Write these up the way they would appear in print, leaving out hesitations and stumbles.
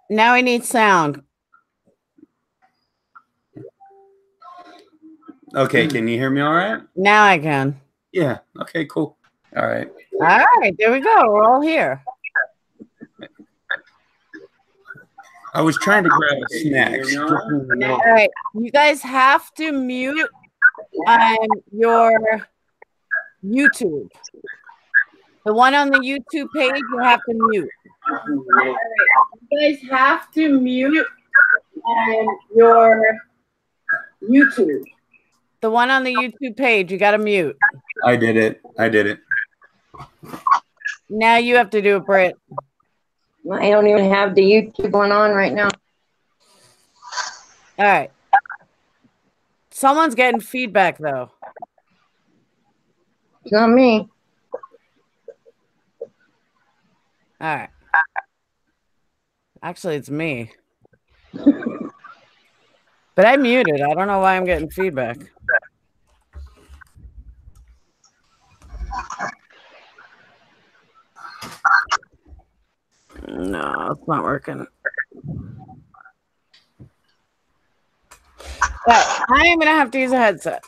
Now I need sound. Okay, can you hear me all right? Now I can. Yeah, okay, cool. All right. All right, there we go. We're all here. I was trying to grab a snack. All right, you guys have to mute your YouTube. The one on the YouTube page, you have to mute. Right. You guys have to mute your YouTube. The one on the YouTube page, you got to mute. I did it. I did it. Now you have to do it, Britt. I don't even have the YouTube one on right now. All right. Someone's getting feedback, though. It's not me. All right. Actually, it's me. But I muted. I don't know why I'm getting feedback. No, it's not working. But I am going to have to use a headset.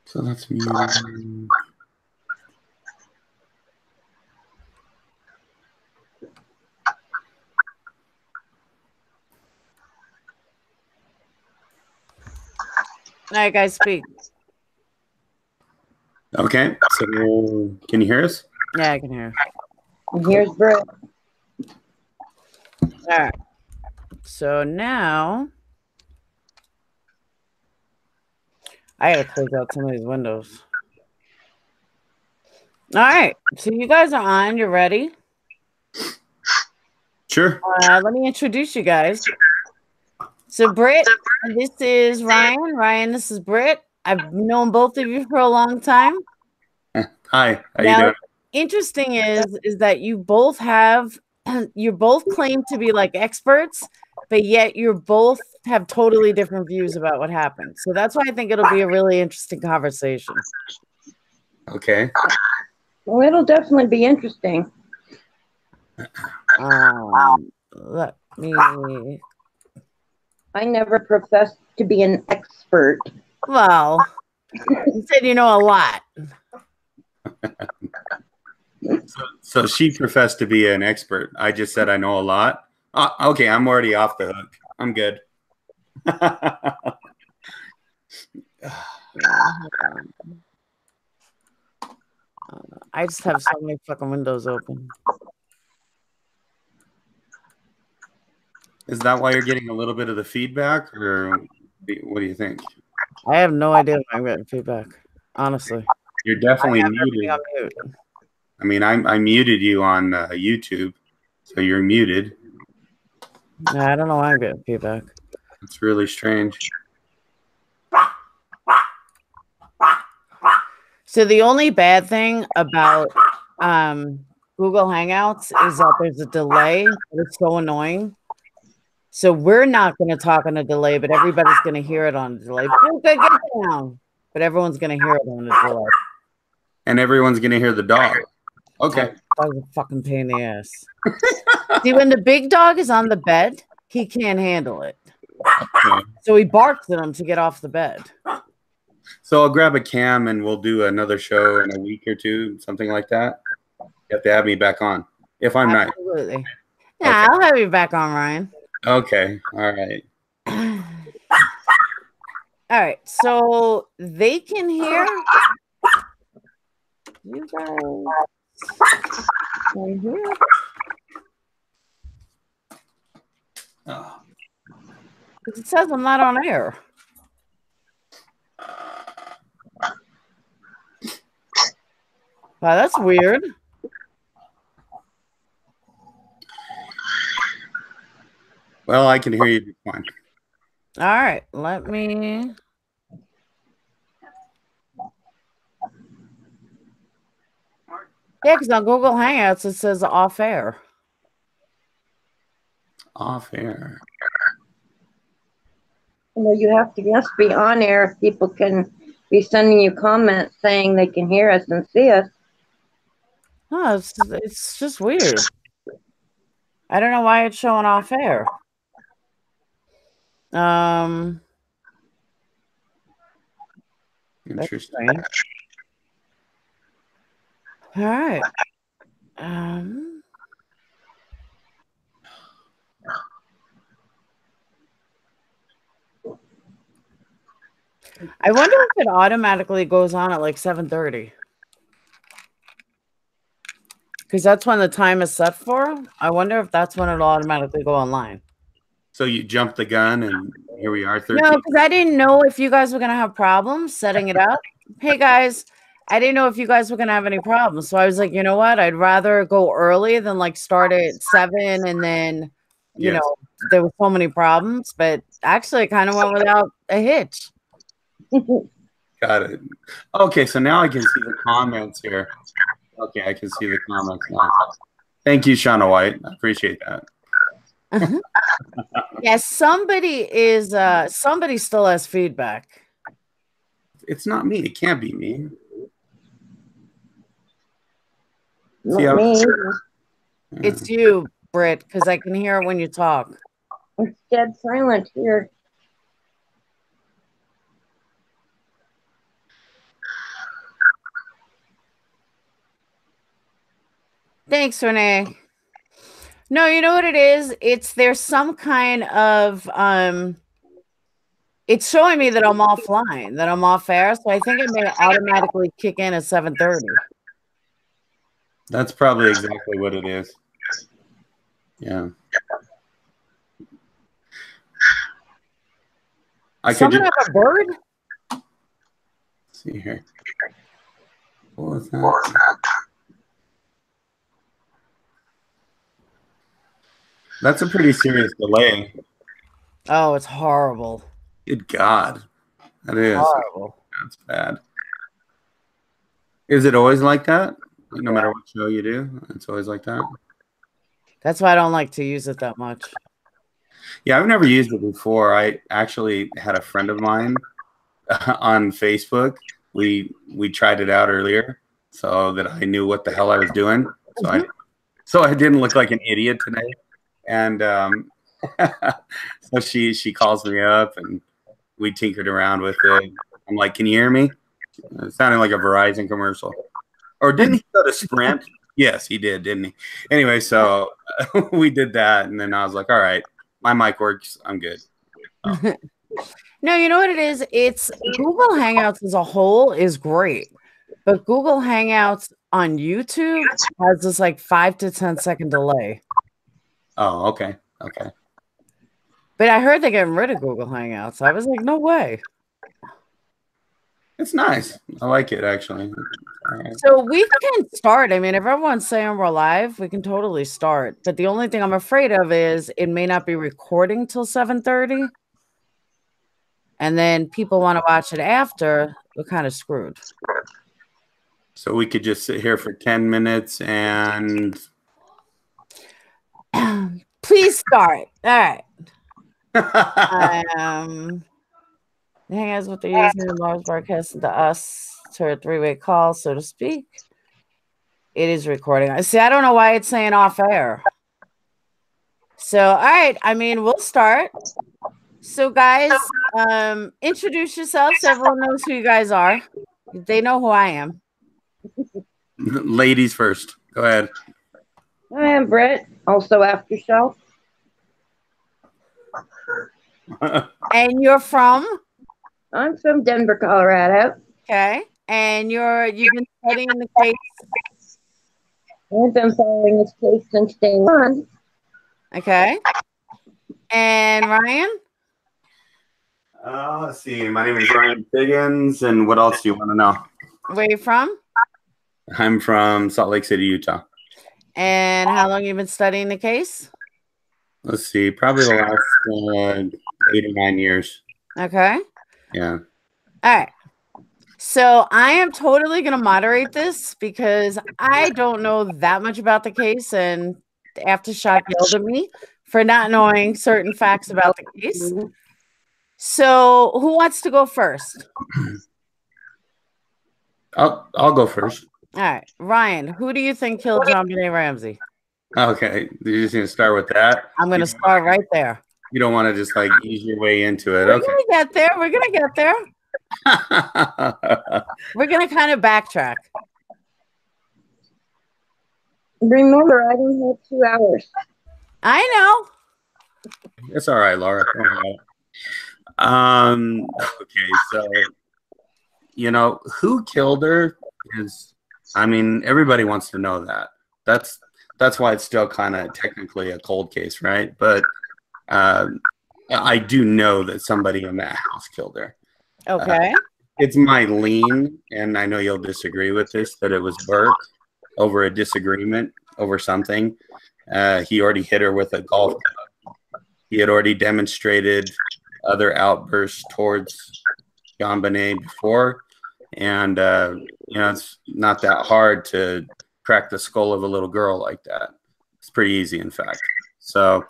So that's me. All right, guys, speak. Okay, so can you hear us? Yeah, I can hear. And here's Brett. All right. So now I gotta close out some of these windows. All right. So you guys are on. You're ready? Sure. Let me introduce you guys. So Britt, this is Ryan. Ryan, this is Britt. I've known both of you for a long time. Hi. How you doing? Interesting is that you both claim to be like experts, but yet you both have totally different views about what happened. So that's why I think it'll be a really interesting conversation. Okay. Well, it'll definitely be interesting. Let me. I never professed to be an expert. Well, you said you know a lot. So she professed to be an expert. I just said I know a lot. Okay, I'm already off the hook. I'm good. I just have so many fucking windows open. Is that why you're getting a little bit of the feedback, or what do you think? I have no idea if I'm getting feedback, honestly. You're definitely muted. I mean, I muted you on YouTube, so you're muted. No, I don't know why I'm getting feedback. It's really strange. So the only bad thing about Google Hangouts is that there's a delay. It's so annoying. So we're not going to talk on a delay, but everybody's going to hear it on a delay. Get down. But everyone's going to hear it on a delay. And everyone's going to hear the dog. Okay. That was a fucking pain in the ass. See, when the big dog is on the bed, he can't handle it. Okay. So he barks at him to get off the bed. So I'll grab a cam and we'll do another show in a week or two, something like that. You have to have me back on if I'm not. Absolutely. Yeah, okay. I'll have you back on, Ryan. Okay. All right. All right. So they can hear you guys can hear. Oh. It says I'm not on air. Wow, that's weird. Well, I can hear you fine. All right, let me. Yeah, because on Google Hangouts it says off air. Off air. Well, you have to just be on air if people can be sending you comments saying they can hear us and see us. Oh, it's just weird. I don't know why it's showing off air. Interesting. All right. I wonder if it automatically goes on at like 7:30. Because that's when the time is set for. I wonder if that's when it'll automatically go online. So you jumped the gun and here we are. 13. No, because I didn't know if you guys were going to have problems setting it up. Hey, guys, I didn't know if you guys were going to have any problems. So I was like, you know what? I'd rather go early than like start at 7 and then, you know, there were so many problems. But actually, it kind of went without a hitch. Got it. Okay, so now I can see the comments here. Okay, I can see the comments now. Thank you, Shauna White. I appreciate that. Yes, somebody still has feedback. It's not me. It can't be me. Not me. It's you, Britt, because I can hear it when you talk. It's dead silent here. Thanks, Renee. No, you know what it is? There's some kind of it's showing me that I'm offline, that I'm off air. So I think it may automatically kick in at 7:30. That's probably exactly what it is. Yeah. Someone have a bird? Let's see here. What was that? That's a pretty serious delay. Oh, it's horrible. Good God. That is horrible. That's bad. Is it always like that? No matter what show you do, it's always like that? That's why I don't like to use it that much. Yeah, I've never used it before. I actually had a friend of mine on Facebook. We tried it out earlier so that I knew what the hell I was doing. So I didn't look like an idiot today. And so she calls me up and we tinkered around with it. I'm like, can you hear me? It sounded like a Verizon commercial. Or didn't he go to Sprint? Yes, he did, didn't he? Anyway, so we did that. And then I was like, all right, my mic works. I'm good. Oh. No, you know what it is? It's Google Hangouts as a whole is great. But Google Hangouts on YouTube has this like 5 to 10 second delay. Oh, okay. Okay. But I heard they're getting rid of Google Hangouts. I was like, no way. It's nice. I like it, actually. Right. So we can start. I mean, if everyone's saying we're live, we can totally start. But the only thing I'm afraid of is it may not be recording till 7:30. And then people want to watch it after. We're kind of screwed. So we could just sit here for 10 minutes and... Please start. All right. The Hangouts what they're using in Lars broadcasting to us to a three-way call, so to speak. It is recording. See, I don't know why it's saying off air. So, all right. I mean, we'll start. So, guys, introduce yourselves so everyone knows who you guys are. They know who I am. Ladies first. Go ahead. I am Brett, also Aftershock. And you're from? I'm from Denver, Colorado. Okay. And you've been studying the case? I've been following this case since day one. Okay. And Ryan? Let's see. My name is Ryan Figgins, and what else do you want to know? Where are you from? I'm from Salt Lake City, Utah. And how long you been studying the case? Let's see. Probably the last 8 or 9 years. Okay. Yeah. All right. So I am totally going to moderate this because I don't know that much about the case, and Aftershock yelled at me for not knowing certain facts about the case. So who wants to go first? I'll go first. All right. Ryan, who do you think killed JonBenet Ramsey? Okay. You're just going to start with that? I'm going to start right there. You don't want to just like ease your way into it. We're Okay. going to get there. We're going to get there. We're going to kind of backtrack. Remember, I don't have 2 hours. I know. It's all right, Laura. Okay, so who killed her is, I mean, everybody wants to know that. That's why it's still kind of technically a cold case, right? But I do know that somebody in that house killed her. Okay. It's my lean, and I know you'll disagree with this, that it was Burke over a disagreement over something. He already hit her with a golf club. He had already demonstrated other outbursts towards JonBenet before, and it's not that hard to crack the skull of a little girl like that. It's pretty easy, in fact. So,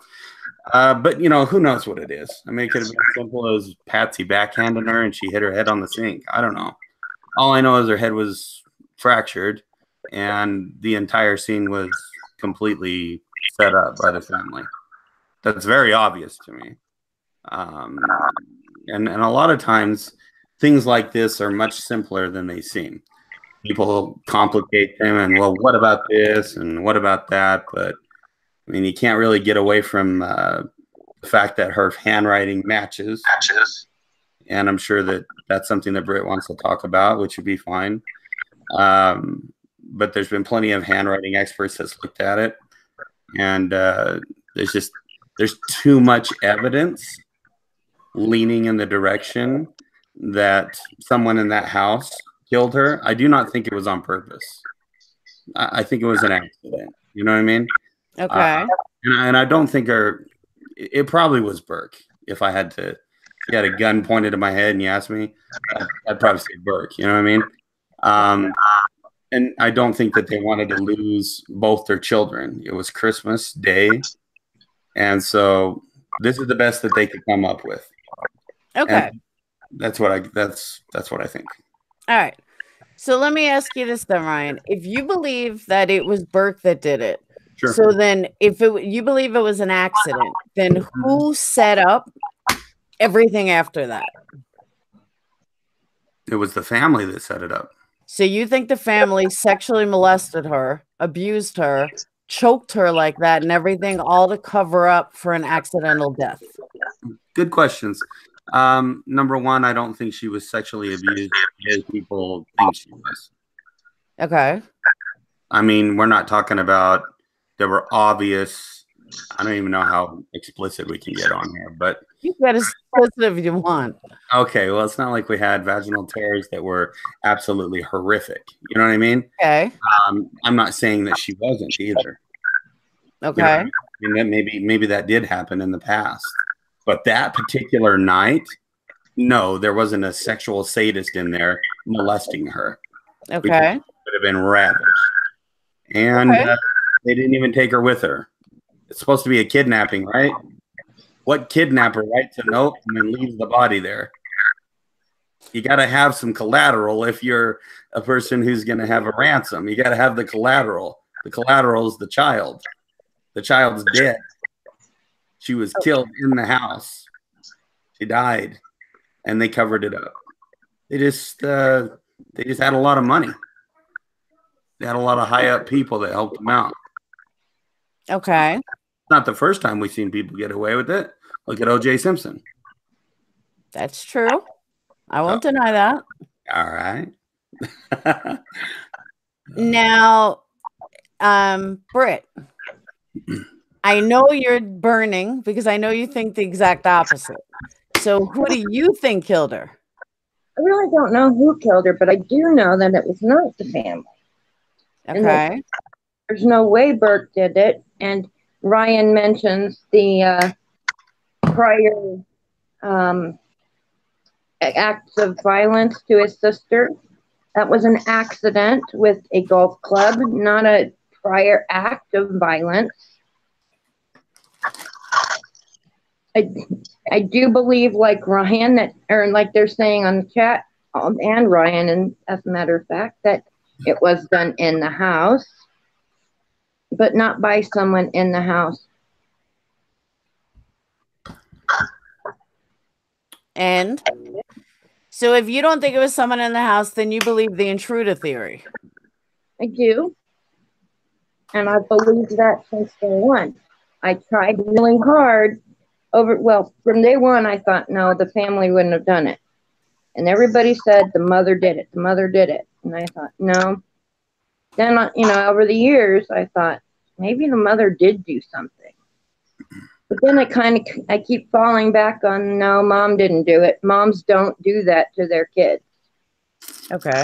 but who knows what it is? I mean, it could have been as simple as Patsy backhanding her and she hit her head on the sink. I don't know. All I know is her head was fractured, and the entire scene was completely set up by the family. That's very obvious to me. And a lot of times things like this are much simpler than they seem. People complicate them and, well, what about this and what about that? But I mean, you can't really get away from the fact that her handwriting matches. And I'm sure that that's something that Britt wants to talk about, which would be fine. But there's been plenty of handwriting experts that's looked at it. And there's too much evidence leaning in the direction that someone in that house killed her. I do not think it was on purpose. I think it was an accident. You know what I mean? Okay. And I don't think it probably was Burke. If I had to, you had a gun pointed at my head and you asked me, I'd probably say Burke. You know what I mean? And I don't think that they wanted to lose both their children. It was Christmas Day. And so this is the best that they could come up with. Okay. And that's what I think. All right. So let me ask you this then, Ryan. If you believe that it was Burke that did it, Sure. so then you believe it was an accident, then who set up everything after that? It was the family that set it up. So you think the family sexually molested her, abused her, choked her like that and everything, all to cover up for an accidental death? Good questions. Number one, I don't think she was sexually abused as people think she was. Okay. I mean, we're not talking about, there were obvious, I don't even know how explicit we can get on here, but you get as explicit if you want. Okay, well, it's not like we had vaginal tears that were absolutely horrific. You know what I mean? Okay. I'm not saying that she wasn't either. Okay. And that maybe that did happen in the past. But that particular night, no, there wasn't a sexual sadist in there molesting her. Okay. It would have been ravaged. And they didn't even take her with her. It's supposed to be a kidnapping, right? What kidnapper writes a note and then leaves the body there? You got to have some collateral if you're a person who's going to have a ransom. You got to have the collateral. The collateral is the child. The child's dead. She was killed in the house. She died, and they covered it up. They just had a lot of money. They had a lot of high up people that helped them out. Okay. It's not the first time we've seen people get away with it. Look at O.J. Simpson. That's true. I won't deny that. All right. Now, Britt, I know you're burning because I know you think the exact opposite. So who do you think killed her? I really don't know who killed her, but I do know that it was not the family. Okay. There's no way Burke did it. And Ryan mentions the prior acts of violence to his sister. That was an accident with a golf club, not a prior act of violence. I do believe, like Ryan, that, or like they're saying on the chat, and Ryan, and as a matter of fact, that it was done in the house, but not by someone in the house. And so if you don't think it was someone in the house, then you believe the intruder theory. I do. And I've believed that since day one. I tried really hard from day one, I thought, no, the family wouldn't have done it. And everybody said the mother did it. The mother did it. And I thought, no. Then, over the years, I thought, maybe the mother did do something. But then I keep falling back on, no, mom didn't do it. Moms don't do that to their kids. Okay.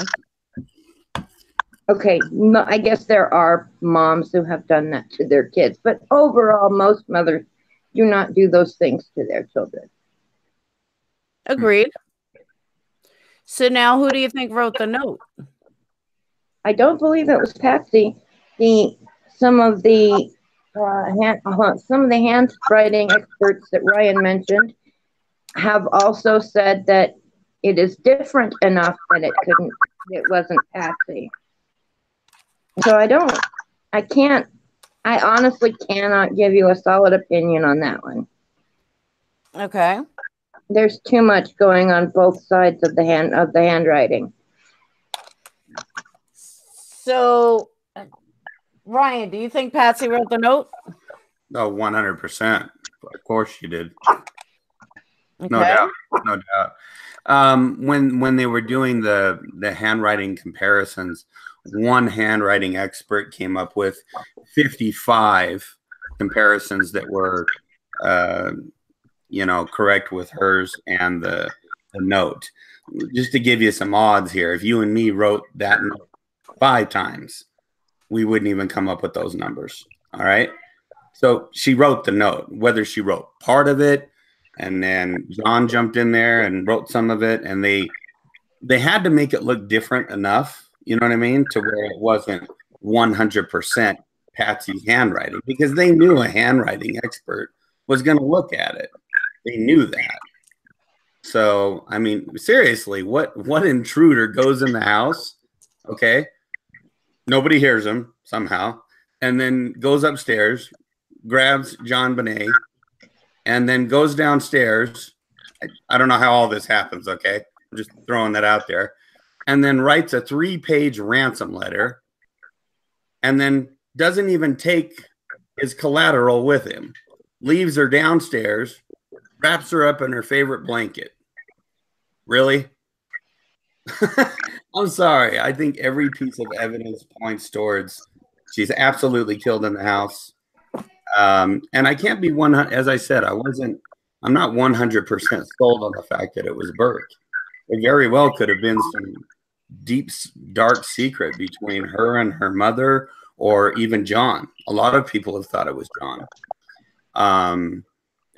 Okay, I guess there are moms who have done that to their kids. But overall, most mothers do not do those things to their children. Agreed. So now who do you think wrote the note? I don't believe it was Patsy. Some of the handwriting experts that Ryan mentioned have also said that it is different enough that it wasn't Patsy. So I honestly cannot give you a solid opinion on that one. Okay. There's too much going on both sides of the handwriting. Oh, So, Ryan, do you think Patsy wrote the note? No, 100%. Of course she did. Okay. No doubt. No doubt. When they were doing the handwriting comparisons, one handwriting expert came up with 55 comparisons that were, correct with hers and the note. Just to give you some odds here, if you and me wrote that note 5 times, we wouldn't even come up with those numbers. All right. So she wrote the note, whether she wrote part of it and then John jumped in there and wrote some of it, and they had to make it look different enough, you know what I mean, to where it wasn't 100% Patsy's handwriting, because they knew a handwriting expert was going to look at it. They knew that. So, I mean, seriously, what intruder goes in the house, okay? Nobody hears him somehow, and then goes upstairs, grabs JonBenet, and then goes downstairs. I don't know how all this happens, okay? I'm just throwing that out there. And then writes a 3-page ransom letter, and then doesn't even take his collateral with him. Leaves her downstairs, wraps her up in her favorite blanket. Really? I'm sorry. I think every piece of evidence points towards she's absolutely killed in the house. And I can't be as I said, I'm not 100% sold on the fact that it was Burke. It very well could have been some deep, dark secret between her and her mother, or even John. A lot of people have thought it was John.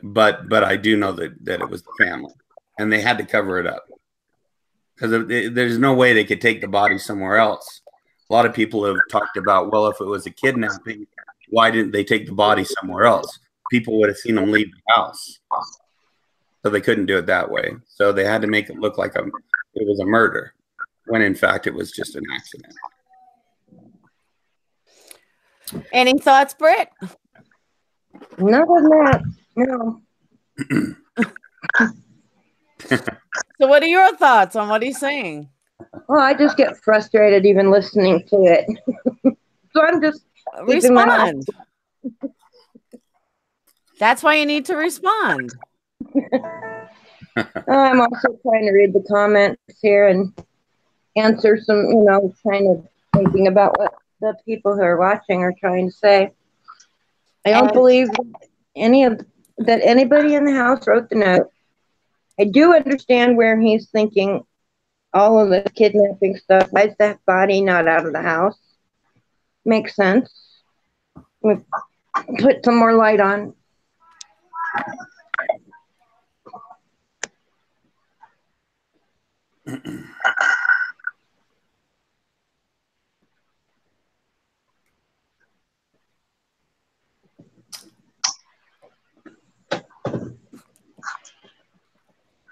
But I do know that it was the family, and they had to cover it up because there's no way they could take the body somewhere else. A lot of people have talked about, well, if it was a kidnapping, why didn't they take the body somewhere else? People would have seen them leave the house. So they couldn't do it that way. So they had to make it look like it was a murder, when in fact it was just an accident. Any thoughts, Britt? None of that. No. So what are your thoughts on what he's saying? Well, I just get frustrated even listening to it. So I'm just keeping my mouth. Respond. That's why you need to respond. I'm also trying to read the comments here and answer some, kind of thinking about what the people who are watching are trying to say. I don't believe that anybody in the house wrote the note. I do understand where he's thinking all of the kidnapping stuff. Why is that body not out of the house? Makes sense. We'll put some more light on.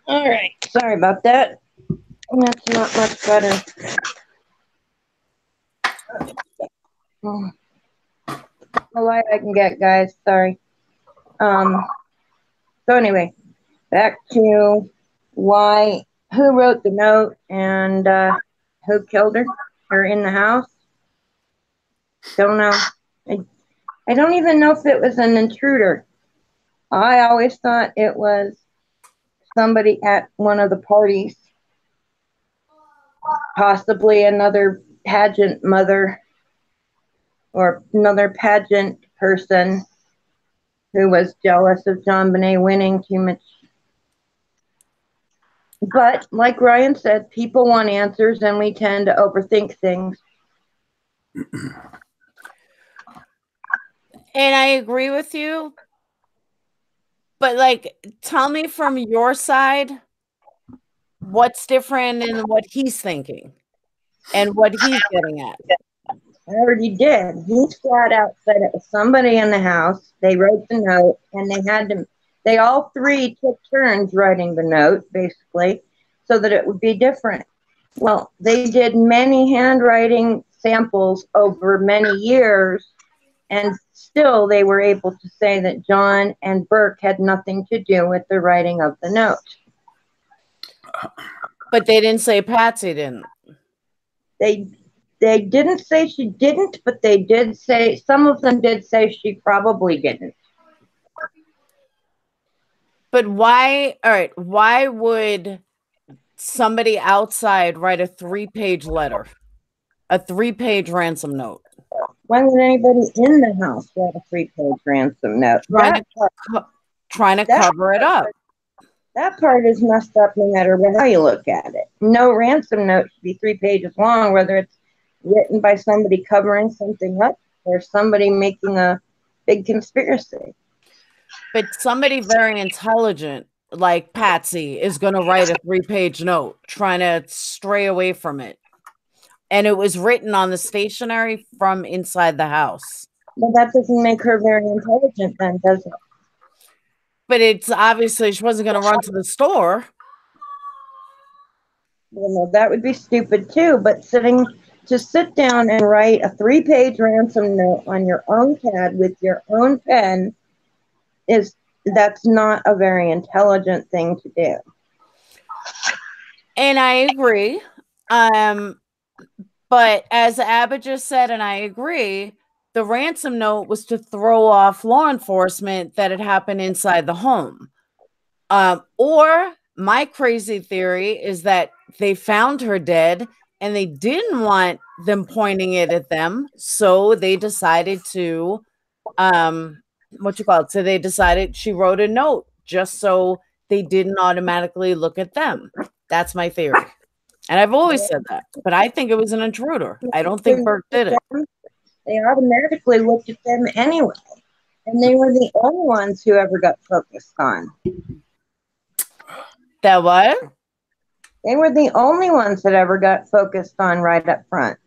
All right. Sorry about that. That's not much better. The light I can get, guys. Sorry. So anyway, back to who wrote the note and who killed her or in the house. Don't know. I don't even know if it was an intruder. I always thought it was somebody at one of the parties, possibly another pageant mother or another pageant person who was jealous of JonBenet winning too much. But like Ryan said, people want answers and we tend to overthink things. And I agree with you. But tell me from your side, what's different in what he's thinking and what he's getting at. I already did. He flat out said it was somebody in the house. They wrote the note and they all three took turns writing the note, basically, so that it would be different. Well, they did many handwriting samples over many years, and still they were able to say that John and Burke had nothing to do with the writing of the note. But they didn't say Patsy didn't. They didn't say she didn't, but they did say, some of them did say she probably didn't. But why would somebody outside write a 3-page letter, a 3-page ransom note? Why would anybody in the house write a 3-page ransom note? Trying to cover it up. That part is messed up no matter how you look at it. No ransom note should be 3 pages long, whether it's written by somebody covering something up or somebody making a big conspiracy. But somebody very intelligent like Patsy is going to write a 3-page note trying to stray away from it. And it was written on the stationery from inside the house. Well, that doesn't make her very intelligent then, does it? But it's obviously she wasn't going to run to the store. Well, no, that would be stupid too. But to sit down and write a 3-page ransom note on your own pad with your own pen that's not a very intelligent thing to do. And I agree. But as Abba just said, and I agree, the ransom note was to throw off law enforcement that it happened inside the home. Or my crazy theory is that they found her dead and they didn't want them pointing it at them. So they decided to, So they decided she wrote a note just so they didn't automatically look at them. That's my theory. And I've always said that, but I think it was an intruder. I don't think Burke did it. They automatically looked at them anyway. And they were the only ones who ever got focused on. That what? They were the only ones that ever got focused on right up front.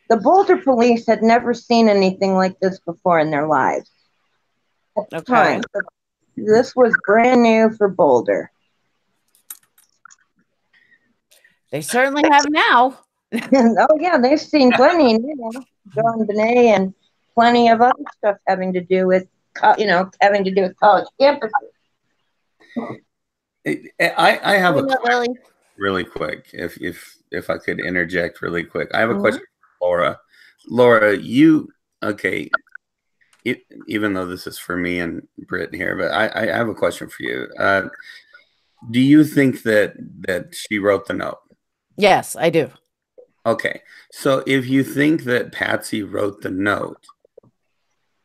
The Boulder police had never seen anything like this before in their lives. At the time. This was brand new for Boulder. They certainly have now. Oh yeah, they've seen plenty now. JonBenet and plenty of other stuff having to do with college campuses. I have a Really? really quick, if I could interject really quick. I have a question for Laura. Laura, okay, even though this is for me and Britt here, but I have a question for you. Do you think that she wrote the note? Yes, I do. Okay, so if you think that Patsy wrote the note,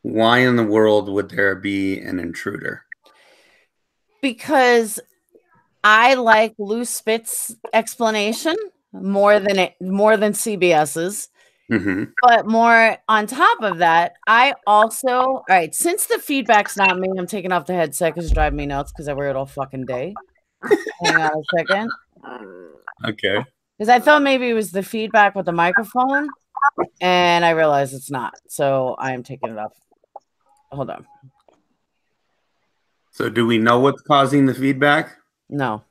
why in the world would there be an intruder? Because I like Lou Spitz's explanation more than CBS's. Mm-hmm. But more on top of that, I also, all right, since the feedback's not me, I'm taking off the headset because it's driving me nuts because I wear it all fucking day. Hang on a second. Okay. Because I thought maybe it was the feedback with the microphone, and I realized it's not. So I am taking it off. Hold on. So do we know what's causing the feedback? No.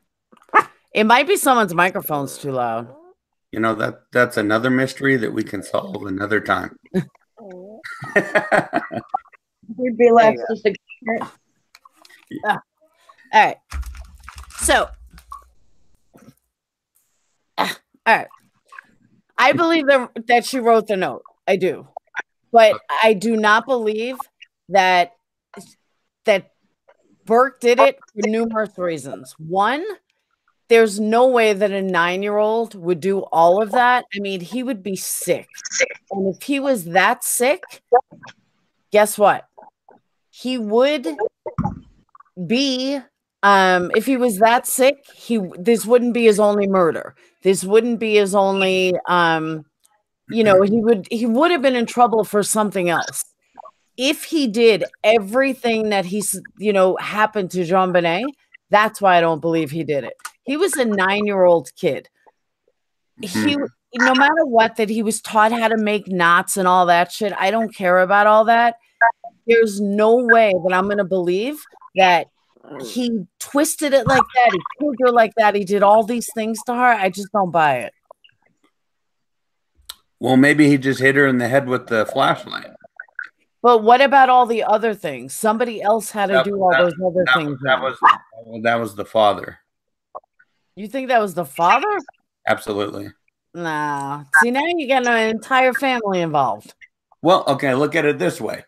It might be someone's microphone's too loud. You know, that's another mystery that we can solve another time. We'd be left just a all right. So, all right. I believe that she wrote the note. I do. But I do not believe that Burke did it for numerous reasons. One, there's no way that a 9-year-old would do all of that. I mean, he would be sick. And if he was that sick, guess what? He would be, if he was that sick, this wouldn't be his only murder. This wouldn't be his only, he would have been in trouble for something else. If he did everything that happened to JonBenet, that's why I don't believe he did it. He was a 9-year-old kid. No matter what, that he was taught how to make knots and all that shit. I don't care about all that. There's no way that I'm going to believe that he twisted it like that. He killed her like that. He did all these things to her. I just don't buy it. Well, maybe he just hit her in the head with the flashlight. But what about all the other things? Somebody else had to do all those other things. That was the father. You think that was the father? Absolutely. Nah. See, now you get an entire family involved. Well, okay, look at it this way.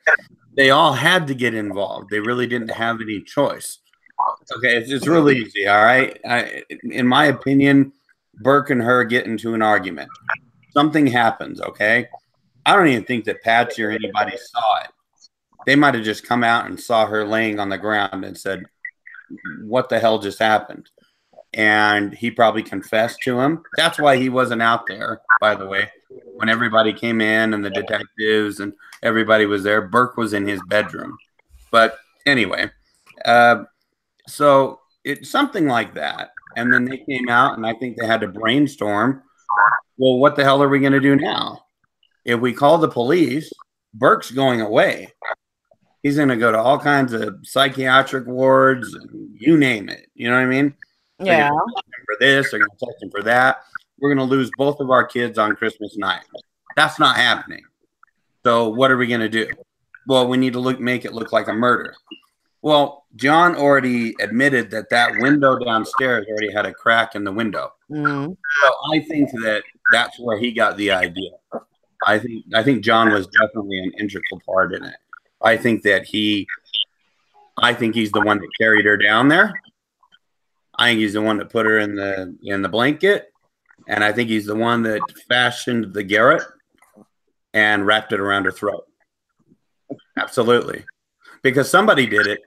They all had to get involved. They really didn't have any choice. Okay, it's really easy, all right? In my opinion, Burke and her get into an argument. Something happens, okay? I don't even think that Patsy or anybody saw it. They might have just come out and saw her laying on the ground and said, what the hell just happened? And he probably confessed to him. That's why he wasn't out there, by the way. When everybody came in and the detectives and everybody was there, Burke was in his bedroom. But anyway, so it's something like that. And then they came out and I think they had to brainstorm, well, what the hell are we going to do now? If we call the police, Burke's going away. He's going to go to all kinds of psychiatric wards, and you name it. You know what I mean? Yeah. They're going to test him for this. They're going to test him for that. We're going to lose both of our kids on Christmas night. That's not happening. So what are we going to do? Well, we need to make it look like a murder. Well, John already admitted that window downstairs already had a crack in the window. Mm-hmm. So I think that's where he got the idea. I think John was definitely an integral part in it. I think he's the one that carried her down there. I think he's the one that put her in the blanket, and I think he's the one that fashioned the garrote and wrapped it around her throat. Absolutely, because somebody did it,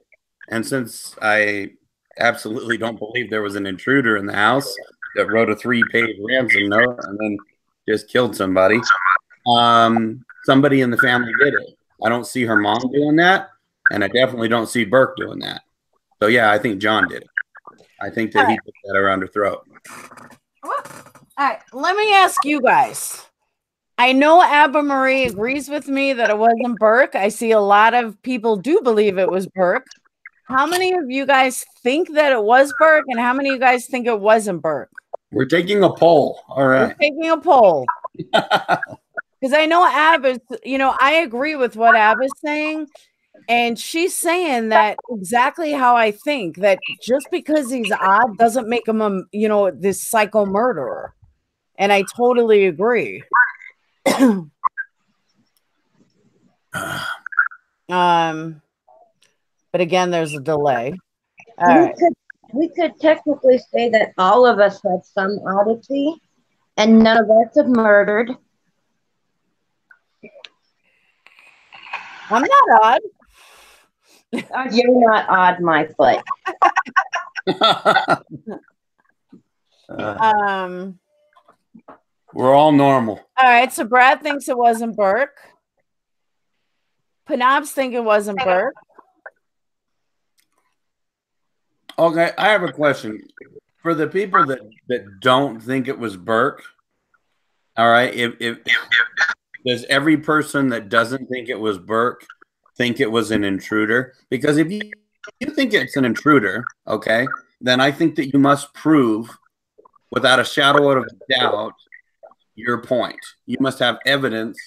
and since I absolutely don't believe there was an intruder in the house that wrote a 3-page ransom note and then just killed somebody. Somebody in the family did it. I don't see her mom doing that, and I definitely don't see Burke doing that. So yeah, I think John did it. I think that he put that around her throat. All right, let me ask you guys. I know Abba Marie agrees with me that it wasn't Burke. I see a lot of people do believe it was Burke. How many of you guys think that it was Burke, and how many of you guys think it wasn't Burke? We're taking a poll. All right. We're taking a poll. Because I know Ab is, I agree with what Ab is saying. And she's saying that exactly how I think, that just because he's odd doesn't make him a, you know, this psycho murderer. And I totally agree. But again, there's a delay. All right. We could technically say that all of us have some oddity, and none of us have murdered. I'm not odd. You're not odd, my foot. We're all normal. All right, so Brad thinks it wasn't Burke. Panobs think it wasn't Burke. Okay, I have a question. For the people that don't think it was Burke, all right, if does every person that doesn't think it was Burke think it was an intruder? Because if you think it's an intruder, okay, then I think that you must prove without a shadow of a doubt your point. You must have evidence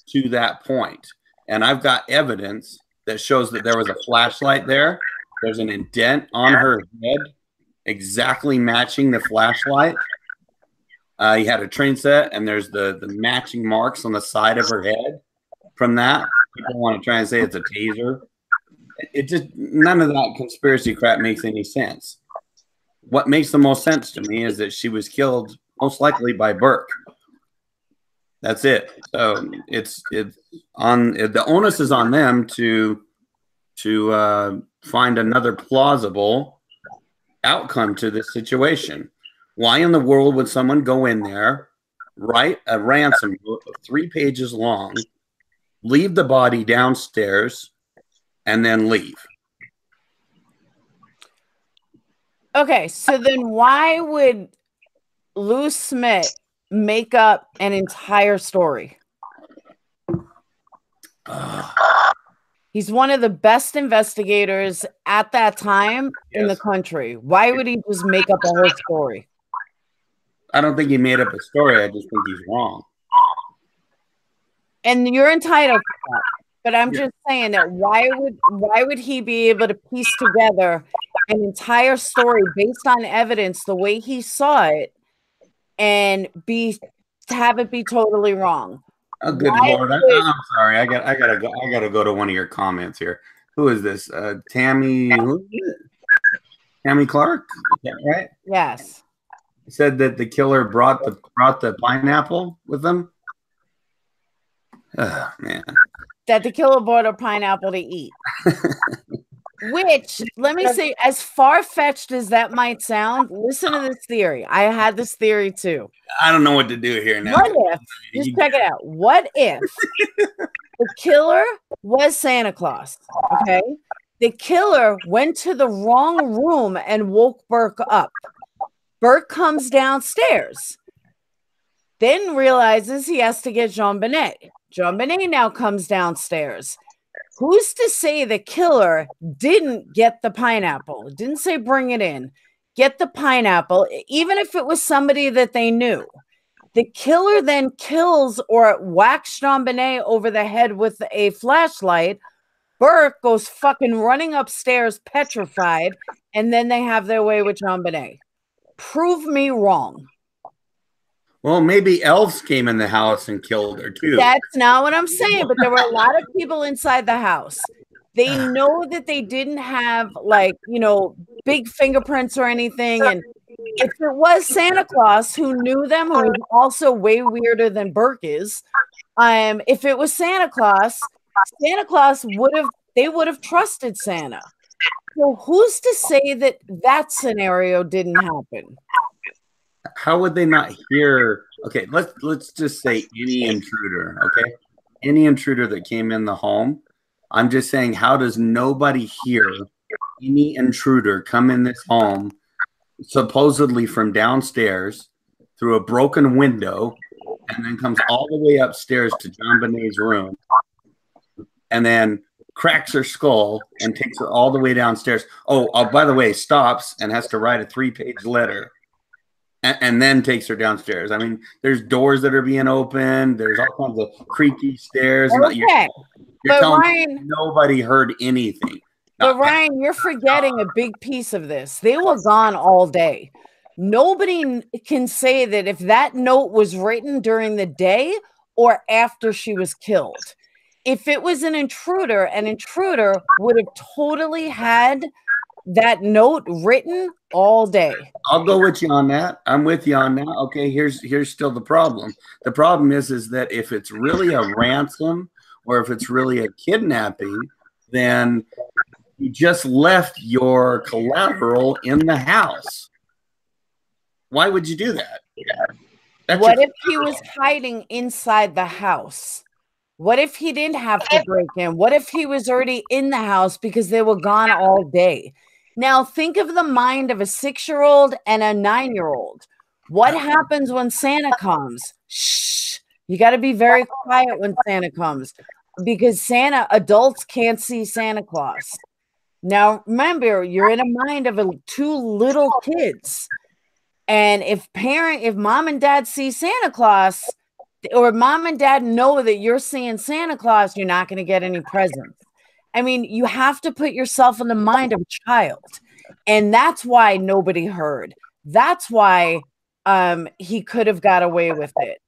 to that point. And I've got evidence that shows that there was a flashlight there. There's an indent on her head exactly matching the flashlight. He had a train set, and there's the matching marks on the side of her head. From that, people want to try and say it's a taser. It just, none of that conspiracy crap makes any sense. What makes the most sense to me is that she was killed most likely by Burke. That's it. So it's on, the onus is on them to find another plausible outcome to this situation. Why in the world would someone go in there, write a ransom note of 3 pages long, leave the body downstairs, and then leave? Okay, so then why would Lou Smith make up an entire story? He's one of the best investigators at that time in the country. Why would he just make up a whole story? I don't think he made up a story. I just think he's wrong. And you're entitled to that. But I'm just saying that why would he be able to piece together an entire story based on evidence the way he saw it and have it be totally wrong? Oh, good Lord. I'm sorry. I gotta go to one of your comments here. Who is this? Tammy Clark? Is that right? Yes. Said that the killer brought the pineapple with him. Oh, man. That the killer brought a pineapple to eat. Which, let me say, as far-fetched as that might sound, listen to this theory. I had this theory too. I don't know what to do here now. What if, just check it out. What if the killer was Santa Claus? Okay. The killer went to the wrong room and woke Burke up. Burke comes downstairs, then realizes he has to get JonBenet. JonBenet now comes downstairs. Who's to say the killer didn't get the pineapple? Didn't say bring it in. Get the pineapple, even if it was somebody that they knew. The killer then kills or whacks JonBenet over the head with a flashlight. Burke goes fucking running upstairs petrified, and then they have their way with JonBenet. Prove me wrong. Well, maybe elves came in the house and killed her too. That's not what I'm saying, but there were a lot of people inside the house. They know that they didn't have, like, you know, big fingerprints or anything. And if it was Santa Claus who knew them, who was also way weirder than Burke is, if it was Santa Claus would have trusted Santa. So who's to say that that scenario didn't happen? How would they not hear? Okay, let's just say any intruder, okay? Any intruder that came in the home. I'm just saying, how does nobody hear any intruder come in this home, supposedly from downstairs, through a broken window, and then comes all the way upstairs to JonBenet's room, and then cracks her skull and takes her all the way downstairs. Oh, by the way, stops and has to write a 3-page letter. And then takes her downstairs. I mean, there's doors that are being opened. There's all kinds of creaky stairs. Okay. You're But telling Ryan, me nobody heard anything. but Ryan, you're forgetting a big piece of this. They were gone all day. Nobody can say that if that note was written during the day or after she was killed. If it was an intruder would have totally had that note written all day. I'll go with you on that. I'm with you on that. Okay, here's still the problem. The problem is that if it's really a ransom or if it's really a kidnapping, then you just left your collateral in the house. Why would you do that? What if he was hiding inside the house? What if he didn't have to break in? What if he was already in the house because they were gone all day? Now, think of the mind of a 6-year-old and a 9-year-old. What happens when Santa comes? Shh. You got to be very quiet when Santa comes because adults can't see Santa Claus. Now, remember, you're in a mind of 2 little kids. And if mom and dad see Santa Claus, or mom and dad know that you're seeing Santa Claus, you're not going to get any presents. I mean, you have to put yourself in the mind of a child. And that's why nobody heard. That's why he could have got away with it.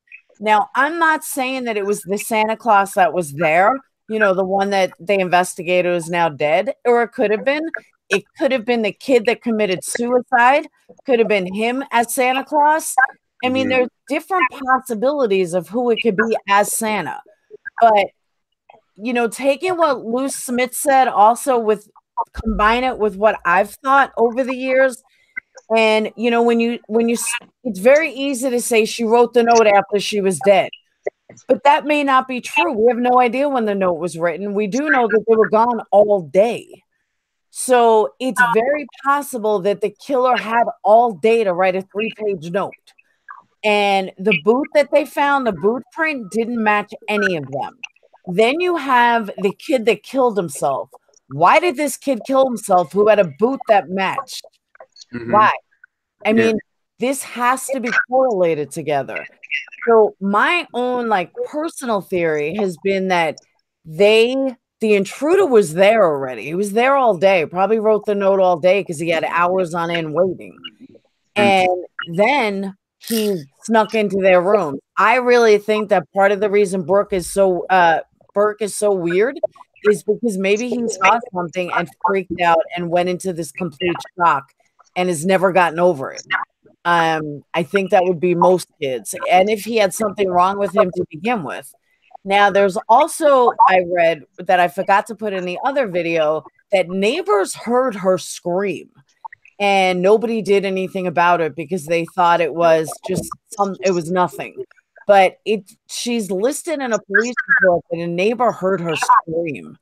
Now, I'm not saying that it was the Santa Claus that was there, the one that they investigated is now dead, or it could have been. It could have been the kid that committed suicide, could have been him as Santa Claus. I mean, there's different possibilities of who it could be as Santa. But, taking what Lou Smith said also combine it with what I've thought over the years. And, it's very easy to say she wrote the note after she was dead. But that may not be true. We have no idea when the note was written. We do know that they were gone all day. So it's very possible that the killer had all day to write a 3-page note. And the boot that they found, the boot print didn't match any of them. Then you have the kid that killed himself. Why did this kid kill himself who had a boot that matched? Why? I mean, this has to be correlated together. So my own personal theory has been that the intruder was there already. He was there all day, probably wrote the note all day because he had hours on end waiting. And then he snuck into their room. I really think that part of the reason Burke is so weird is because maybe he saw something and freaked out and went into this complete shock and has never gotten over it. I think that would be most kids. And if he had something wrong with him to begin with. Now, there's also, I read that I forgot to put in the other video, that neighbors heard her scream and nobody did anything about it because they thought it was it was nothing. But she's listed in a police report that a neighbor heard her scream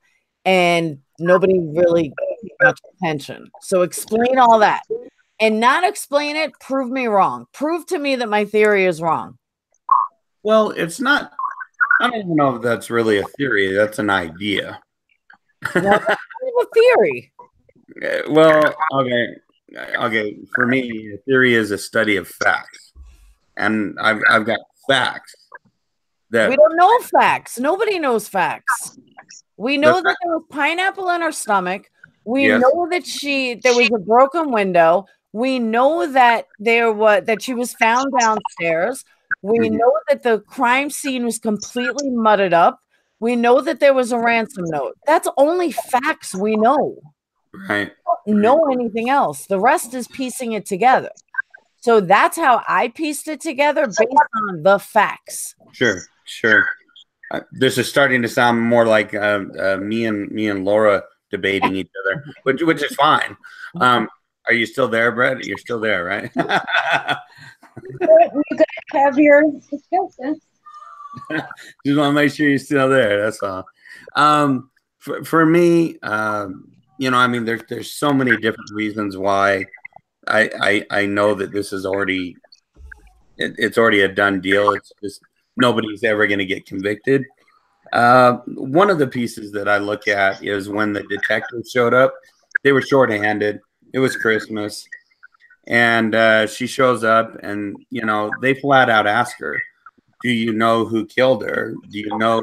and nobody really paid much attention. So explain all that. And not explain it, prove me wrong. Prove to me that my theory is wrong. Well, it's not. I don't even know if that's really a theory. That's an idea. That's a theory. Well, okay. For me, a theory is a study of facts, and I've got facts that we don't know facts. Nobody knows facts. We know that there was pineapple in her stomach. We know that there was a broken window. We know that that she was found downstairs. We know that the crime scene was completely mudded up. We know that there was a ransom note. That's only facts we know. Right. We don't know anything else. The rest is piecing it together. So that's how I pieced it together based on the facts. Sure. This is starting to sound more like me and Laura debating each other, which is fine. Are you still there, Brett? You're still there, right? You could have your discussion. Just want to make sure you're still there. That's all. For me, I mean, there's so many different reasons why I know that this is already it's already a done deal. It's just nobody's ever going to get convicted. One of the pieces that I look at is when the detectives showed up. They were shorthanded. It was Christmas. And she shows up and, they flat out ask her, do you know who killed her? Do you know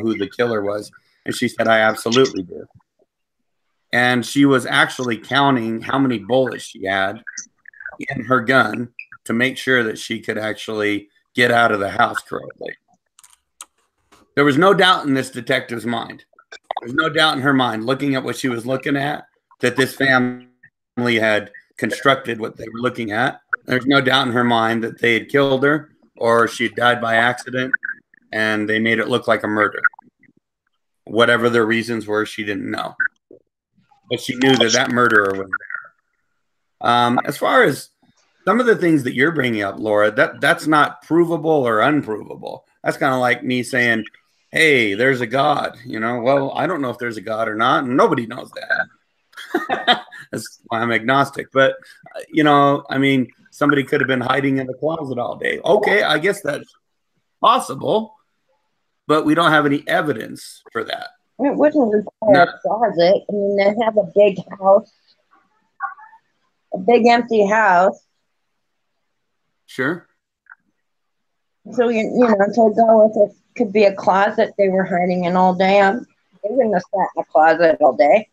who the killer was? And she said, I absolutely do. And she was actually counting how many bullets she had in her gun to make sure that she could actually get out of the house correctly. There was no doubt in this detective's mind. There's no doubt in her mind, looking at what she was looking at, that this family had constructed what they were looking at. There's no doubt in her mind that they had killed her or she had died by accident and they made it look like a murder. Whatever their reasons were, she didn't know. But she knew that that murderer was there. As far as some of the things that you're bringing up, Laura, that's not provable or unprovable. That's kind of like me saying, hey, there's a God. You know, well, I don't know if there's a God or not, and nobody knows that. That's why I'm agnostic. But, you know, I mean, somebody could have been hiding in the closet all day. Okay, I guess that's possible, but we don't have any evidence for that. It wouldn't require a closet. I mean, they have a big house, a big empty house. Sure. So, you know, to go with it could be a closet they were hiding in all day. They wouldn't have sat in a closet all day.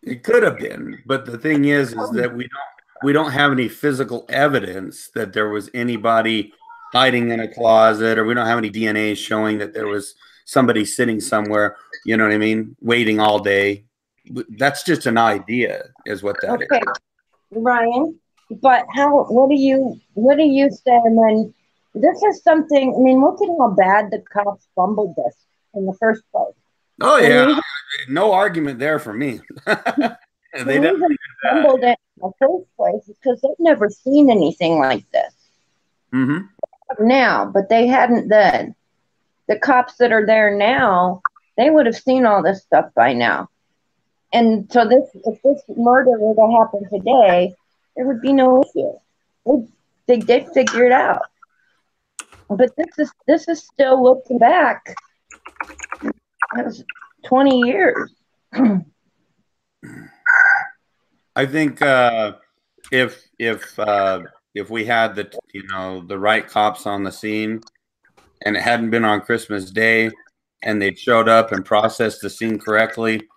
It could have been, but the thing is that we don't have any physical evidence that there was anybody hiding in a closet, or we don't have any DNA showing that there was somebody sitting somewhere, you know what I mean, waiting all day. That's just an idea, is what that is. Ryan, but what do you say when this is something? I mean, look at how bad the cops fumbled this in the first place. Oh yeah, no argument there for me. They even fumbled it in the first place because they've never seen anything like this. Mm-hmm. Now, but they hadn't then. The cops that are there now, they would have seen all this stuff by now. And so if this murder were to happen today, there would be no issue. They did figure it out. But this is still looking back. That was 20 years. I think if we had the right cops on the scene, and it hadn't been on Christmas Day, and they'd showed up and processed the scene correctly,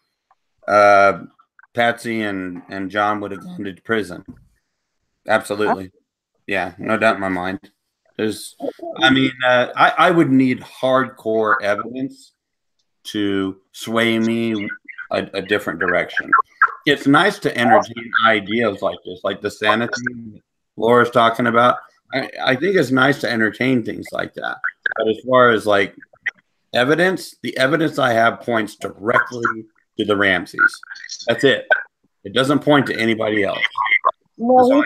Patsy and John would have gone to prison. Absolutely. Yeah, no doubt in my mind. I would need hardcore evidence to sway me a different direction. It's nice to entertain ideas like this, like the sanity Laura's talking about. I think it's nice to entertain things like that. But as far as like evidence, the evidence I have points directly to the Ramseys. That's it. It doesn't point to anybody else. Well,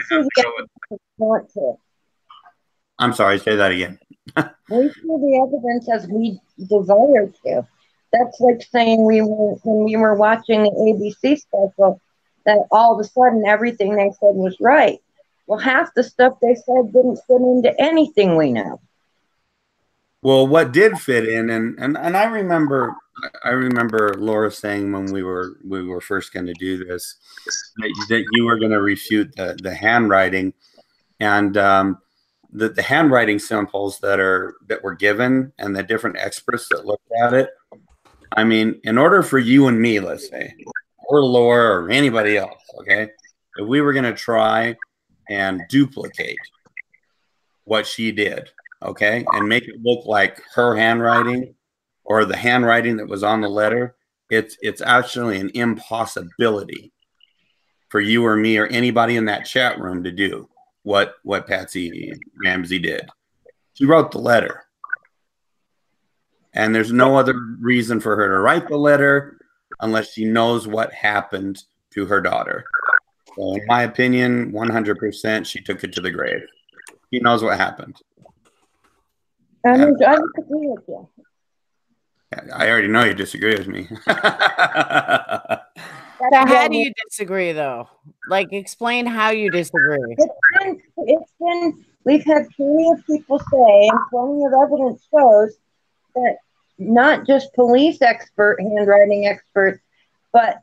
I'm sorry, say that again. We see the evidence as we desire to. That's like saying when we were watching the ABC special, that all of a sudden everything they said was right. Well, half the stuff they said didn't fit into anything we know. Well, what did fit in, and I remember Laura saying when we were first going to do this that you were going to refute the handwriting, and the handwriting samples that were given, and the different experts that looked at it. I mean, in order for you and me, let's say, or Laura or anybody else, okay, if we were going to try and duplicate what she did, okay, and make it look like her handwriting or the handwriting that was on the letter, it's actually an impossibility for you or me or anybody in that chat room to do what Patsy Ramsey did. She wrote the letter. And there's no other reason for her to write the letter unless she knows what happened to her daughter. So in my opinion, 100%, she took it to the grave. She knows what happened. I disagree with you. I already know you disagree with me. So how do you disagree, though? Like, explain how you disagree. We've had plenty of people say, and plenty of evidence shows that not just police handwriting experts, but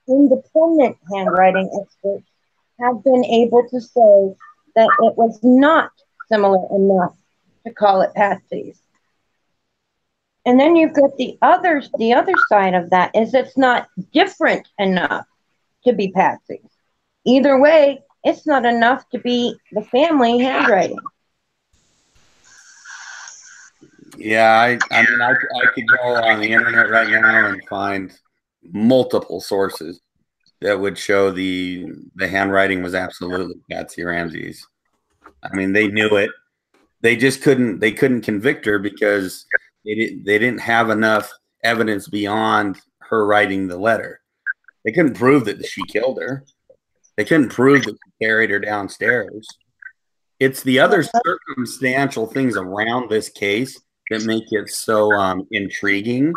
independent handwriting experts have been able to say that it was not similar enough to call it Patsy's. And then you've got the other side of that is it's not different enough to be Patsy's. Either way, it's not enough to be the family handwriting. Yeah, I mean, I could go on the internet right now and find multiple sources that would show the handwriting was absolutely Patsy Ramsey's. I mean, they knew it. They just couldn't convict her because they didn't have enough evidence beyond her writing the letter. They couldn't prove that she killed her. They couldn't prove that she carried her downstairs. It's the other circumstantial things around this case that make it so intriguing.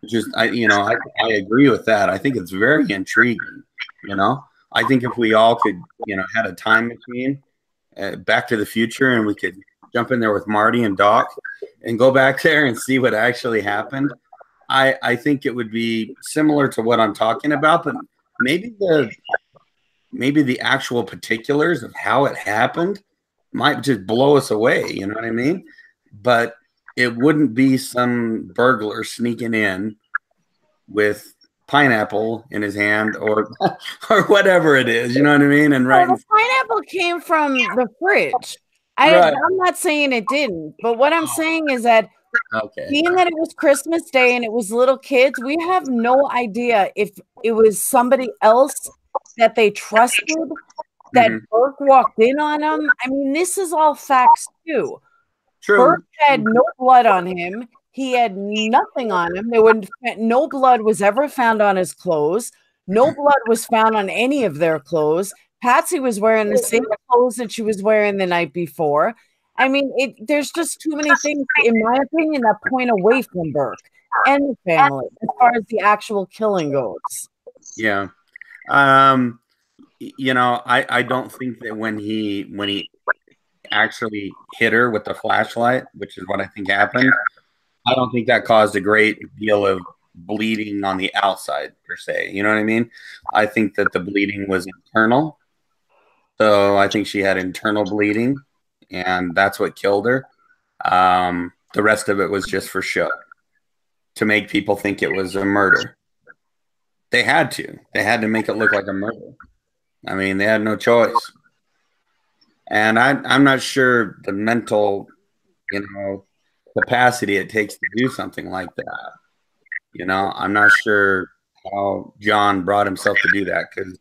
Just I agree with that. I think it's very intriguing. I think if we all could had a time machine, Back to the Future, and we could jump in there with Marty and Doc and go back there and see what actually happened, I think it would be similar to what I'm talking about, but maybe the actual particulars of how it happened might just blow us away. You know what I mean? But it wouldn't be some burglar sneaking in with pineapple in his hand or whatever it is. You know what I mean? And the pineapple came from the fridge. I'm not saying it didn't, but what I'm saying is that being that it was Christmas Day and it was little kids, we have no idea if it was somebody else that they trusted that Burke walked in on them. I mean, this is all facts too. True. Burke had no blood on him. He had nothing on him. No blood was ever found on his clothes. No blood was found on any of their clothes. Patsy was wearing the same clothes that she was wearing the night before. I mean, there's just too many things, in my opinion, that point away from Burke and the family as far as the actual killing goes. Yeah. I don't think that when he actually hit her with the flashlight, which is what I think happened, I don't think that caused a great deal of bleeding on the outside per se. You know what I mean? I think that the bleeding was internal. So I think she had internal bleeding, and that's what killed her. The rest of it was just for show, to make people think it was a murder. They had to make it look like a murder. I mean, they had no choice. And I'm not sure the mental, capacity it takes to do something like that. I'm not sure how John brought himself to do that, because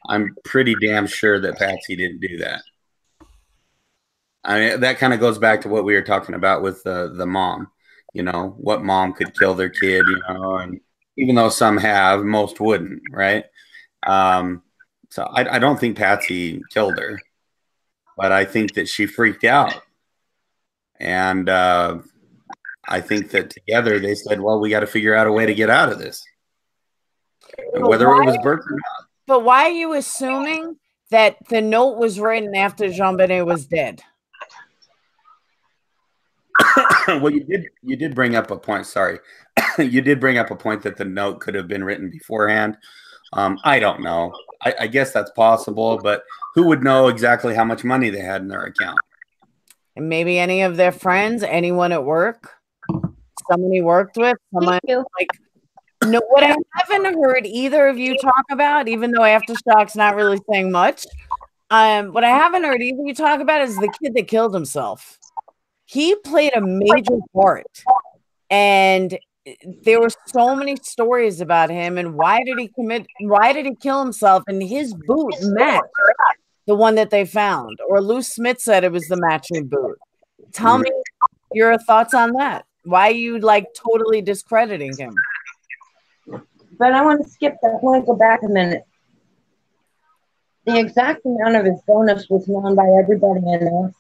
I'm pretty damn sure that Patsy didn't do that. I mean, that kind of goes back to what we were talking about with the mom. What mom could kill their kid, and even though some have, most wouldn't, right? So I don't think Patsy killed her, but I think that she freaked out. And I think that together they said, well, we got to figure out a way to get out of this. Whether it was Burke or not. But why are you assuming that the note was written after JonBenet was dead? Well, you did bring up a point. Sorry. You did bring up a point that the note could have been written beforehand. I don't know. I guess that's possible, but who would know exactly how much money they had in their account? And maybe any of their friends, anyone at work, someone he worked with, someone like. No, what I haven't heard either of you talk about, even though Aftershock's not really saying much, what I haven't heard either of you talk about is the kid that killed himself. He played a major part, and there were so many stories about him and why did he kill himself, and his boot matched the one that they found, or Lou Smith said it was the matching boot. Tell me your thoughts on that. Why are you totally discrediting him? But I want to skip that. I want to go back a minute. The exact amount of his bonus was known by everybody in the office.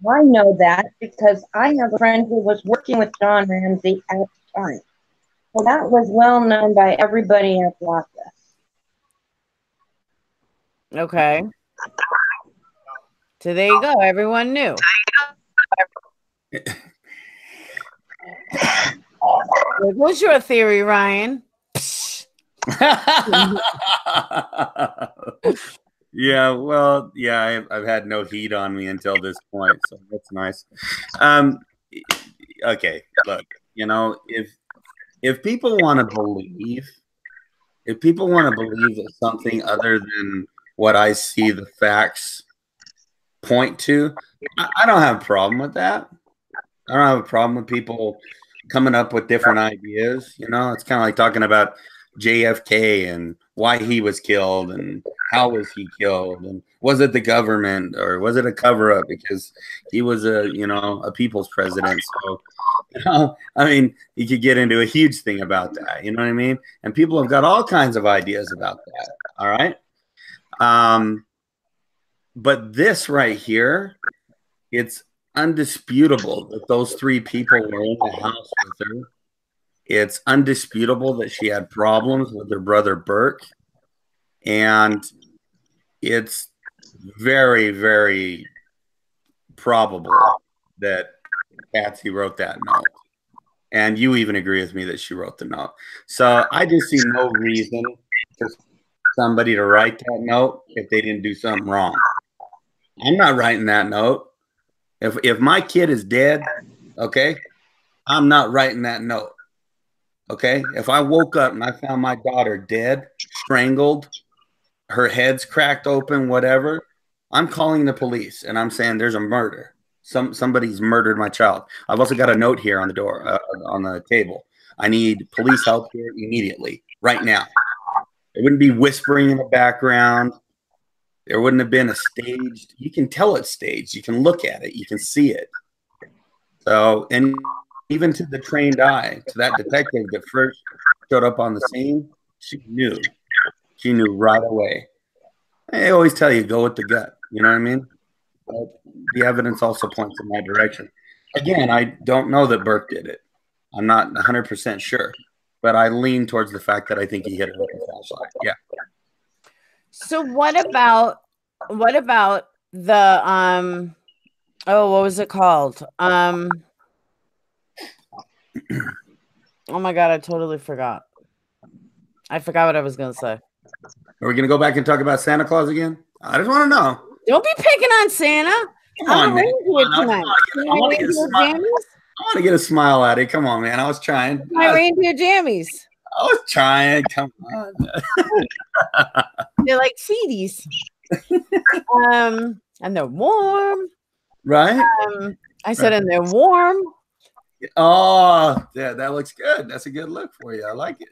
I know that because I have a friend who was working with John Ramsey at the time. So that was well known by everybody at the office. Okay. So there you go. Everyone knew. What's your theory, Ryan? Yeah, well, yeah, I've had no heat on me until this point, so that's nice. Okay, look, You know, if people want to believe, that something other than what I see the facts point to, I don't have a problem with that. I don't have a problem with people coming up with different ideas. You know, it's kind of like talking about JFK and why he was killed and how was he killed and was it the government or was it a cover up because he was a people's president. So, I mean, you could get into a huge thing about that. You know what I mean? And people have got all kinds of ideas about that. All right. But this right here, it's undisputable that those three people were in the house with her. It's undisputable that she had problems with her brother Burke. And it's very, very probable that Patsy wrote that note. And you even agree with me that she wrote the note. So I just see no reason for somebody to write that note if they didn't do something wrong. I'm not writing that note. If my kid is dead, okay, I'm not writing that note. Okay, if I woke up and I found my daughter dead, strangled, her head's cracked open, whatever, I'm calling the police and I'm saying there's a murder. Somebody's murdered my child. I've also got a note here on the door, on the table. I need police help here immediately, right now. It wouldn't be whispering in the background. There wouldn't have been a staged. You can tell it's staged. You can look at it. You can see it. So, and even to the trained eye, to that detective that first showed up on the scene, she knew. She knew right away. I always tell you, go with the gut. You know what I mean? But the evidence also points in that direction. Again, I don't know that Burke did it. I'm not 100% sure. But I lean towards the fact that I think he hit her with a flashlight. Yeah. So what about the what was it called? Oh my God, I totally forgot. I forgot what I was gonna say. Are we gonna go back and talk about Santa Claus again? I just want to know. Don't be picking on Santa. Come on, man. I want to get a smile out of it. Come on, man. I was trying. My reindeer jammies. I was trying. Come on. They're like seedies. And they're warm. Right? I said, and they're warm. Oh, yeah, that looks good. That's a good look for you. I like it.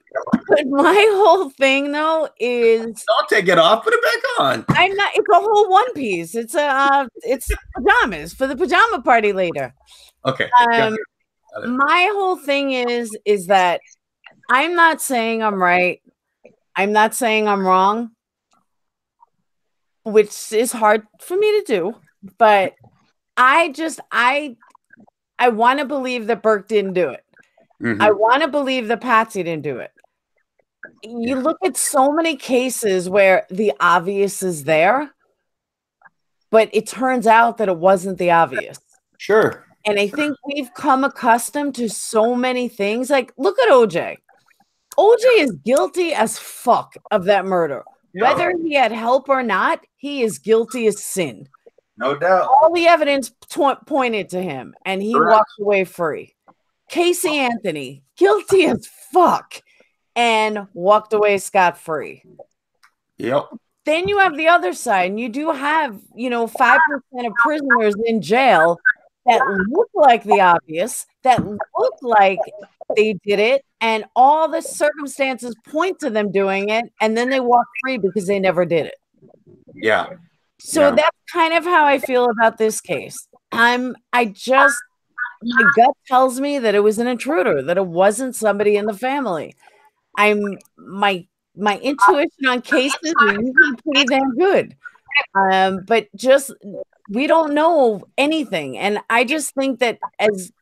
But my whole thing, though, is don't take it off. Put it back on. I'm not. It's a whole one piece. It's pajamas for the pajama party later. Okay. My whole thing is that I'm not saying I'm right. I'm not saying I'm wrong, which is hard for me to do. But I want to believe that Burke didn't do it. Mm-hmm. I want to believe that Patsy didn't do it. You look at so many cases where the obvious is there, but it turns out that it wasn't the obvious. Sure. And I think we've come accustomed to so many things. Like, look at OJ. OJ is guilty as fuck of that murder. Whether he had help or not, he is guilty as sin. No doubt. All the evidence pointed to him, and he walked away free. Casey Anthony, guilty as fuck, and walked away scot-free. Yep. Then you have the other side, and you do have, 5% of prisoners in jail that look like the obvious, that look like they did it, and all the circumstances point to them doing it, and then they walk free because they never did it. Yeah. So that's kind of how I feel about this case. My gut tells me that it was an intruder, that it wasn't somebody in the family. My intuition on cases is usually pretty damn good. But just we don't know anything. And I just think that as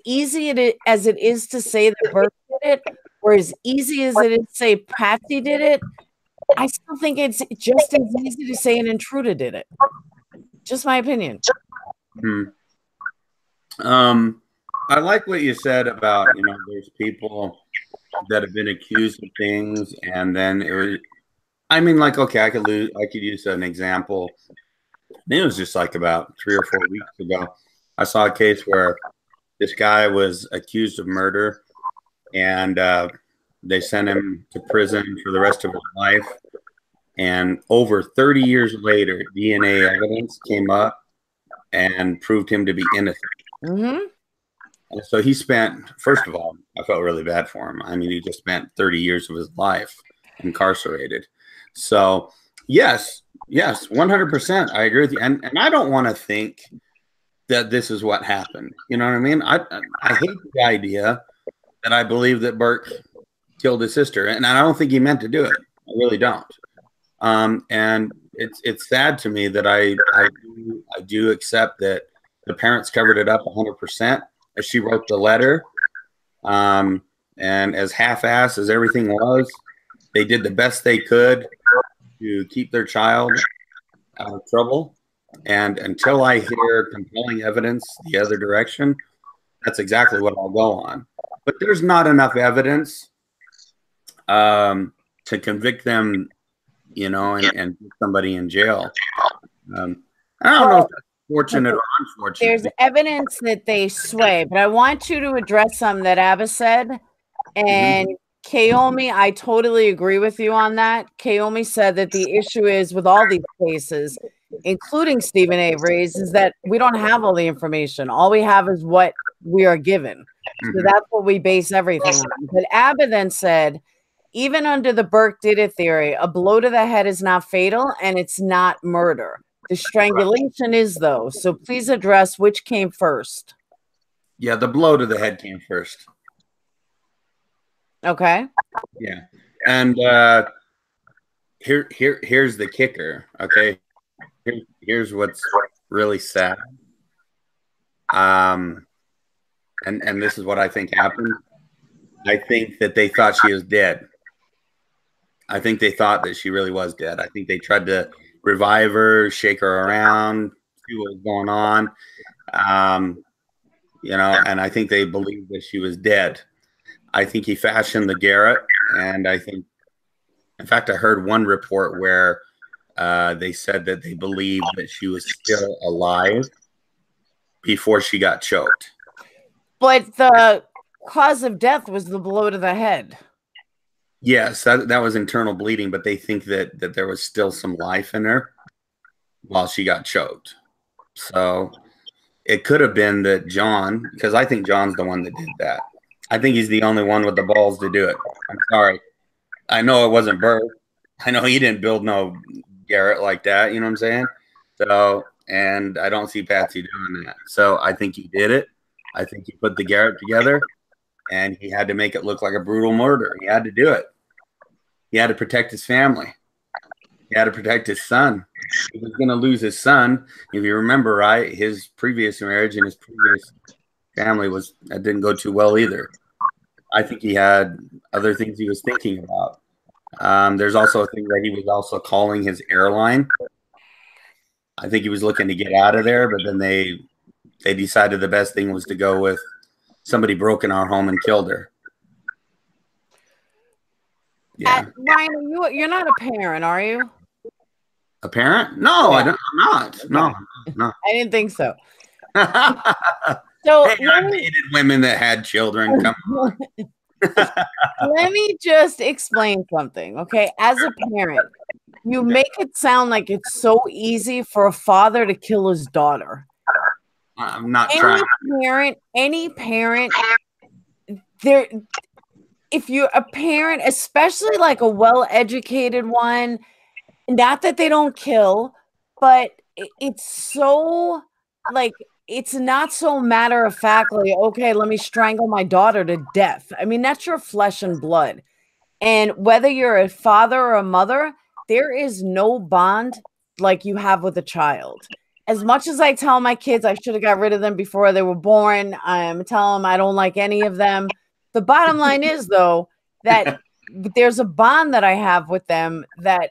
easy as it is to say that Burke did it, or as easy as it is to say Patsy did it, I still think it's just as easy to say an intruder did it. Just my opinion. I like what you said about, there's people that have been accused of things, and then it was, okay, I could use an example. It was just like about 3 or 4 weeks ago. I saw a case where This guy was accused of murder, and they sent him to prison for the rest of his life. And over 30 years later, DNA evidence came up and proved him to be innocent. Mm-hmm. And so he spent, first of all, I felt really bad for him. I mean, he just spent 30 years of his life incarcerated. So, yes, 100%. I agree with you. And I don't want to think that this is what happened. You know what I mean? I hate the idea that I believe that Burke killed his sister. And I don't think he meant to do it. I really don't. And it's sad to me that I do accept that the parents covered it up 100%. As she wrote the letter, and as half-assed as everything was, they did the best they could to keep their child out of trouble. And until I hear compelling evidence the other direction, that's exactly what I'll go on. But there's not enough evidence to convict them, you know, and put somebody in jail. I don't know if that's fortunate or unfortunate. There's evidence that they sway, but I want you to address something that Abba said. And Kaomi, I totally agree with you on that. Kaomi said that the issue is with all these cases, including Stephen Avery's, is that we don't have all the information. All we have is what we are given. So that's what we base everything on. But Abba then said, even under the Burke did it theory, a blow to the head is not fatal and it's not murder. The strangulation is, though. So please address which came first. Yeah, the blow to the head came first. Okay. Yeah. And here's the kicker. Okay. Here's what's really sad. And this is what I think happened. I think that they thought she was dead. I think they thought that she really was dead. I think they tried to revive her, shake her around, see what was going on. You know, and I think they believed that she was dead. I think he fashioned the garrote, and I think, in fact, I heard one report where they said that they believed that she was still alive before she got choked. But the cause of death was the blow to the head. Yes, that was internal bleeding, but they think that there was still some life in her while she got choked. So it could have been that John, because I think John's the one that did that. I think he's the only one with the balls to do it. I'm sorry. I know it wasn't Burke. I know he didn't build no garrote like that. You know what I'm saying? So, and I don't see Patsy doing that. So I think he did it. I think he put the garrote together, and he had to make it look like a brutal murder. He had to do it. He had to protect his family. He had to protect his son. He was going to lose his son. If you remember, right, his previous marriage and his previous family that didn't go too well either. I think he had other things he was thinking about. There's also a thing that he was also calling his airline. I think he was looking to get out of there, but then they decided the best thing was to go with somebody broke in our home and killed her. Yeah. Ryan, you're not a parent, are you? A parent? No, yeah. I'm not. Okay. No. I didn't think so. So hey, I dated women that had children. Come on. Let me just explain something, okay? As a parent, you make it sound like it's so easy for a father to kill his daughter. I'm not trying. Any parent, there. If you're a parent, especially like a well-educated one, not that they don't kill, but it's so like it's not so matter-of-factly, okay, let me strangle my daughter to death. I mean, that's your flesh and blood. And whether you're a father or a mother, there is no bond like you have with a child. As much as I tell my kids I should have got rid of them before they were born, I'm telling them I don't like any of them. The bottom line is, though, that there's a bond that I have with them that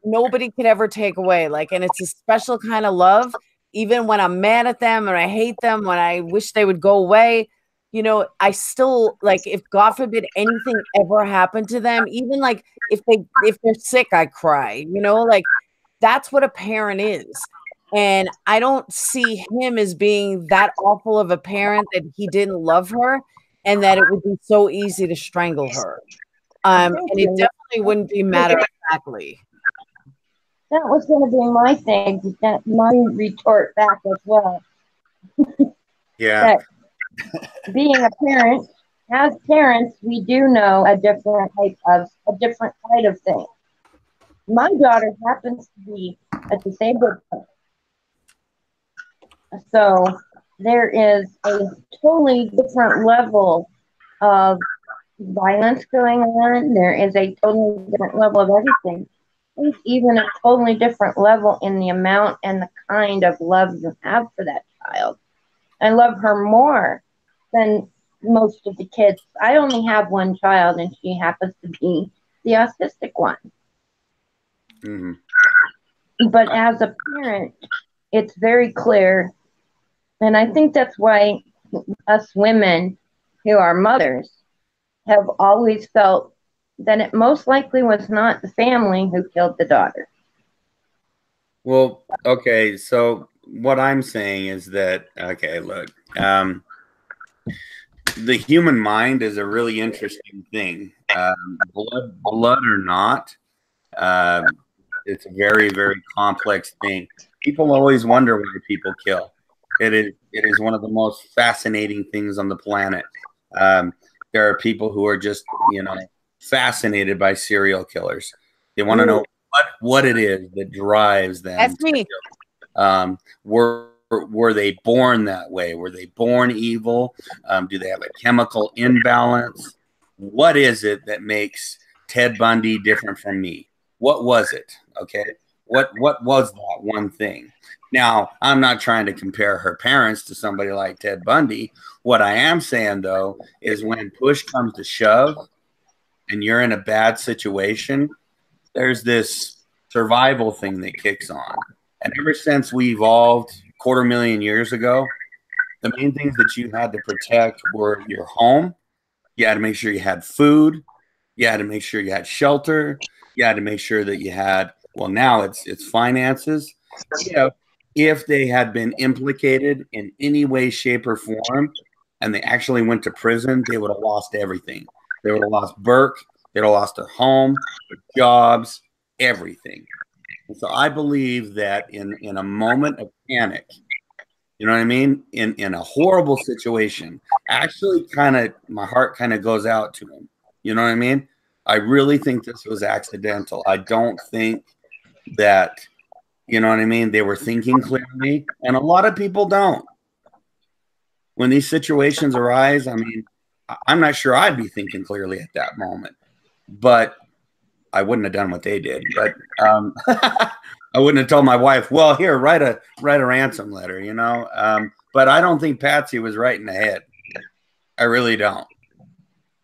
nobody could ever take away. Like, and it's a special kind of love. Even when I'm mad at them and I hate them, when I wish they would go away, you know, I still, like, if God forbid anything ever happened to them, even like if they're sick, I cry, you know, like that's what a parent is. And I don't see him as being that awful of a parent that he didn't love her and that it would be so easy to strangle her. And it definitely wouldn't be matter of factly. That was going to be my thing, that my retort back as well. Yeah. That being a parent, as parents, we do know a different side of things. My daughter happens to be a disabled person. So there is a totally different level of violence going on. There is a totally different level of everything. There's even a totally different level in the amount and the kind of love you have for that child. I love her more than most of the kids. I only have one child, and she happens to be the autistic one. Mm-hmm. But as a parent, it's very clear, and I think that's why us women who are mothers have always felt that it most likely was not the family who killed the daughter. Well, okay, so what I'm saying is that, okay, look, the human mind is a really interesting thing. Blood or not, it's a very, very complex thing. People always wonder why people kill. It is one of the most fascinating things on the planet. There are people who are just, fascinated by serial killers. They want to know what it is that drives them. That's me. Were they born that way? Were they born evil? Do they have a chemical imbalance? What is it that makes Ted Bundy different from me? What was it? Okay. What was that one thing? Now, I'm not trying to compare her parents to somebody like Ted Bundy. What I am saying, though, is when push comes to shove and you're in a bad situation, there's this survival thing that kicks on. And ever since we evolved 250,000 years ago, the main things that you had to protect were your home. You had to make sure you had food. You had to make sure you had shelter. You had to make sure that you had, well, now it's finances. If they had been implicated in any way, shape, or form, and they actually went to prison, they would have lost everything. They would have lost Burke. They would have lost their home, their jobs, everything. And so I believe that in a moment of panic, you know what I mean? In a horrible situation, actually my heart kind of goes out to him. You know what I mean? I really think this was accidental. I don't think that, you know what I mean, they were thinking clearly. And a lot of people don't. When these situations arise, I mean, I'm not sure I'd be thinking clearly at that moment. But I wouldn't have done what they did. But I wouldn't have told my wife, well, here, write a ransom letter, But I don't think Patsy was right in the head. I really don't.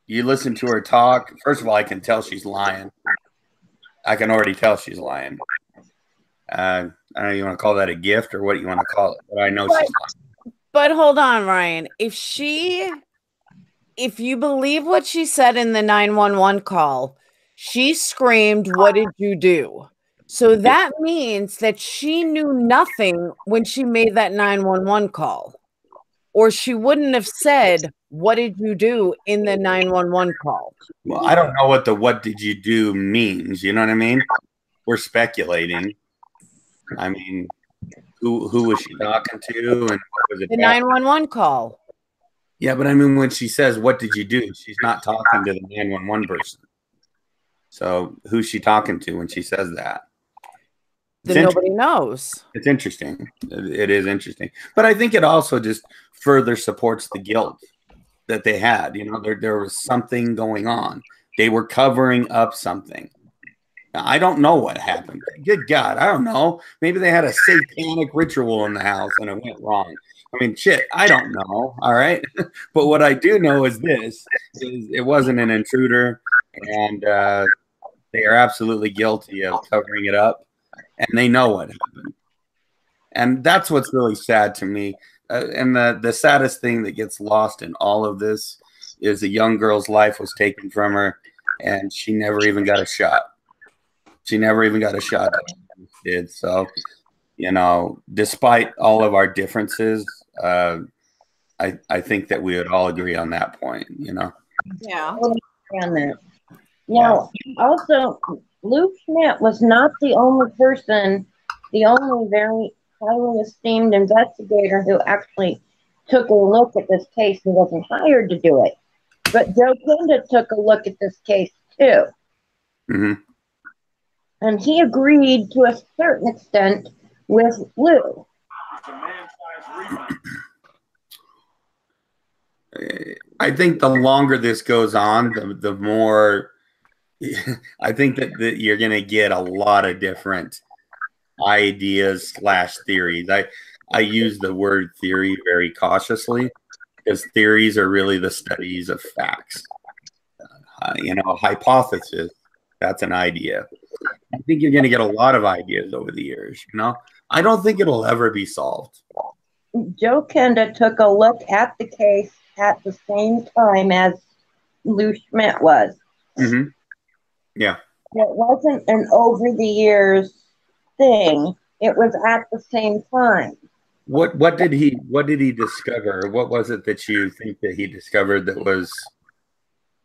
You listen to her talk. First of all, I can tell she's lying. I can already tell she's lying. I don't know, you want to call that a gift or what you want to call it, but I know she's lying. But hold on, Ryan. If you believe what she said in the 911 call, she screamed, "What did you do?" So that means that she knew nothing when she made that 911 call. Or she wouldn't have said, "What did you do?" in the 911 call. Well, I don't know what the "what did you do" means. You know what I mean? We're speculating. I mean, who was she talking to, and what was it? The 911 call. Yeah, but I mean, when she says, "What did you do?" she's not talking to the 911 person. So who's she talking to when she says that? Nobody knows. It's interesting. It is interesting. But I think it also just further supports the guilt that they had. There was something going on. They were covering up something. Now, I don't know what happened. Good God, I don't know. Maybe they had a satanic ritual in the house and it went wrong. I mean, shit, I don't know. All right. But what I do know is it wasn't an intruder, and they are absolutely guilty of covering it up. And they know what happened. And that's what's really sad to me. And the saddest thing that gets lost in all of this is a young girl's life was taken from her, and she never even got a shot. She never even got a shot. Did. So, despite all of our differences, I think that we would all agree on that point, Yeah. On that. Now, also, Luke Schmidt was not the only person, the only very highly esteemed investigator who actually took a look at this case. He wasn't hired to do it. But Joe Kenda took a look at this case too. Mm-hmm. And he agreed to a certain extent with Lou. I think the longer this goes on, the more I think that you're going to get a lot of different ideas / theories. I use the word theory very cautiously because theories are really the studies of facts. Hypothesis, that's an idea. I think you're going to get a lot of ideas over the years. I don't think it'll ever be solved. Joe Kenda took a look at the case at the same time as Lou Schmidt was. Mm-hmm. Yeah. It wasn't an over the years thing. It was at the same time. What did he discover? What was it that you think that he discovered that was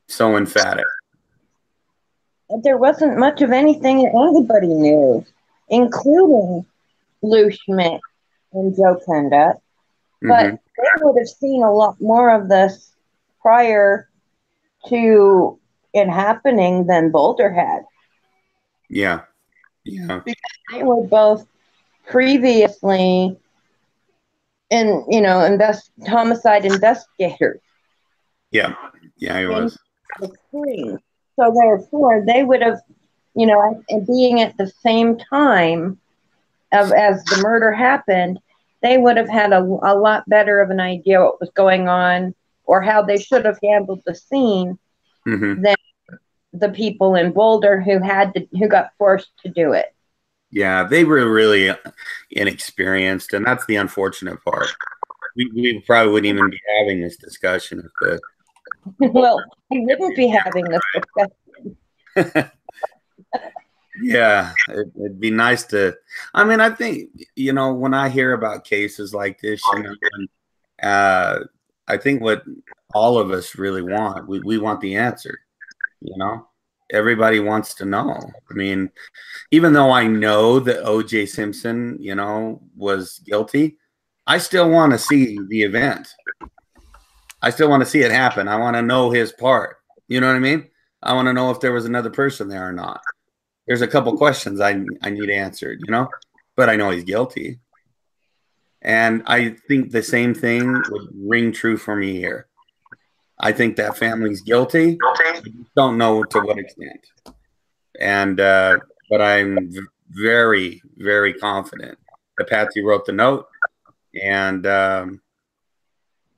so emphatic? There wasn't much of anything that anybody knew, including Lou Schmidt and Joe Kenda. But they would have seen a lot more of this prior to it happening than Boulder had. Yeah. Yeah. Because they were both previously homicide investigators. Yeah. Yeah, he was. So therefore they would have, being at the same time as the murder happened, they would have had a lot better of an idea what was going on or how they should have handled the scene than the people in Boulder who got forced to do it. Yeah, they were really inexperienced, and that's the unfortunate part. We probably wouldn't even be having this discussion if the well, we wouldn't be having this discussion. Yeah, it'd be nice to. I mean, I think when I hear about cases like this, I think what all of us really want, we want the answer. Everybody wants to know. I mean, even though I know that O.J. Simpson, was guilty, I still want to see the event. I still want to see it happen. I want to know his part. You know what I mean? I want to know if there was another person there or not. There's a couple questions I need answered, but I know he's guilty. And I think the same thing would ring true for me here. I think that family's guilty. I don't know to what extent. And but I'm very, very confident that Patsy wrote the note, and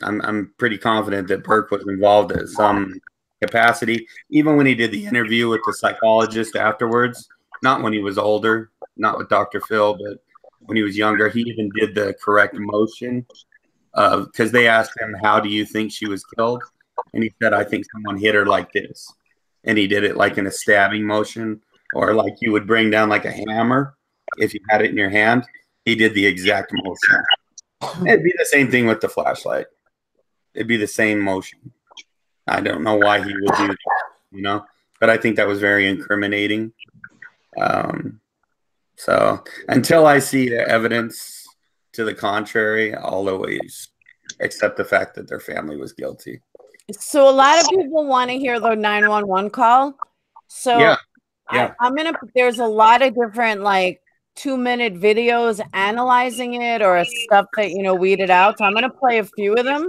I'm pretty confident that Burke was involved in some capacity, even when he did the interview with the psychologist afterwards, not when he was older, not with Dr. Phil, but when he was younger. He even did the correct motion because they asked him, how do you think she was killed? And he said, I think someone hit her like this. And he did it like in a stabbing motion, or like you would bring down like a hammer if you had it in your hand. He did the exact motion. It'd be the same thing with the flashlight. It'd be the same motion. I don't know why he would do that, but I think that was very incriminating. So until I see evidence to the contrary, I'll always accept the fact that their family was guilty. So a lot of people want to hear the 911 call. So yeah. There's a lot of different 2-minute videos analyzing it or stuff that, weeded out. So I'm going to play a few of them.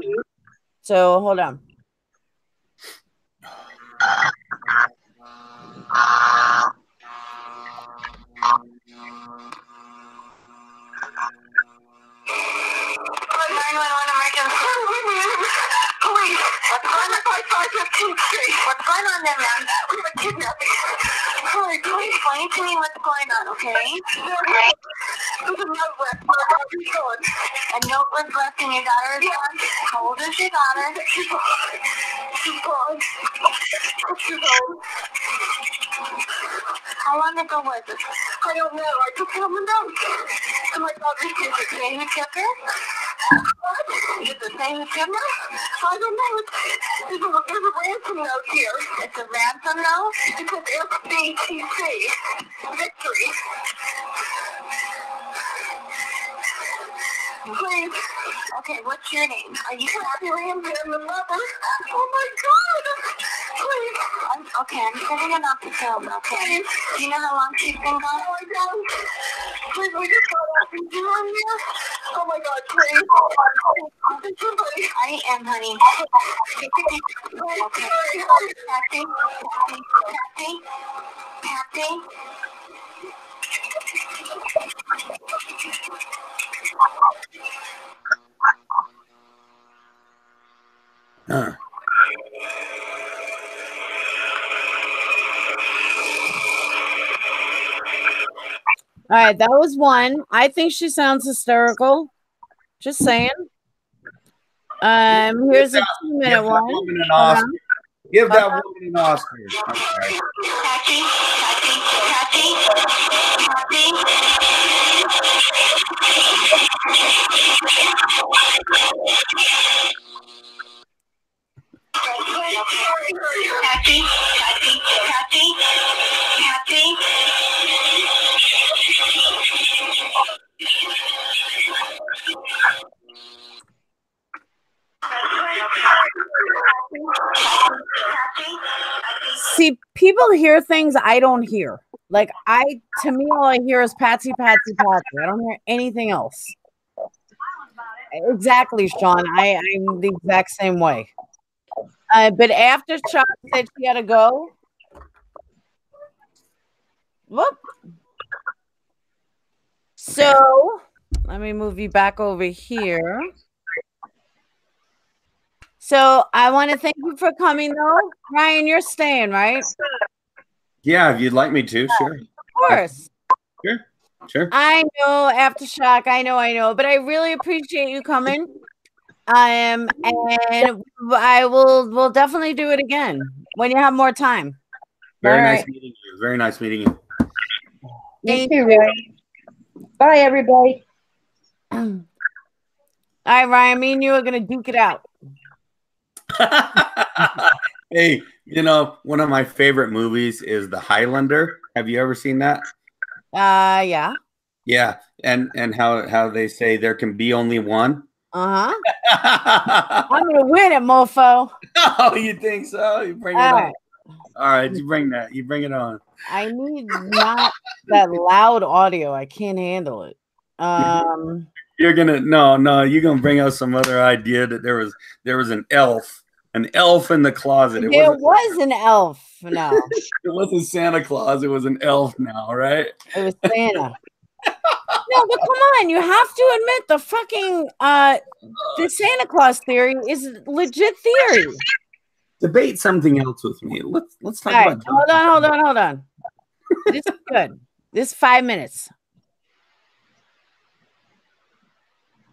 So hold on. Police, what's going on? 515th Street. What's going on there, man? We have a kidnapping. Hurry, please explain to me what's going on, okay? There's a note left. My daughter's gone. A note was left and your daughter is gone? How old is your daughter? She's gone. She's gone. She's gone. How long ago was it? I don't know. I took home a note. Oh my God, is it the same who killed her? What? Is it the same who killed her? I don't know. There's a ransom note here. It's a ransom note? It says FBTC. Victory. Please. Okay, what's your name? Are you Kathy Ramsey? I'm the mother. Oh my God. Please. Okay, I'm setting it off the film, okay? Please. Do you know how long she's been gone? Oh my God. Please, we just got off the film here. Oh my God, please. Somebody. I am, honey. Okay. Kathy? Kathy? Kathy? Huh. All right, that was one. I think she sounds hysterical. Just saying. Here's a 2-minute one. Woman an Oscar. Give that woman an Oscar. Okay. Kathy? Kathy? Kathy? Kathy? Kathy? Kathy? See, people hear things I don't hear. Like to me, all I hear is Patsy, Patsy, Patsy. I don't hear anything else. Exactly, Sean. I'm the exact same way. But after Chuck said she had to go, whoop. So let me move you back over here. So I want to thank you for coming, though. Ryan, you're staying, right? Yeah, if you'd like me to, sure. Of course. Sure. I know, Aftershock. I know, but I really appreciate you coming. And we'll definitely do it again when you have more time. Very nice meeting you. Very nice meeting you. You too, Ryan. Bye, everybody. All right, Ryan, me and you are gonna duke it out. Hey, one of my favorite movies is The Highlander. Have you ever seen that? Yeah. Yeah, and how they say there can be only one. I'm gonna win it, mofo. Oh, you think so? You bring it on. All right, you bring that. You bring it on. I need not that loud audio. I can't handle it. You're gonna bring out some other idea that there was an elf in the closet. There was an elf. No, it wasn't Santa Claus. It was an elf. Now, right? It was Santa. No, but come on, you have to admit the fucking the Santa Claus theory is legit theory. Debate something else with me. Let's talk about. Hold on. This is good. This is 5 minutes.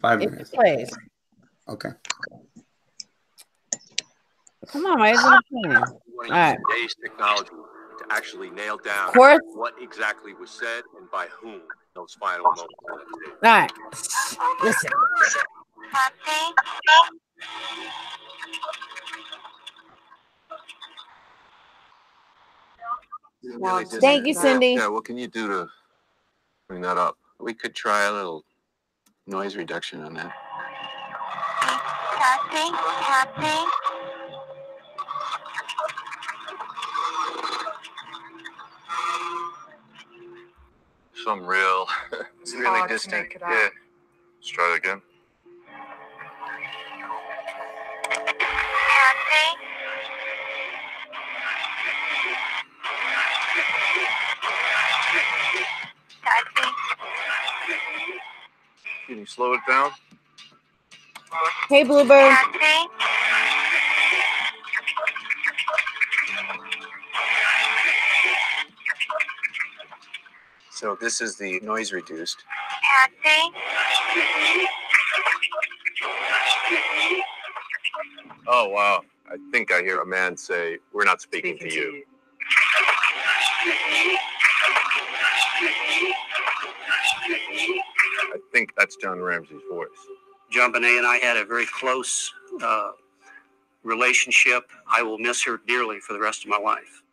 5 minutes. Please. Okay. Come on, why isn't it playing? All right. Today's technology to actually nail down what exactly was said and by whom those final moments. All right. Listen. Thank you, Cindy. Yeah, what can you do to bring that up? We could try a little noise reduction on that. Kathy? Some real, it's really distant. Yeah. Let's try it again. Can you slow it down? Hey, Bluebird. So this is the noise reduced. Oh, wow. I think I hear a man say, "We're not speaking to you." I think that's John Ramsey's voice. JonBenet and I had a very close relationship. I will miss her dearly for the rest of my life.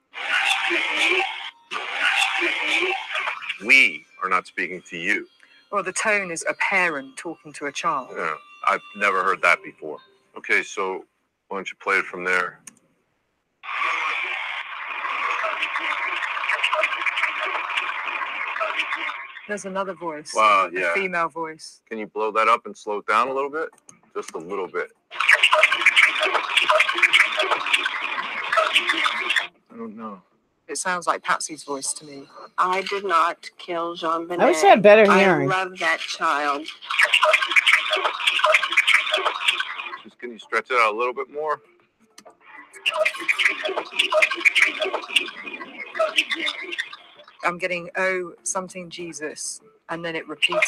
We are not speaking to you. Well, the tone is a parent talking to a child. Yeah, I've never heard that before. Okay, so why don't you play it from there? There's another voice. Wow, yeah. A female voice. Can you blow that up and slow it down a little bit? Just a little bit. I don't know. It sounds like Patsy's voice to me. I did not kill JonBenet. I wish I had better hearing. I love that child. Just can you stretch it out a little bit more? I'm getting, oh, something Jesus, and then it repeated.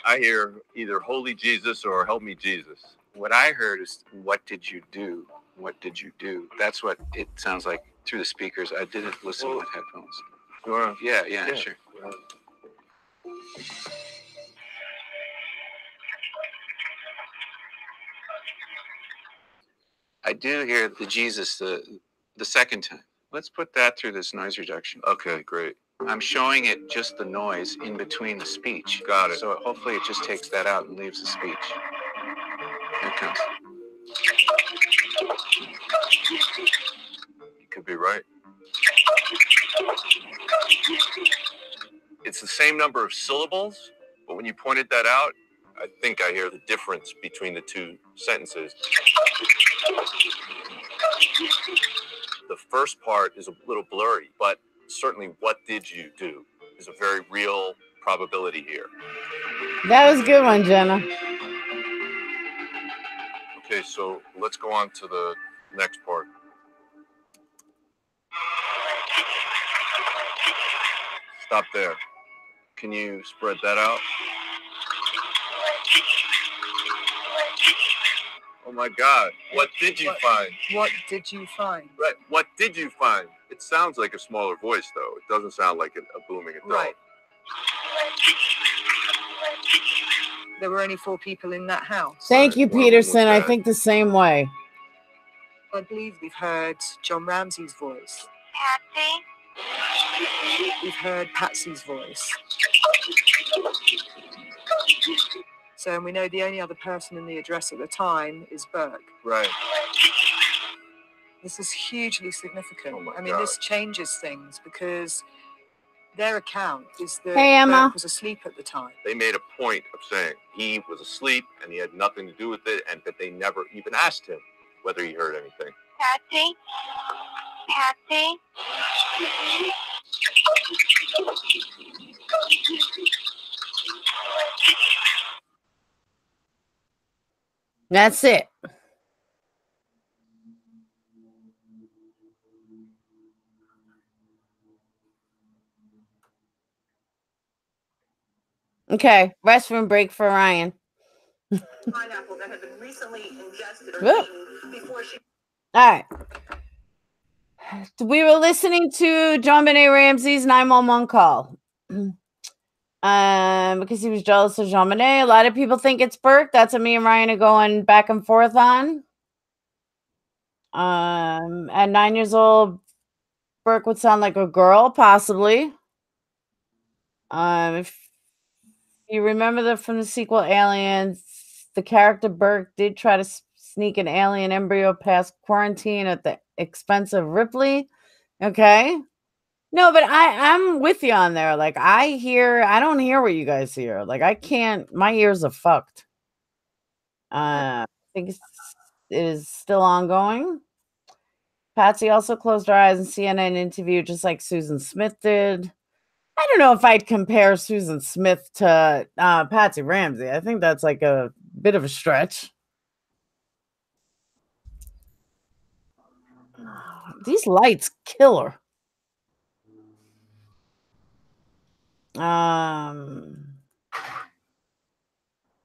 I hear either Holy Jesus or Help Me Jesus. What I heard is, what did you do? What did you do? That's what it sounds like through the speakers. I didn't listen with headphones. You wanna? Yeah, sure. I do hear the Jesus the second time. Let's put that through this noise reduction. Okay, great. I'm showing it just the noise in between the speech. Got it. So hopefully it just takes that out and leaves the speech. Here it comes. You could be right. It's the same number of syllables, but when you pointed that out, I think I hear the difference between the two sentences. The first part is a little blurry, but certainly what did you do is a very real probability here. That was a good one, Jenna. Okay, so let's go on to the next part. Stop there. Can you spread that out? Oh my God, what did you find? What did you find? Right, what did you find? It sounds like a smaller voice, though. It doesn't sound like a booming adult. Right. There were only 4 people in that house. Thank you, Peterson. I think the same way. I believe we've heard John Ramsey's voice. Patsy? We've heard Patsy's voice. So we know the only other person in the address at the time is Burke. Right. This is hugely significant. Oh my I mean, God. this changes things because their account is that Hey, Emma. Burke was asleep at the time. They made a point of saying he was asleep and he had nothing to do with it, and that they never even asked him whether he heard anything. Patsy? Patsy? That's it. Okay, restroom break for Ryan. Pineapple that had been recently ingested before she... All right. We were listening to JonBenet Ramsey's 911 call. Because he was jealous of JonBenet. A lot of people think it's Burke. That's what me and Ryan are going back and forth on. At 9 years old, Burke would sound like a girl, possibly. If you remember from the sequel Aliens, the character Burke did try to sneak an alien embryo past quarantine at the expense of Ripley. Okay. No, but I'm with you on there. Like, I don't hear what you guys hear. Like, I can't, my ears are fucked. I think it is still ongoing. Patsy also closed her eyes in CNN interview, just like Susan Smith did. I don't know if I'd compare Susan Smith to Patsy Ramsey. I think that's like a bit of a stretch. These lights kill her.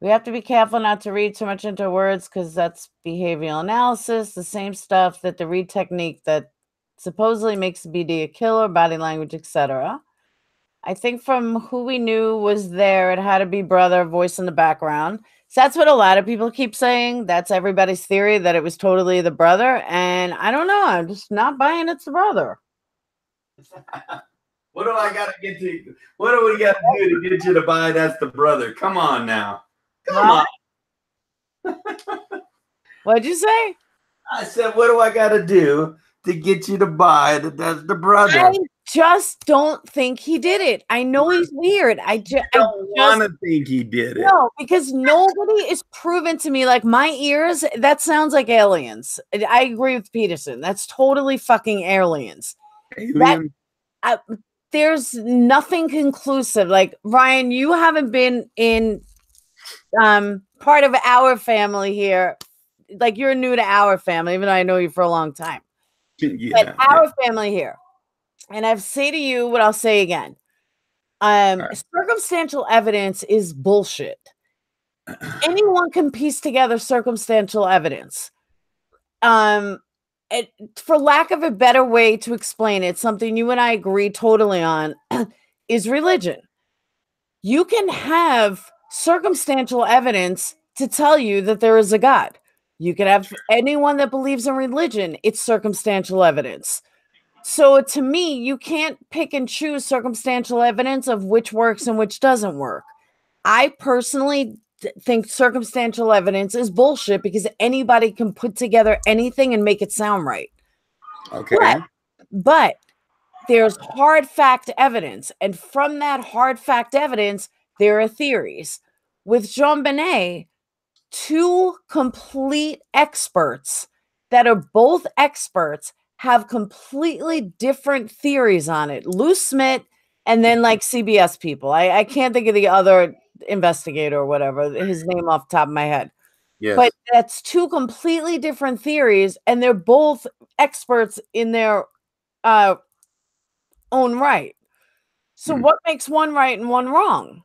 We have to be careful not to read too much into words because that's behavioral analysis, the same stuff that the read technique that supposedly makes BD a killer, body language, etc. I think from who we knew was there, it had to be brother, voice in the background. So that's what a lot of people keep saying. That's everybody's theory, that it was totally the brother. And I don't know. I'm just not buying it's the brother. What do I got to get to? What do we got to do to get you to buy that's the brother? Come on now. Come on. What'd you say? I said, what do I got to do to get you to buy that that's the brother? I just don't think he did it. I know he's weird. I don't want to think he did it. No, because nobody is proven to me. Like my ears, that sounds like aliens. I agree with Peterson. That's totally fucking aliens. Alien. There's nothing conclusive. Like Ryan, you haven't been in part of our family here. Like you're new to our family, even though I know you for a long time. Yeah, but our family here, and I've say to you what I'll say again. Circumstantial evidence is bullshit. Anyone can piece together circumstantial evidence. For lack of a better way to explain it, something you and I agree totally on is religion. You can have circumstantial evidence to tell you that there is a God. You can have anyone that believes in religion, it's circumstantial evidence. So to me, you can't pick and choose circumstantial evidence of which works and which doesn't work. I personally think circumstantial evidence is bullshit because anybody can put together anything and make it sound right. Okay. But there's hard fact evidence. And from that hard fact evidence, there are theories. With JonBenet, two complete experts that are both experts have completely different theories on it. Lou Smith and then like CBS people. I can't think of the other investigator or whatever, his name off the top of my head. Yes. But that's two completely different theories, and they're both experts in their own right. So what makes one right and one wrong?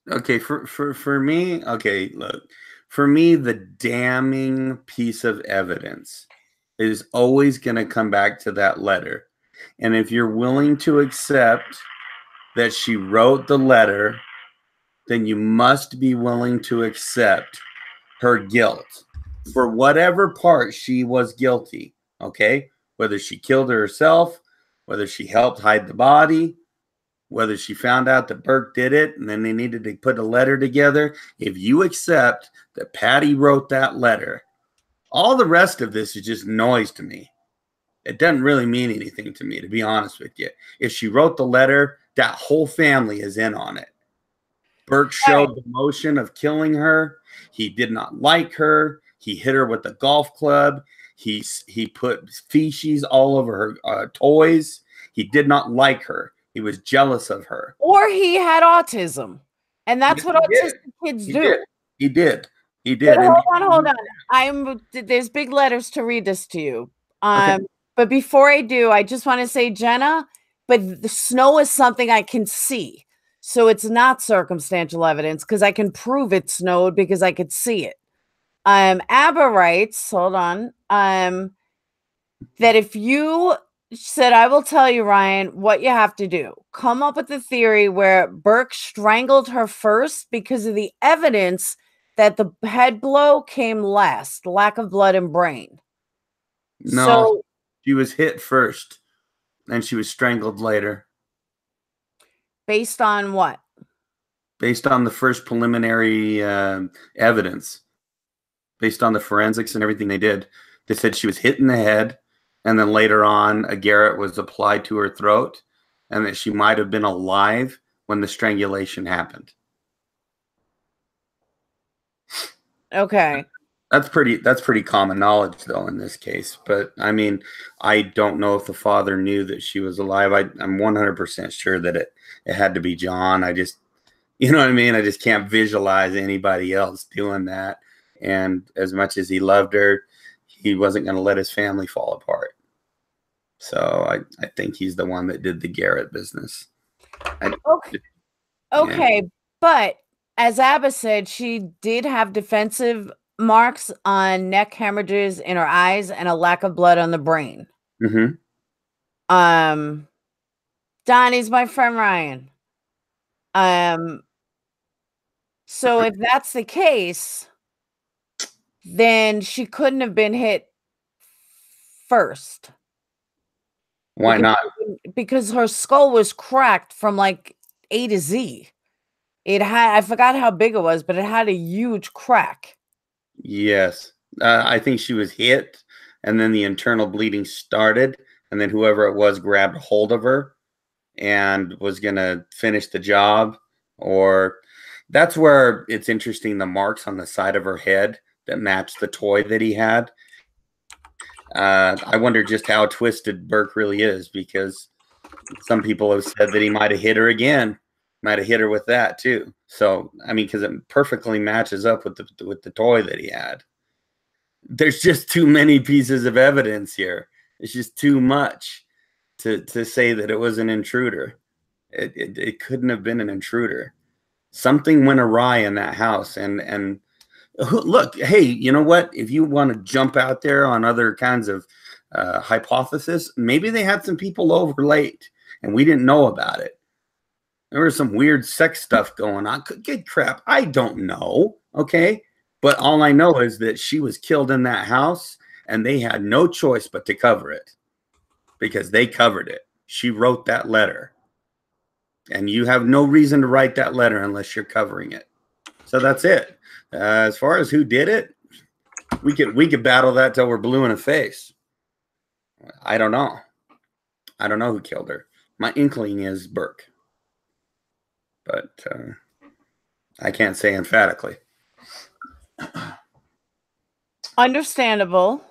Okay, for me, okay, look. For me, the damning piece of evidence is always going to come back to that letter. And if you're willing to accept that she wrote the letter, then you must be willing to accept her guilt for whatever part she was guilty, okay? Whether she killed her herself, whether she helped hide the body, whether she found out that Burke did it and then they needed to put a letter together. If you accept that Patty wrote that letter, all the rest of this is just noise to me. It doesn't really mean anything to me, to be honest with you. If she wrote the letter, that whole family is in on it. Burke showed the motion of killing her. He did not like her. He hit her with a golf club. He put feces all over her toys. He did not like her. He was jealous of her. Or he had autism. And that's what autistic kids do. He did. But hold on. There's big letters to read this to you. Okay. But before I do, I just want to say, Jenna, but the snow is something I can see. So it's not circumstantial evidence because I can prove it snowed because I could see it. Abba writes, hold on, that if you said, I will tell you, Ryan, what you have to do. Come up with the theory where Burke strangled her first because of the evidence that the head blow came last, lack of blood and brain. No, so, she was hit first and she was strangled later. Based on what? Based on the first preliminary evidence. Based on the forensics and everything they did. They said she was hit in the head, and then later on a garrote was applied to her throat, and that she might have been alive when the strangulation happened. Okay. That's pretty common knowledge though in this case. But I mean, I don't know if the father knew that she was alive. I'm 100% sure that it had to be John. I just, you know what I mean? I just can't visualize anybody else doing that. And as much as he loved her, he wasn't going to let his family fall apart. So I think he's the one that did the garrote business. Okay. But as Abba said, she did have defensive marks on neck, hemorrhages in her eyes, and a lack of blood on the brain. Mm-hmm. Donnie's my friend Ryan. So if that's the case, then she couldn't have been hit first. Why not? Because her skull was cracked from like A to Z. It had, I forgot how big it was, but it had a huge crack. Yes. I think she was hit, and then the internal bleeding started, and then whoever it was grabbed hold of her and was going to finish the job. Or that's where it's interesting, the marks on the side of her head that matched the toy that he had. I wonder just how twisted Burke really is, because some people have said that he might have hit her again, might have hit her with that too. So, I mean, because it perfectly matches up with the toy that he had. There's just too many pieces of evidence here. It's just too much to say that it was an intruder. It couldn't have been an intruder. Something went awry in that house. And look, hey, you know what? If you want to jump out there on other kinds of hypothesis, maybe they had some people over late and we didn't know about it. There was some weird sex stuff going on. Good crap. I don't know. Okay. But all I know is that she was killed in that house, and they had no choice but to cover it, because they covered it. She wrote that letter, and you have no reason to write that letter unless you're covering it. So that's it. As far as who did it, we could battle that till we're blue in the face. I don't know. I don't know who killed her. My inkling is Burke, but I can't say emphatically. Understandable.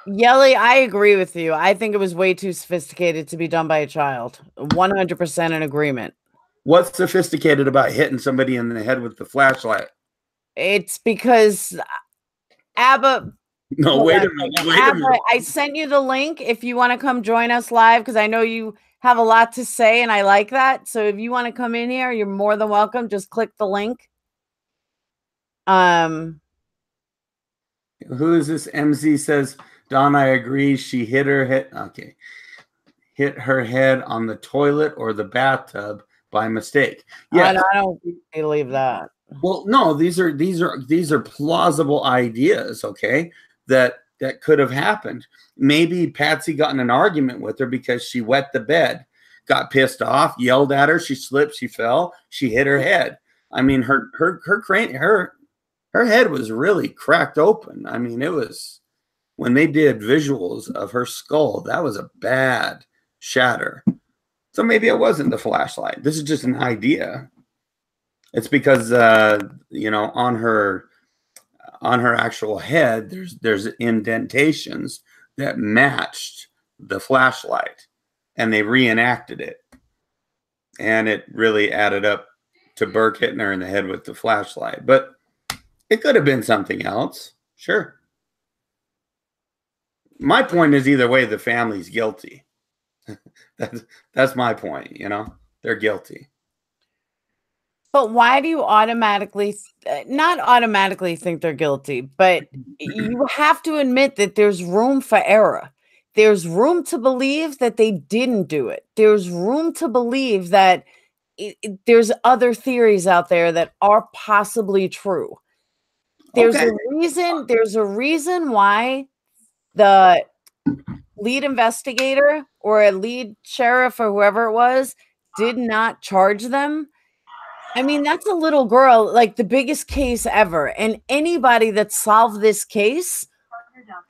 Yelly, I agree with you. I think it was way too sophisticated to be done by a child. 100% in agreement. What's sophisticated about hitting somebody in the head with the flashlight? It's because Abba. No, wait a minute. Wait a minute. I sent you the link if you want to come join us live, because I know you have a lot to say and I like that. So if you want to come in here, you're more than welcome. Just click the link. Who is this? MZ says, Don, I agree. She hit her head. Okay. Hit her head on the toilet or the bathtub by mistake. Yeah, I don't believe that. Well, no, these are plausible ideas, okay, that could have happened. Maybe Patsy got in an argument with her because she wet the bed, got pissed off, yelled at her, she slipped, she fell, she hit her head. I mean, her head was really cracked open. I mean, it was, when they did visuals of her skull, that was a bad shatter. So maybe it wasn't the flashlight. This is just an idea. It's because you know, on her actual head, there's indentations that matched the flashlight, and they reenacted it, and it really added up to Burke hitting her in the head with the flashlight. But it could have been something else, sure. My point is, either way, the family's guilty. That's my point. You know, they're guilty. But why do you automatically, not automatically think they're guilty, but you have to admit that there's room for error. There's room to believe that they didn't do it. There's room to believe that there's other theories out there that are possibly true. There's a reason. There's a reason why the lead investigator or a lead sheriff or whoever it was did not charge them. I mean, that's a little girl, like the biggest case ever. And anybody that solved this case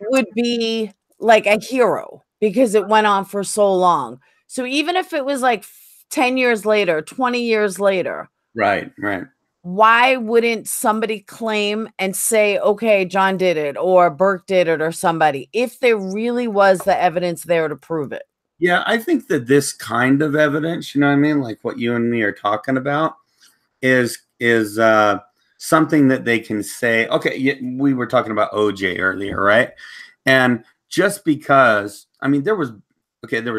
would be like a hero because it went on for so long. So even if it was like 10 years later, 20 years later. Right. Why wouldn't somebody claim and say, okay, John did it or Burke did it or somebody, if there really was the evidence there to prove it? Yeah, I think that this kind of evidence, you know what I mean? Like what you and me are talking about, is something that they can say, okay, we were talking about OJ earlier, right? And just because, I mean, there was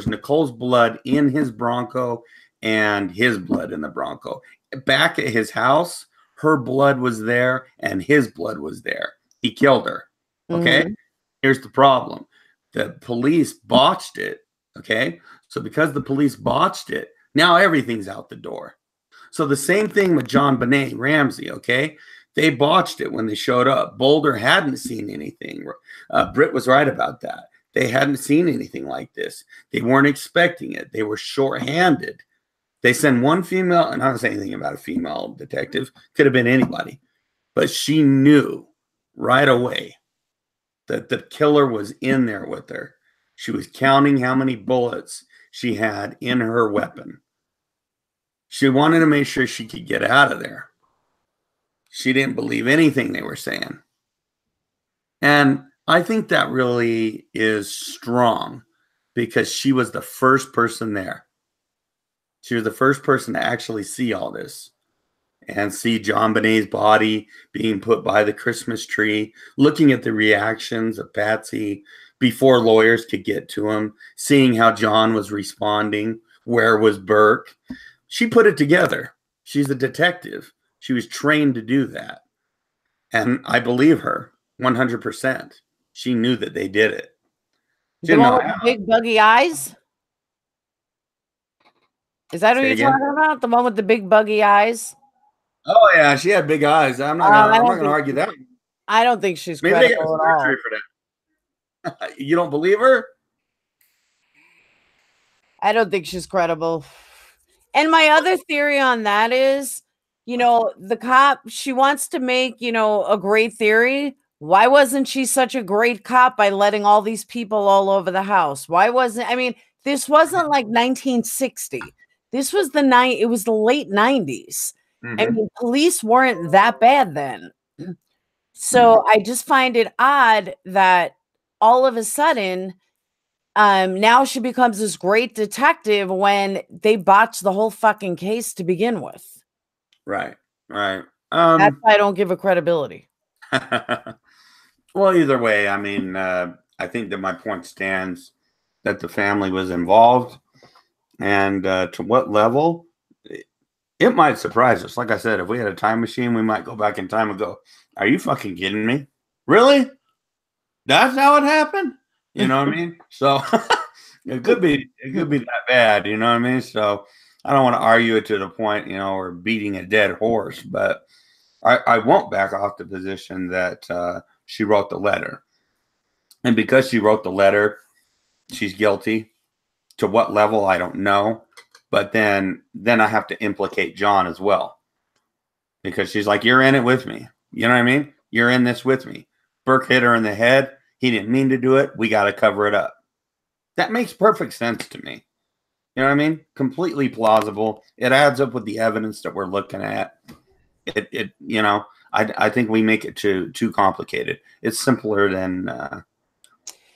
Nicole's blood in his Bronco and his blood in the Bronco. Back at his house, her blood was there and his blood was there. He killed her. Okay. Here's the problem. the police botched it. Okay. So because the police botched it, now everything's out the door. So the same thing with JonBenet Ramsey. Okay. They botched it when they showed up. Boulder hadn't seen anything. Britt was right about that. They hadn't seen anything like this. They weren't expecting it. They were shorthanded. They send one female, and I don't say anything about a female detective. Could have been anybody. But she knew right away that the killer was in there with her. She was counting how many bullets she had in her weapon. She wanted to make sure she could get out of there. She didn't believe anything they were saying. And I think that really is strong because she was the first person there. She was the first person to actually see all this and see JonBenet's body being put by the Christmas tree, looking at the reactions of Patsy before lawyers could get to him, seeing how John was responding, where was Burke. She put it together. She's a detective. She was trained to do that. And I believe her 100%. She knew that they did it. The one with the big buggy eyes? Is that what you're talking about? The one with the big buggy eyes? Oh, yeah. She had big eyes. I'm not going to argue that. I don't think she's credible at all. For that. You don't believe her? I don't think she's credible. And my other theory on that is, you know, the cop, she wants to make, you know, a great theory. Why wasn't she such a great cop by letting all these people all over the house? Why wasn't, I mean, this wasn't like 1960. This was it was the late 90s. Mm-hmm. I mean, police weren't that bad then. So I just find it odd that all of a sudden, now she becomes this great detective when they botched the whole fucking case to begin with. Right. That's why I don't give her credibility. Well, either way, I mean, I think that my point stands that the family was involved, and to what level, it might surprise us. Like I said, if we had a time machine, we might go back in time and go, "Are you fucking kidding me? Really? That's how it happened?" You know what I mean? So it could be that bad. You know what I mean? So I don't want to argue it to the point, you know, we're beating a dead horse, but I won't back off the position that she wrote the letter. And because she wrote the letter, she's guilty. To what level, I don't know. But then I have to implicate John as well. Because she's like, you're in it with me. You know what I mean? You're in this with me. Burke hit her in the head. He didn't mean to do it. We got to cover it up. That makes perfect sense to me. You know what I mean? Completely plausible. It adds up with the evidence that we're looking at. It you know, I think we make it too complicated. It's simpler than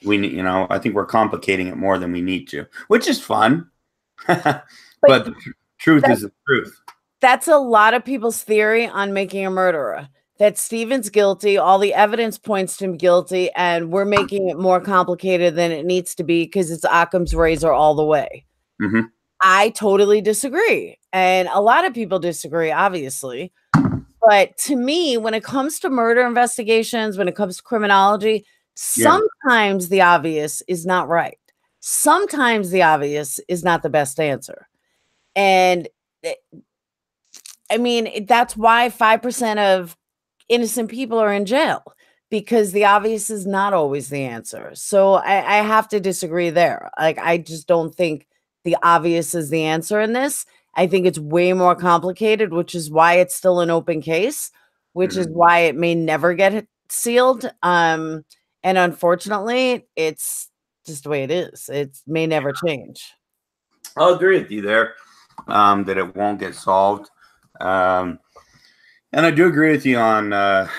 you know, I think we're complicating it more than we need to, which is fun. but the truth is the truth. That's a lot of people's theory on making a murderer. That Stephen's guilty, all the evidence points to him guilty, and we're making it more complicated than it needs to be because it's Occam's razor all the way. Mm-hmm. I totally disagree. And a lot of people disagree, obviously. But to me, when it comes to murder investigations, when it comes to criminology, sometimes the obvious is not right. Sometimes the obvious is not the best answer. And I mean, that's why 5% of innocent people are in jail, because the obvious is not always the answer. So I have to disagree there. Like, I just don't think the obvious is the answer in this. I think it's way more complicated, which is why it's still an open case, which is why it may never get sealed. And unfortunately, it's just the way it is. It may never change. I'll agree with you there, that it won't get solved. And I do agree with you on,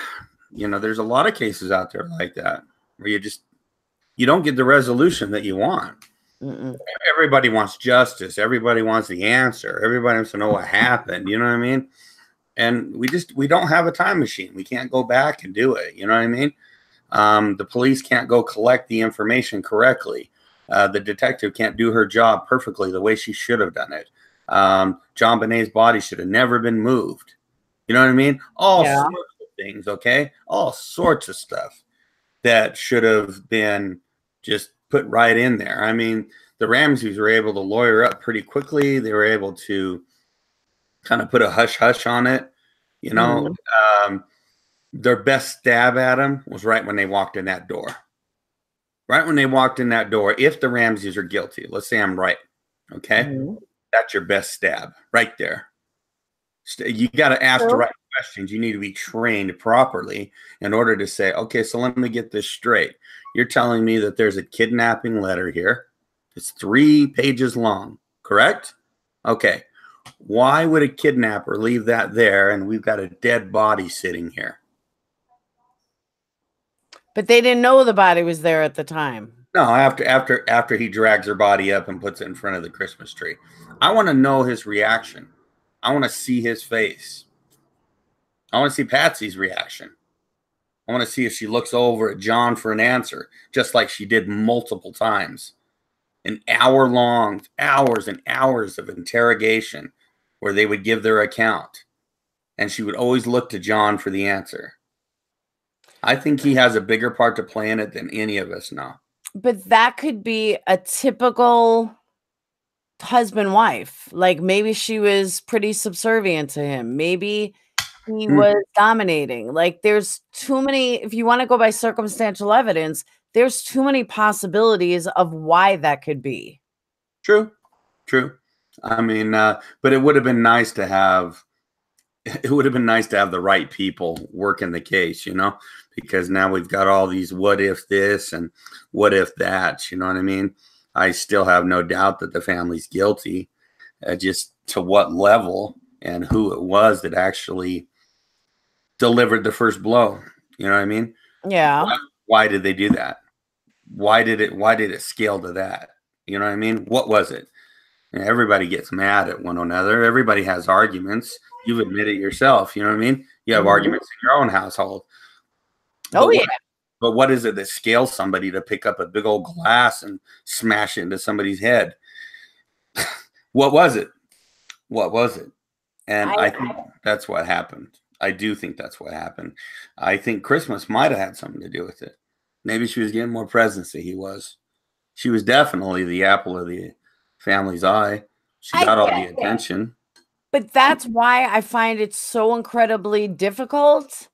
you know, there's a lot of cases out there like that where you don't get the resolution that you want. Everybody wants justice. Everybody wants the answer. Everybody wants to know what happened. You know what I mean? And we don't have a time machine. We can't go back and do it. You know what I mean? The police can't go collect the information correctly. The detective can't do her job perfectly the way she should have done it. JonBenet's body should have never been moved. You know what I mean? All sorts of things, okay? All sorts of stuff that should have been just put right in there. I mean, the Ramseys were able to lawyer up pretty quickly. They were able to kind of put a hush hush on it. You know, their best stab at him was right when they walked in that door. Right when they walked in that door, if the Ramseys are guilty, let's say I'm right, okay? That's your best stab right there. You got to ask the right questions. You need to be trained properly in order to say, okay, so let me get this straight. You're telling me that there's a kidnapping letter here. It's 3 pages long, correct? Okay. Why would a kidnapper leave that there and we've got a dead body sitting here? But they didn't know the body was there at the time. No, after he drags her body up and puts it in front of the Christmas tree. I want to know his reaction. I want to see his face. I want to see Patsy's reaction. I want to see if she looks over at John for an answer, just like she did multiple times. An hour-long, hours and hours of interrogation where they would give their account. And she would always look to John for the answer. I think he has a bigger part to play in it than any of us know. But that could be a typical husband-wife. Like maybe she was pretty subservient to him. Maybe he was dominating. Like there's too many, if you want to go by circumstantial evidence, there's too many possibilities of why that could be. True. I mean, but it would have been nice to have, the right people working the case, you know, because now we've got all these what if this and what if that, you know what I mean? I still have no doubt that the family's guilty, just to what level and who it was that actually delivered the first blow. You know what I mean? Yeah. Why did they do that? Why did it scale to that? You know what I mean? What was it? And everybody gets mad at one another. Everybody has arguments. You've admitted yourself. You know what I mean? You have arguments in your own household. But what is it that scales somebody to pick up a big old glass and smash it into somebody's head? What was it? And I think that's what happened. I do think that's what happened. I think Christmas might have had something to do with it. Maybe she was getting more presents than he was. She was definitely the apple of the family's eye. She got all the attention. But that's why I find it so incredibly difficult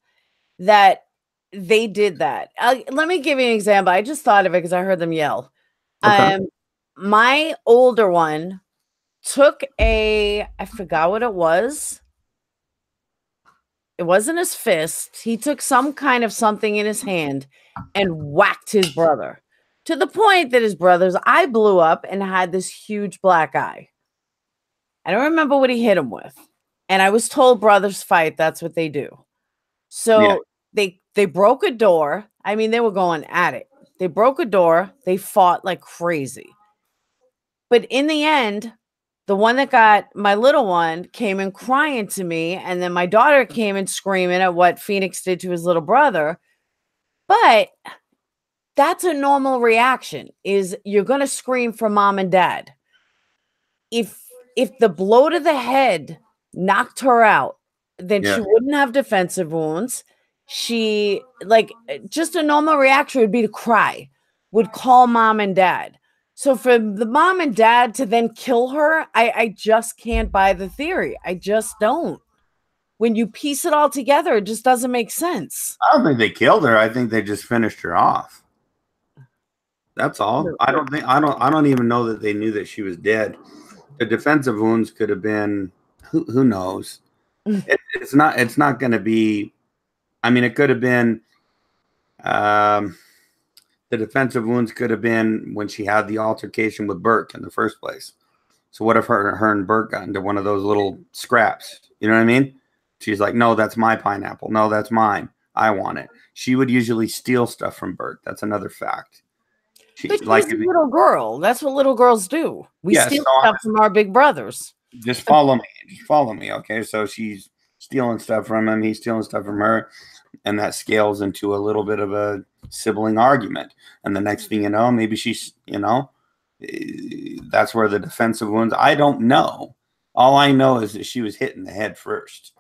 that they did that. Let me give you an example. I just thought of it because I heard them yell. Okay. My older one took I forgot what it was. It wasn't his fist. He took some kind of something in his hand and whacked his brother to the point that his brother's eye blew up and had this huge black eye. I don't remember what he hit him with. And I was told brothers fight. That's what they do. So they broke a door. I mean, they were going at it. They broke a door. They fought like crazy. But in the end, the one that got my little one came in crying to me. And then my daughter came in screaming at what Phoenix did to his little brother. But that's a normal reaction, is you're going to scream for mom and dad. If the blow to the head knocked her out, then she wouldn't have defensive wounds. She, like, just a normal reaction would be to cry, would call mom and dad. So for the mom and dad to then kill her, I just can't buy the theory. I just don't. When you piece it all together, it just doesn't make sense. I don't think they killed her. I think they just finished her off. That's all. I don't even know that they knew that she was dead. The defensive wounds could have been, who knows? It's not going to be. I mean, it could have been. The defensive wounds could have been when she had the altercation with Burke in the first place. So what if her and Burke got into one of those little scraps? You know what I mean? She's like, no, that's my pineapple. No, that's mine. I want it. She would usually steal stuff from Burke. That's another fact. But she's a little girl. That's what little girls do. We steal stuff from our big brothers. Just follow me. Just follow me. Okay. So she's stealing stuff from him. He's stealing stuff from her. And that scales into a little bit of a sibling argument. And the next thing you know, maybe she's, that's where the defensive wounds. I don't know. All I know is that she was hit in the head first.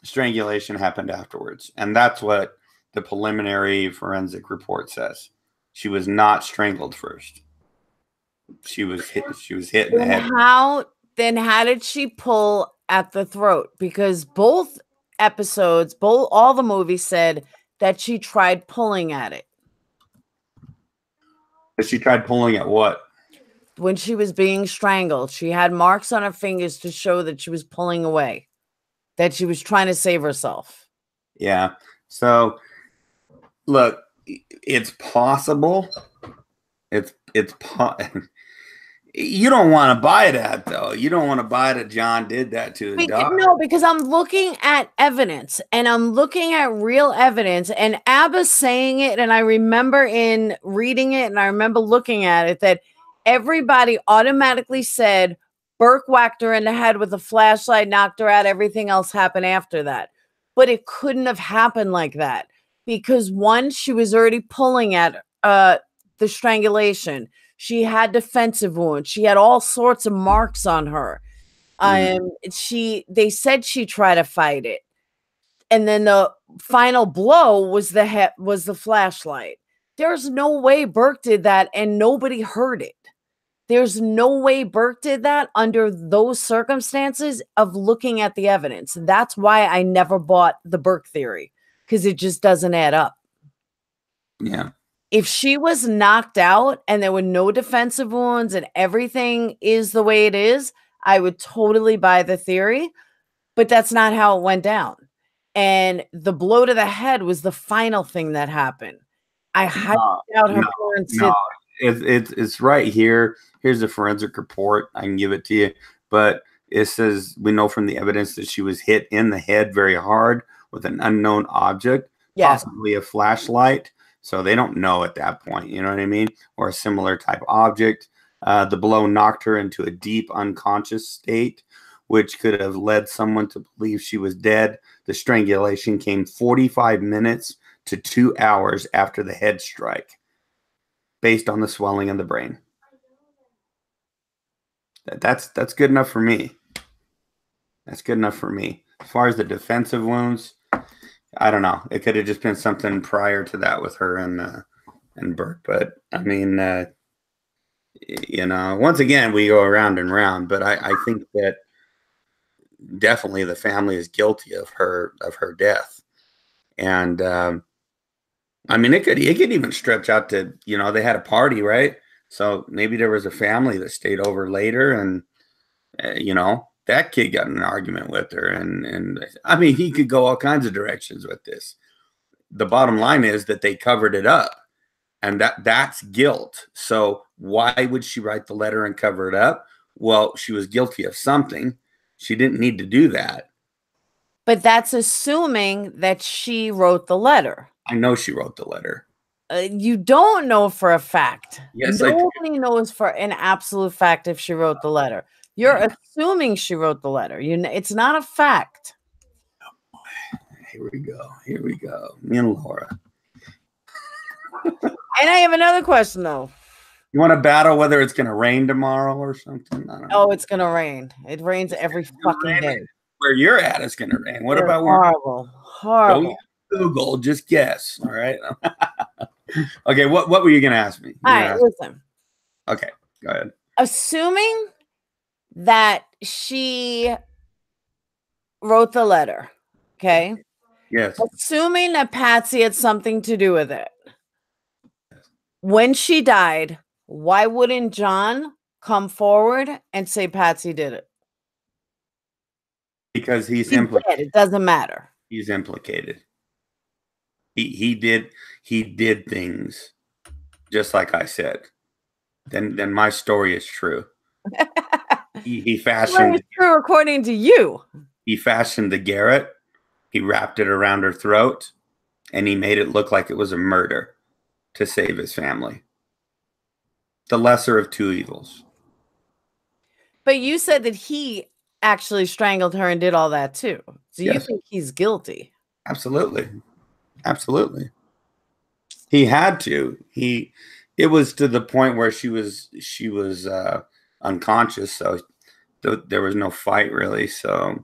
Strangulation happened afterwards. And that's what the preliminary forensic report says. She was not strangled first. She was hit in the head. How did she pull at the throat? Because both episodes, all the movies said that she tried pulling at it. But she tried pulling at what? When she was being strangled, she had marks on her fingers to show that she was pulling away, that she was trying to save herself. Yeah. So look, it's possible. You don't want to buy that, though. You don't want to buy that John did that to his daughter. No, because I'm looking at evidence, and I'm looking at real evidence, and Abba's saying it, and I remember in reading it, and I remember looking at it, that everybody automatically said Burke whacked her in the head with a flashlight, knocked her out. Everything else happened after that. But it couldn't have happened like that, because one, she was already pulling at the strangulation. She had defensive wounds. She had all sorts of marks on her. They said she tried to fight it. And then the final blow was the flashlight. There's no way Burke did that and nobody heard it. There's no way Burke did that under those circumstances of looking at the evidence. That's why I never bought the Burke theory, because it just doesn't add up. Yeah. If she was knocked out and there were no defensive wounds and everything is the way it is, I would totally buy the theory, but that's not how it went down. And the blow to the head was the final thing that happened. I highly doubt her parents did. It's right here. Here's the forensic report. I can give it to you. But it says, we know from the evidence that she was hit in the head very hard with an unknown object, possibly a flashlight. So they don't know at that point, you know what I mean? Or a similar type object. The blow knocked her into a deep unconscious state, which could have led someone to believe she was dead. The strangulation came 45 minutes to 2 hours after the head strike, based on the swelling of the brain. That's good enough for me. That's good enough for me. As far as the defensive wounds, I don't know. It could have just been something prior to that with her and Burke. But I mean, once again, we go around and round. But I think that definitely the family is guilty of her death. And I mean, it could even stretch out to, they had a party, right? So maybe there was a family that stayed over later, and that kid got in an argument with her, and I mean, he could go all kinds of directions with this. The bottom line is that they covered it up, and that's guilt. So why would she write the letter and cover it up? Well, she was guilty of something. She didn't need to do that. But that's assuming that she wrote the letter. I know she wrote the letter. You don't know for a fact. Yes, nobody knows for an absolute fact if she wrote the letter. You're assuming she wrote the letter. It's not a fact. Here we go. Here we go. Me and Laura. And I have another question, though. You want to battle whether it's going to rain tomorrow or something? I don't know. Oh, it's going to rain. It rains every fucking day. Where you're at, it's going to rain. What about horrible? Horrible. Google, just guess. All right. Okay. What were you going to ask me? All right. Listen. Okay. Go ahead. Assuming that she wrote the letter, okay? Yes. Assuming that Patsy had something to do with it. When she died, why wouldn't John come forward and say Patsy did it? Because he's implicated. It doesn't matter. He's implicated. He did things just like I said. Then my story is true. He fashioned. It's true according to you. He fashioned the garrote. He wrapped it around her throat, and he made it look like it was a murder to save his family. The lesser of two evils. But you said that he actually strangled her and did all that too. So you think he's guilty? Absolutely. Absolutely. He had to. It was to the point where she was unconscious, so there was no fight really. So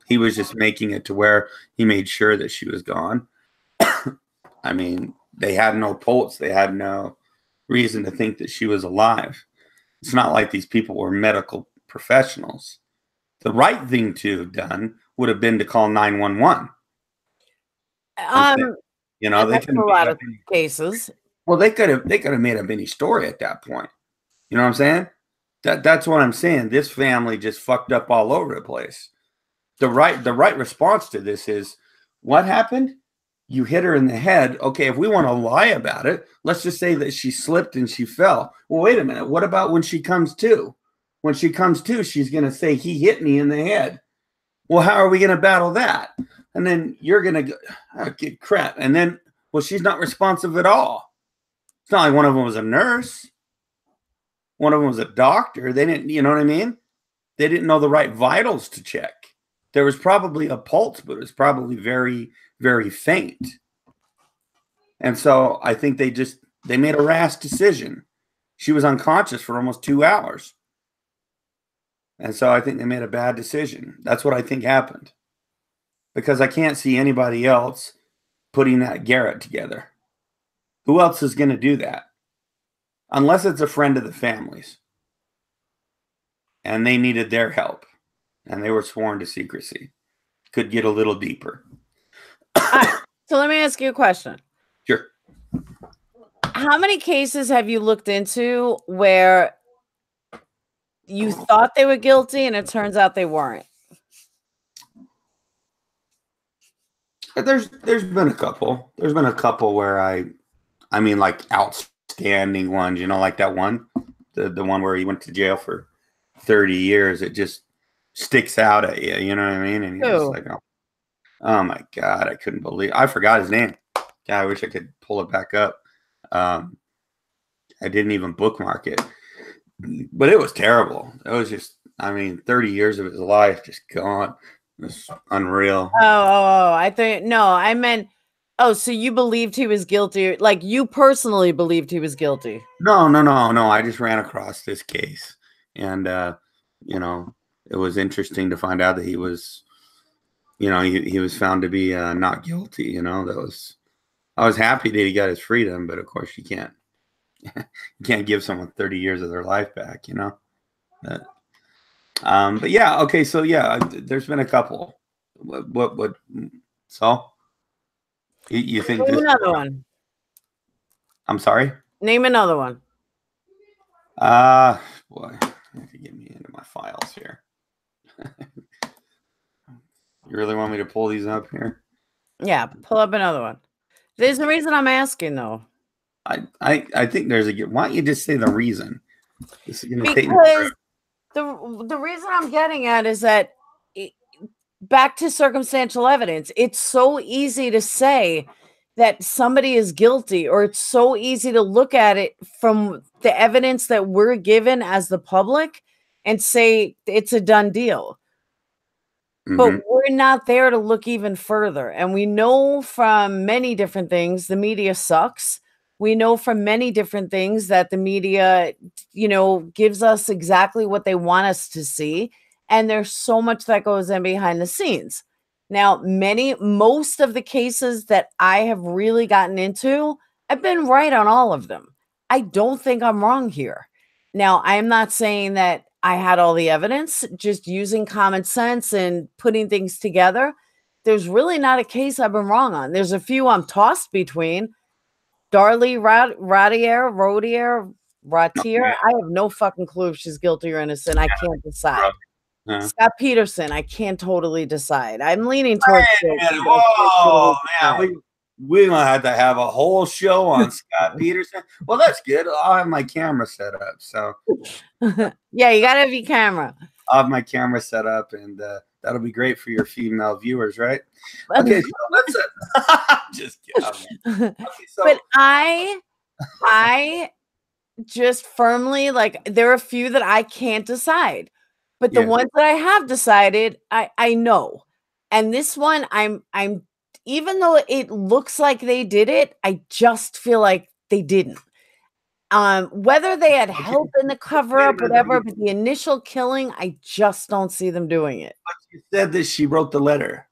he was just making it to where he made sure that she was gone. I mean, they had no pulse. They had no reason to think that she was alive. It's not like these people were medical professionals. The right thing to have done would have been to call 911. You know, they could a lot of cases. Well, they could have made up any story at that point. You know what I'm saying? That's what I'm saying. This family just fucked up all over the place. The right response to this is, what happened? You hit her in the head. Okay, if we want to lie about it, let's just say that she slipped and she fell. Well, wait a minute. What about when she comes to? When she comes to, she's going to say, he hit me in the head. Well, how are we going to battle that? And then you're going to go, oh, get crap. And then, well, she's not responsive at all. It's not like one of them was a nurse. One of them was a doctor. They didn't, you know what I mean? They didn't know the right vitals to check. There was probably a pulse, but it was probably very, very faint. And so I think they made a rash decision. She was unconscious for almost 2 hours. And so I think they made a bad decision. That's what I think happened. Because I can't see anybody else putting that Garrett together. Who else is going to do that? Unless it's a friend of the family's. And they needed their help. And they were sworn to secrecy. Could get a little deeper. So let me ask you a question. Sure. How many cases have you looked into where you thought they were guilty and it turns out they weren't? There's been a couple. There's been a couple where I mean, like outstanding ones, you know, like that one, the one where he went to jail for 30 years. It just sticks out at you, you know what I mean? And you're just like, oh my God, I couldn't believe, I forgot his name. God, I wish I could pull it back up. I didn't even bookmark it, but it was terrible. It was just, I mean, 30 years of his life just gone. It was unreal. Oh, I think, no, I meant, oh, so you believed he was guilty? Like, you personally believed he was guilty? No. I just ran across this case, and you know, it was interesting to find out that he was, you know, he was found to be not guilty. You know, I was happy that he got his freedom, but of course you can't give someone 30 years of their life back. You know. But yeah, okay, so yeah, there's been a couple. What? So you think Name another one? I'm sorry. Name another one. Boy, you have to get me into my files here. You really want me to pull these up here? Yeah, pull up another one. There's a reason I'm asking, though. I think there's a. Why don't you just say the reason? This is gonna take me the reason I'm getting at is that back to circumstantial evidence, it's so easy to say that somebody is guilty, or it's so easy to look at it from the evidence that we're given as the public and say it's a done deal. But we're not there to look even further. And we know from many different things, the media sucks. We know from many different things that the media, you know, gives us exactly what they want us to see. And there's so much that goes in behind the scenes. Now, most of the cases that I have really gotten into, I've been right on all of them. I don't think I'm wrong here. Now, I'm not saying that I had all the evidence, just using common sense and putting things together. There's really not a case I've been wrong on. There's a few I'm tossed between. Darlie Rodier. I have no fucking clue if she's guilty or innocent. I can't decide. Scott Peterson, I can't totally decide. I'm leaning towards guilty. Whoa, man, we're gonna have to have a whole show on Scott Peterson. Well, that's good. I'll have my camera set up. So yeah, you gotta have your camera. I'll have my camera set up, and that'll be great for your female viewers, right? Okay, so let's just kidding. Okay, so. But I just firmly, like, there are a few that I can't decide, but the ones that I have decided, I know. And this one, I'm even though it looks like they did it, I just feel like they didn't. Whether they had help in the cover up, whatever, but the initial killing, I just don't see them doing it. But you said that she wrote the letter,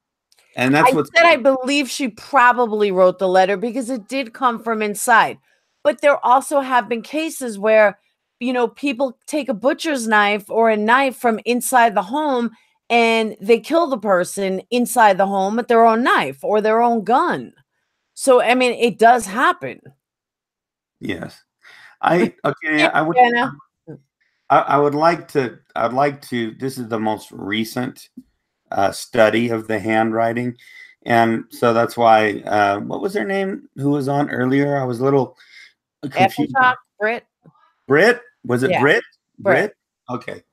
and that's what I believe she probably wrote the letter because it did come from inside. But there also have been cases where, you know, people take a butcher's knife or a knife from inside the home and they kill the person inside the home with their own knife or their own gun. So, I mean, it does happen. Yes. Okay, Yeah, I would Jenna. I would like to this is the most recent study of the handwriting. And so that's why what was her name who was on earlier? I was a little confused. Aftershock, Brit. Brit? Was it Yeah, Brit? Brit. Okay.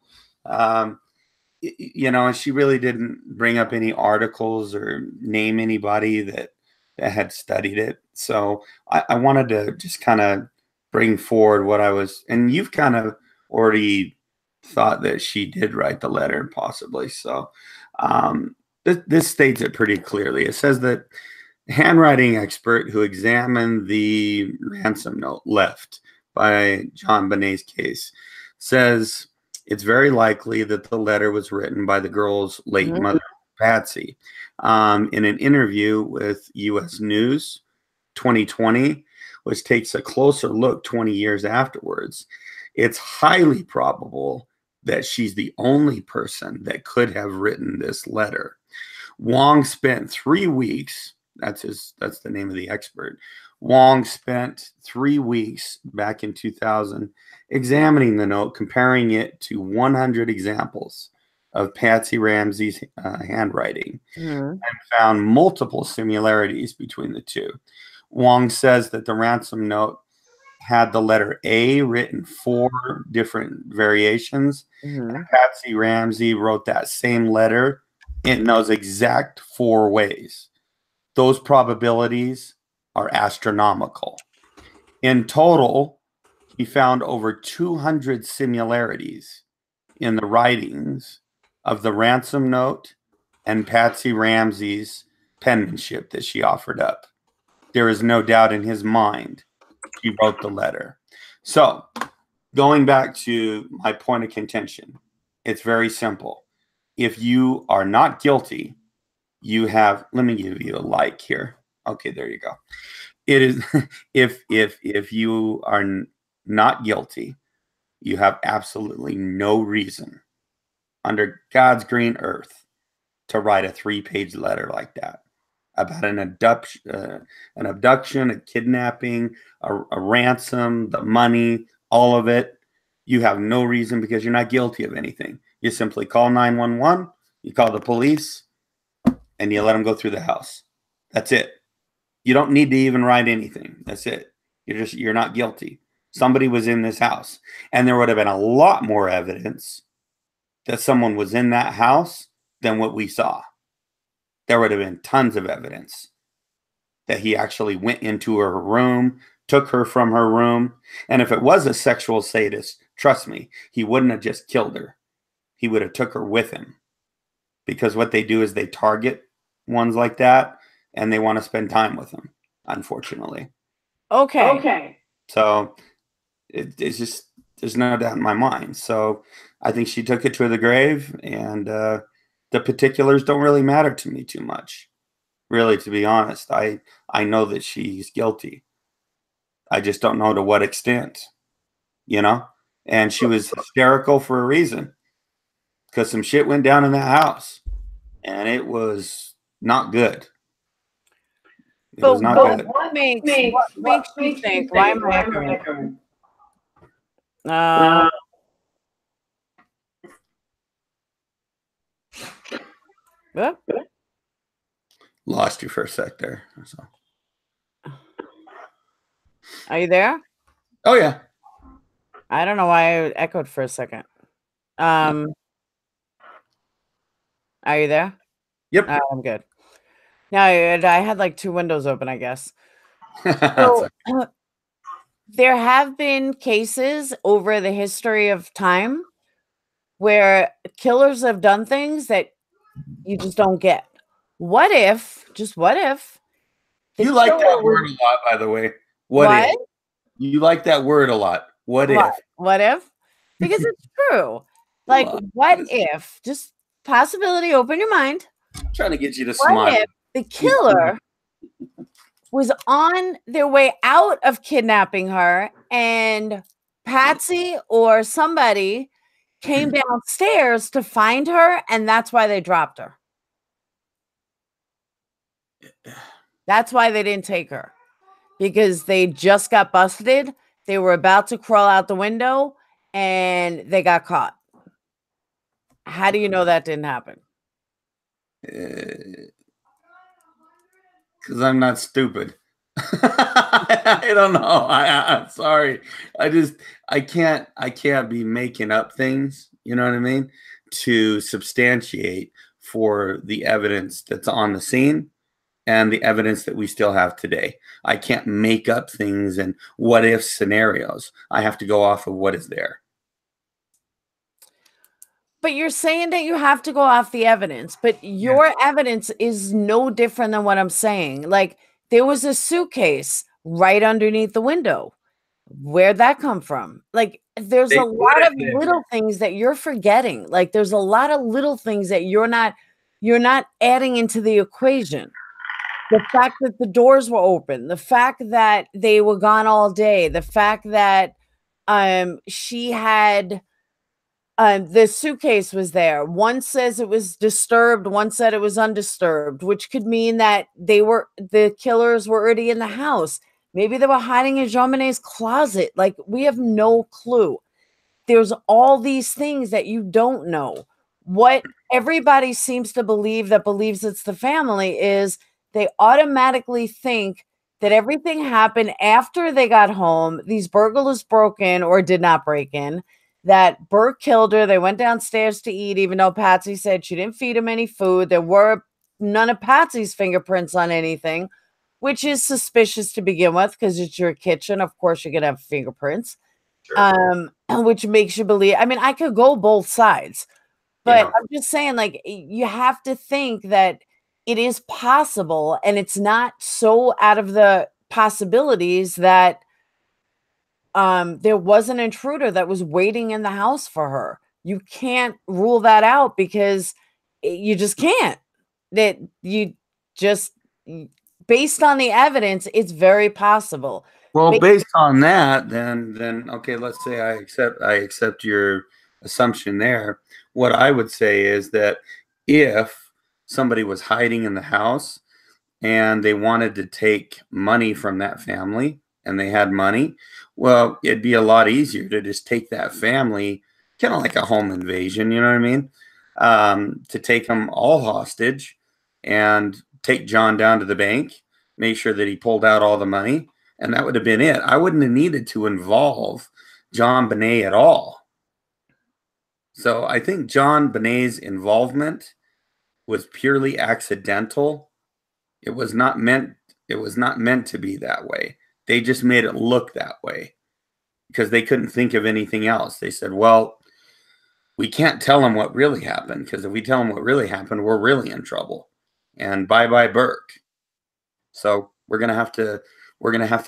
You know, she really didn't bring up any articles or name anybody that had studied it. So I wanted to just kind of bring forward what I was, and you've kind of already thought that she did write the letter, possibly. So this states it pretty clearly. It says that handwriting expert who examined the ransom note left by JonBenet's case says it's very likely that the letter was written by the girl's late mother, Patsy. In an interview with U.S. News 2020, which takes a closer look 20 years afterwards, it's highly probable that she's the only person that could have written this letter. Wong spent 3 weeks, that's the name of the expert. Wong spent 3 weeks back in 2000 examining the note, comparing it to 100 examples of Patsy Ramsey's handwriting, and found multiple similarities between the two. Wong says that the ransom note had the letter A written 4 different variations. Patsy Ramsey wrote that same letter in those exact 4 ways. Those probabilities are astronomical. In total, he found over 200 similarities in the writings of the ransom note and Patsy Ramsey's penmanship that she offered up. There is no doubt in his mind she wrote the letter. So, going back to my point of contention, it's very simple. If you are not guilty, you have, let me give you a like here. Okay, there you go. It is if you are not guilty, you have absolutely no reason under God's green earth to write a 3-page letter like that about an abduction, a kidnapping, a ransom, the money, all of it. You have no reason because you're not guilty of anything. You simply call 911, you call the police, and you let them go through the house. That's it. You don't need to even write anything. That's it. You're not guilty. Somebody was in this house, and there would have been a lot more evidence that someone was in that house than what we saw. There would have been tons of evidence that he actually went into her room, took her from her room. And if it was a sexual sadist, trust me, he wouldn't have just killed her. He would have took her with him. Because what they do is they target ones like that, and they want to spend time with them, unfortunately. Okay. So it's just, there's no doubt in my mind. So I think she took it to the grave, and the particulars don't really matter to me too much. Really, to be honest, I know that she's guilty. I just don't know to what extent, you know? And she was hysterical for a reason, because some shit went down in that house, and it was not good. It was not good. What makes you think? Why am I echoing? What? Lost you for a sec there. So. Are you there? Oh yeah. I don't know why I echoed for a second. Are you there? Yep. I'm good. Now I had like 2 windows open, I guess. So, there have been cases over the history of time where killers have done things that you just don't get. What if, just what if? You like that word a lot, by the way. What if? You like that word a lot. What if? What if? Because it's true. Like, what if? Just possibility, open your mind. I'm trying to get you to smile. What if the killer was on their way out of kidnapping her, and Patsy or somebody came downstairs to find her, and that's why they dropped her. That's why they didn't take her, because they just got busted. They were about to crawl out the window, and they got caught. How do you know that didn't happen? Because I'm not stupid. I don't know. I'm sorry. I can't be making up things, you know what I mean, to substantiate for the evidence that's on the scene and the evidence that we still have today. I can't make up things and what if scenarios. I have to go off of what is there. But you're saying that you have to go off the evidence, but your evidence is no different than what I'm saying. Like, there was a suitcase right underneath the window. Where'd that come from? Like, there's a lot of little things that you're forgetting. Like, there's a lot of little things that you're not adding into the equation. The fact that the doors were open, the fact that they were gone all day, the fact that she had the suitcase was there. One says it was disturbed, one said it was undisturbed, which could mean that the killers were already in the house. Maybe they were hiding in JonBenet's closet. Like, we have no clue. There's all these things that you don't know. What everybody seems to believe that believes it's the family is they automatically think that everything happened after they got home. These burglars broke in or did not break in. That Burke killed her. They went downstairs to eat, even though Patsy said she didn't feed him any food. There were none of Patsy's fingerprints on anything, which is suspicious to begin with because it's your kitchen. Of course, you're going to have fingerprints, which makes you believe. I mean, I could go both sides, but I'm just saying, like, you have to think that it is possible, and it's not so out of the possibilities that there was an intruder that was waiting in the house for her. You can't rule that out because you just can't. That you just, based on the evidence, it's very possible. Well, based on that, then okay, let's say I accept your assumption there. What I would say is that if somebody was hiding in the house and they wanted to take money from that family and they had money, well, it'd be a lot easier to just take that family, kind of like a home invasion, you know what I mean? To take them all hostage and take John down to the bank, make sure that he pulled out all the money, and that would have been it. I wouldn't have needed to involve JonBenet at all. So I think JonBenet's involvement was purely accidental. It was not meant to be that way. They just made it look that way because they couldn't think of anything else. They said, well, we can't tell them what really happened, because if we tell them what really happened, we're really in trouble. And bye-bye Burke. So we're gonna have to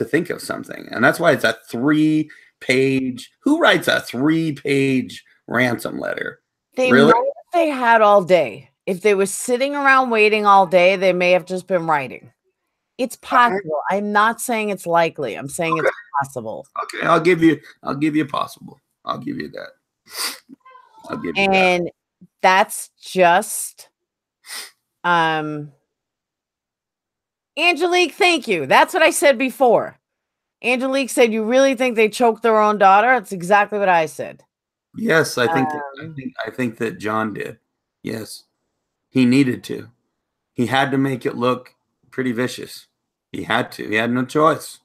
think of something. And that's why it's a 3-page. Who writes a 3-page ransom letter? They really? might if they had all day. If they were sitting around waiting all day, they may have just been writing. It's possible. I'm not saying it's likely. I'm saying it's possible. Okay, I'll give you possible. I'll give you that. I'll give you that. And that's just Angelique, thank you. That's what I said before. Angelique said, you really think they choked their own daughter? That's exactly what I said. Yes, I think that John did. Yes. He needed to. He had to make it look pretty vicious. He had to. He had no choice.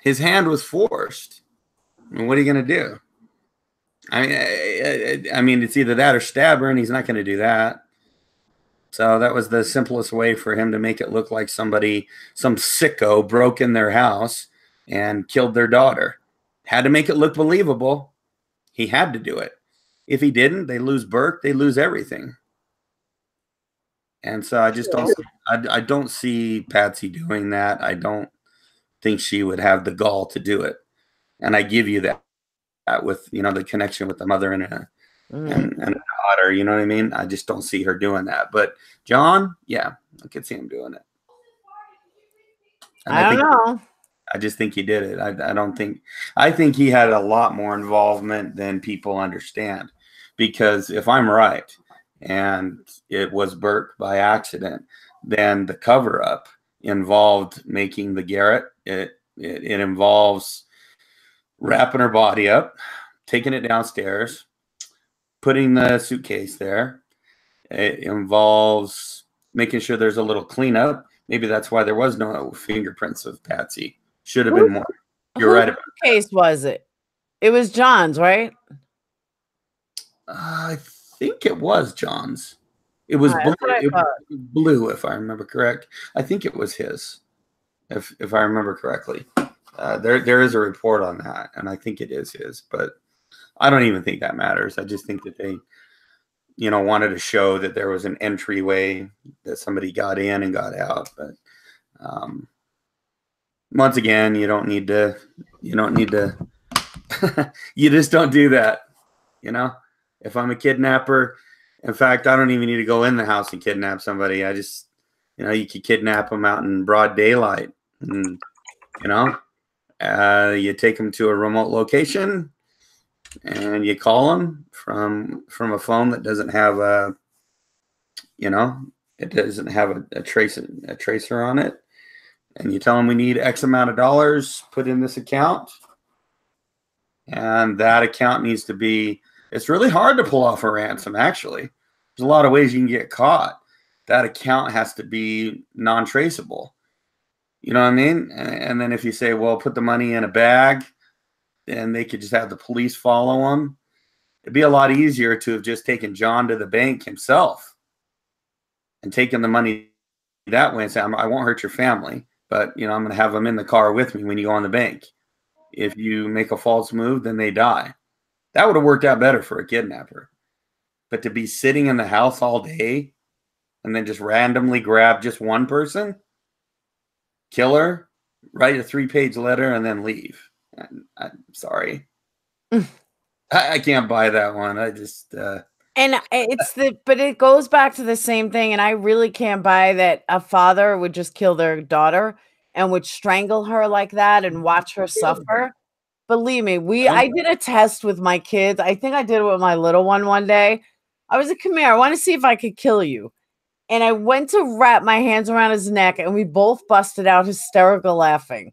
His hand was forced. I mean, what are you going to do? I mean, it's either that or stab her, and he's not going to do that. So that was the simplest way for him to make it look like some sicko broke in their house and killed their daughter. Had to make it look believable. He had to do it. If he didn't, they lose Burke, they lose everything. And so I just I don't see Patsy doing that. I don't think she would have the gall to do it. And I give you that with, the connection with the mother and a daughter, you know what I mean? I just don't see her doing that. But John, yeah, I could see him doing it. And I don't know. I just think he did it. I think he had a lot more involvement than people understand. Because if I'm right, and it was Burke by accident, then the cover up involved making the garret. It involves wrapping her body up, taking it downstairs, putting the suitcase there. It involves making sure there's a little cleanup. Maybe that's why there was no fingerprints of Patsy. Should have been more. You're right about that. Whose case was it? It was John's, right? I think it was John's. It was blue. It was blue, if I remember correct. I think it was his, if I remember correctly. There is a report on that, and I think it is his. But I don't even think that matters. I just think that they, wanted to show that there was an entryway that somebody got in and got out. But once again, you don't need to. You just don't do that. If I'm a kidnapper, in fact, I don't even need to go in the house and kidnap somebody. I just, you could kidnap them out in broad daylight. And, you take them to a remote location and you call them from a phone that doesn't have a tracer on it. And you tell them we need X amount of dollars put in this account. And that account needs to be, it's really hard to pull off a ransom, actually. There's a lot of ways you can get caught. That account has to be non-traceable. You know what I mean? And then if you say, well, put the money in a bag, and they could just have the police follow them, it'd be a lot easier to have just taken John to the bank himself and taken the money that way and say, I won't hurt your family, but, I'm going to have them in the car with me when you go on the bank. If you make a false move, then they die. That would have worked out better for a kidnapper. But to be sitting in the house all day and then just randomly grab just one person, kill her, write a 3-page letter, and then leave. I'm sorry. I can't buy that one. I just... And but it goes back to the same thing. And I really can't buy that a father would just kill their daughter and would strangle her like that and watch her suffer. Believe me, I did a test with my kids. I think I did it with my little one day. I was like, come here, I want to see if I could kill you. And I went to wrap my hands around his neck and we both busted out hysterical laughing.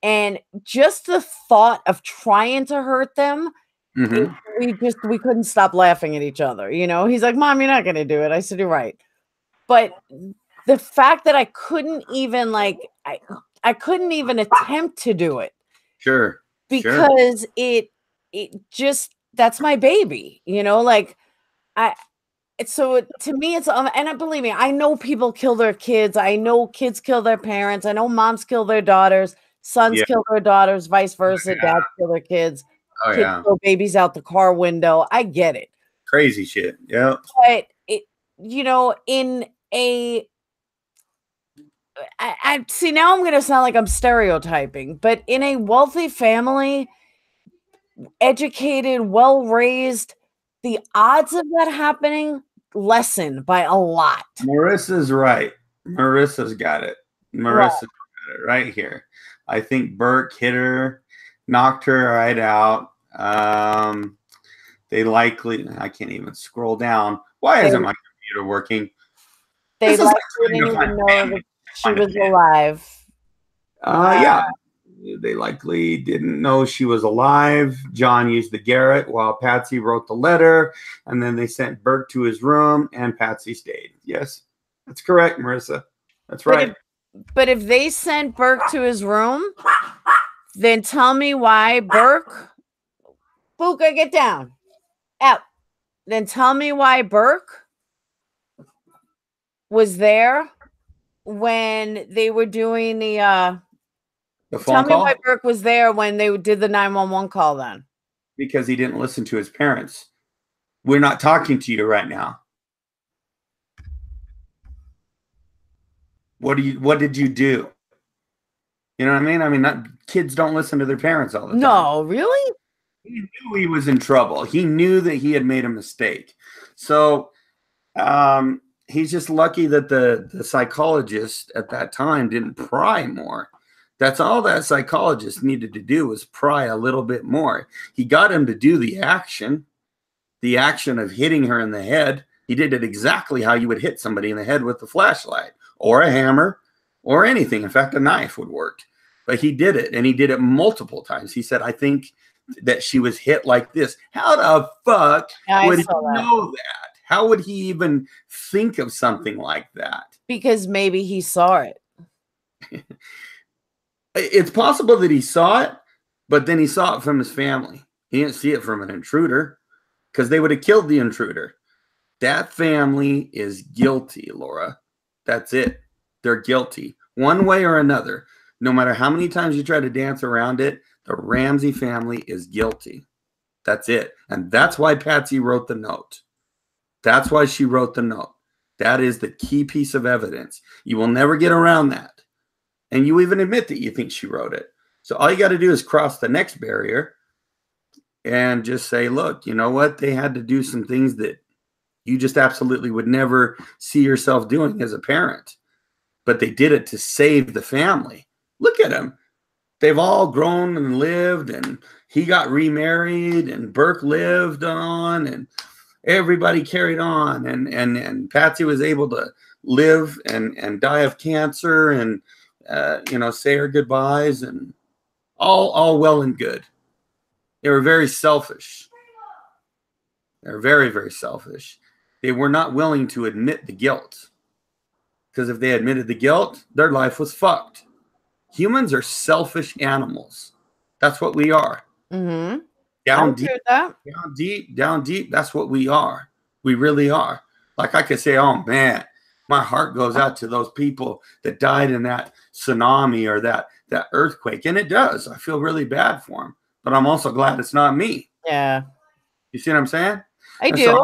And just the thought of trying to hurt them, we couldn't stop laughing at each other. He's like, Mom, you're not going to do it. I said, you're right. But the fact that I couldn't even I couldn't even attempt to do it. Sure. Because it just, that's my baby, so to me it's, and believe me, I know people kill their kids. I know kids kill their parents. I know moms kill their daughters, sons kill their daughters, vice versa. Dads kill their kids. Kids throw babies out the car window. I get it. Crazy shit. Yeah. But in a, I see, now I'm going to sound like I'm stereotyping, but in a wealthy family, educated, well-raised, the odds of that happening lessen by a lot. Marissa's right. Marissa's got it. Marissa's got it right here. I think Burke hit her, knocked her right out. They likely, I can't even scroll down. Why isn't my computer working? They likely didn't even know that she was alive. Yeah. They likely didn't know she was alive. John used the garret while Patsy wrote the letter, and then they sent Burke to his room, and Patsy stayed. Yes, that's correct, Marissa. That's right. But if they sent Burke to his room, then tell me why Burke... Buka, get down. Out. Then tell me why Burke was there when they were doing the phone call? Tell me why Burke was there when they did the 911 call then. Because he didn't listen to his parents. We're not talking to you right now. What did you do? You know what I mean? I mean, kids don't listen to their parents all the time. No, really? He knew he was in trouble. He knew that he had made a mistake. So he's just lucky that the psychologist at that time didn't pry more. That's all that psychologist needed to do, was pry a little bit more. He got him to do the action of hitting her in the head. He did it exactly how you would hit somebody in the head with a flashlight or a hammer or anything. In fact, a knife would work. But he did it, and he did it multiple times. He said, I think that she was hit like this. How the fuck would he know that? How would he even think of something like that? Because maybe he saw it. It's possible that he saw it, but then he saw it from his family. He didn't see it from an intruder, because they would have killed the intruder. That family is guilty, Laura. That's it. They're guilty. One way or another. No matter how many times you try to dance around it, the Ramsey family is guilty. That's it. And that's why Patsy wrote the note. That's why she wrote the note. That is the key piece of evidence. You will never get around that. And you even admit that you think she wrote it. So all you got to do is cross the next barrier and just say, look, you know what? They had to do some things that you just absolutely would never see yourself doing as a parent. But they did it to save the family. Look at them. They've all grown and lived, and he got remarried, and Burke lived on, and everybody carried on. And Patsy was able to live and die of cancer and, say her goodbyes, and all well and good. They were very selfish. They're very, very selfish. They were not willing to admit the guilt, because if they admitted the guilt, their life was fucked. Humans are selfish animals. That's what we are. Mm-hmm. Down deep, that's what we are. We really are. Like I could say, oh man, my heart goes out to those people that died in that tsunami or that earthquake. And it does. I feel really bad for them. But I'm also glad it's not me. Yeah. You see what I'm saying? I do.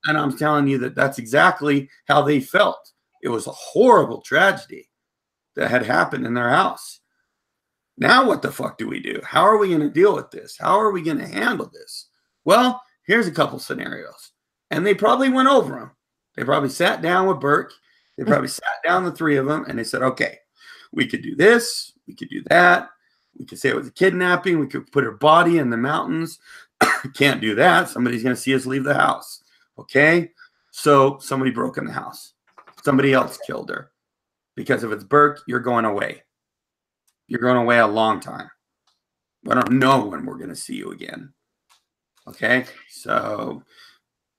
And I'm telling you that that's exactly how they felt. It was a horrible tragedy that had happened in their house. Now what the fuck do we do? How are we going to deal with this? How are we going to handle this? Well, here's a couple scenarios. And they probably went over them. They probably sat down with Burke. They probably sat down, the three of them, and they said, okay, we could do this. We could do that. We could say it was a kidnapping. We could put her body in the mountains. Can't do that. Somebody's going to see us leave the house. Okay? So somebody broke in the house. Somebody else killed her. Because if it's Burke, you're going away. You're going away a long time. I don't know when we're going to see you again. Okay? So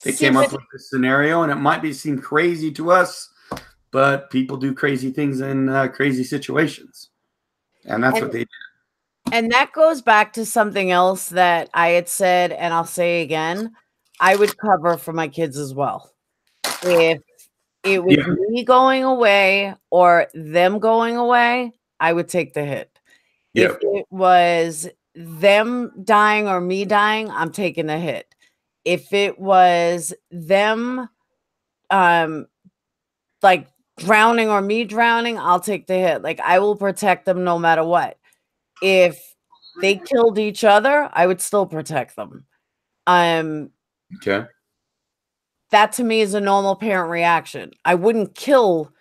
they came up with this scenario, and it might seem crazy to us, but people do crazy things in crazy situations. And that's what they did. And that goes back to something else that I had said, and I'll say again, I would cover for my kids as well. If it was me going away or them going away, I would take the hit. If it was them dying or me dying, I'm taking the hit. If it was them like drowning or me drowning, I'll take the hit. Like, I will protect them no matter what. If they killed each other, I would still protect them. Okay. That to me is a normal parent reaction. I wouldn't kill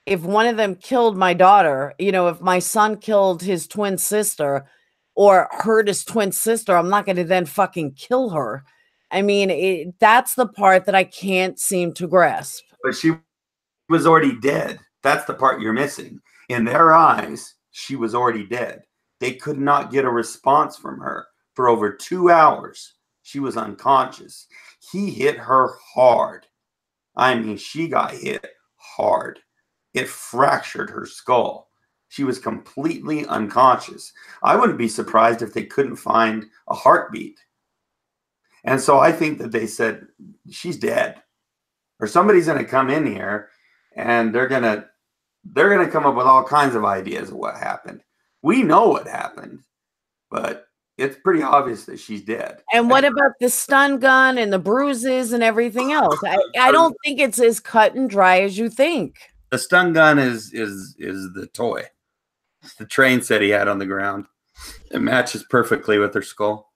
if one of them killed my daughter. You know, if my son killed his twin sister or hurt his twin sister, I'm not going to then fucking kill her. I mean, that's the part that I can't seem to grasp. But she was already dead. That's the part you're missing. In their eyes, she was already dead. They could not get a response from her for over 2 hours. She was unconscious. He hit her hard. I mean, she got hit hard. It fractured her skull. She was completely unconscious. I wouldn't be surprised if they couldn't find a heartbeat. And so I think that they said, she's dead. Or somebody's going to come in here and they're going to come up with all kinds of ideas of what happened. We know what happened, but it's pretty obvious that she's dead. And what about the stun gun and the bruises and everything else? I don't think it's as cut and dry as you think. The stun gun is the toy. It's the train set he had on the ground. It matches perfectly with her skull.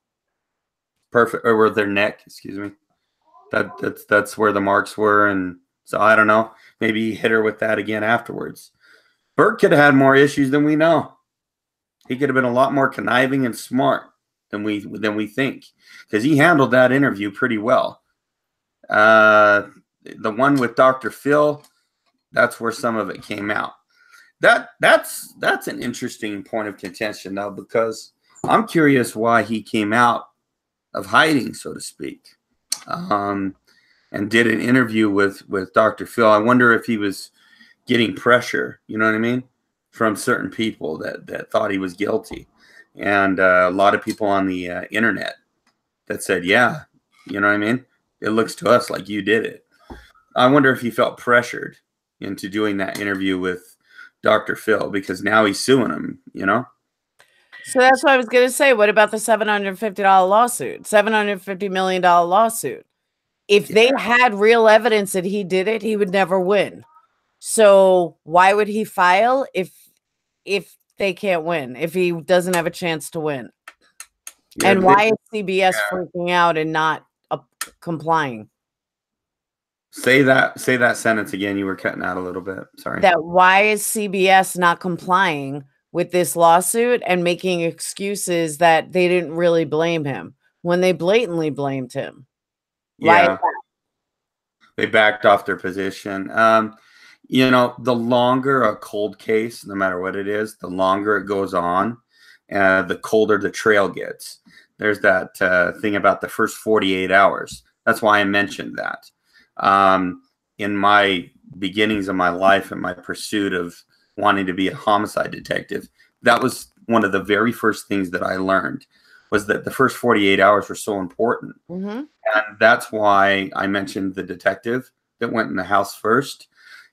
Perfect, or with their neck, excuse me. That's where the marks were, and so I don't know. Maybe he hit her with that again afterwards. Burke could have had more issues than we know. He could have been a lot more conniving and smart than we think, because he handled that interview pretty well. The one with Dr. Phil, that's where some of it came out. That's an interesting point of contention, though, because I'm curious why he came out of hiding, so to speak, and did an interview with Dr. Phil. I wonder if he was getting pressure, you know what I mean, from certain people that thought he was guilty, and a lot of people on the internet that said, yeah, you know what I mean, it looks to us like you did it. I wonder if he felt pressured into doing that interview with Dr. Phil, because now he's suing him, you know? So that's what I was going to say. What about the $750 lawsuit, $750 million lawsuit? If they had real evidence that he did it, he would never win. So why would he file if they can't win, if he doesn't have a chance to win? Yeah, and why is CBS freaking out and not complying? Say that sentence again. You were cutting out a little bit. Sorry. That why is CBS not complying with this lawsuit and making excuses that they didn't really blame him when they blatantly blamed him? Why is that? They backed off their position. You know, the longer a cold case, no matter what it is, the longer it goes on, the colder the trail gets. There's that thing about the first 48 hours. That's why I mentioned that. In my beginnings of my life and my pursuit of wanting to be a homicide detective, that was one of the very first things that I learned, was that the first 48 hours were so important. And that's why I mentioned the detective that went in the house first,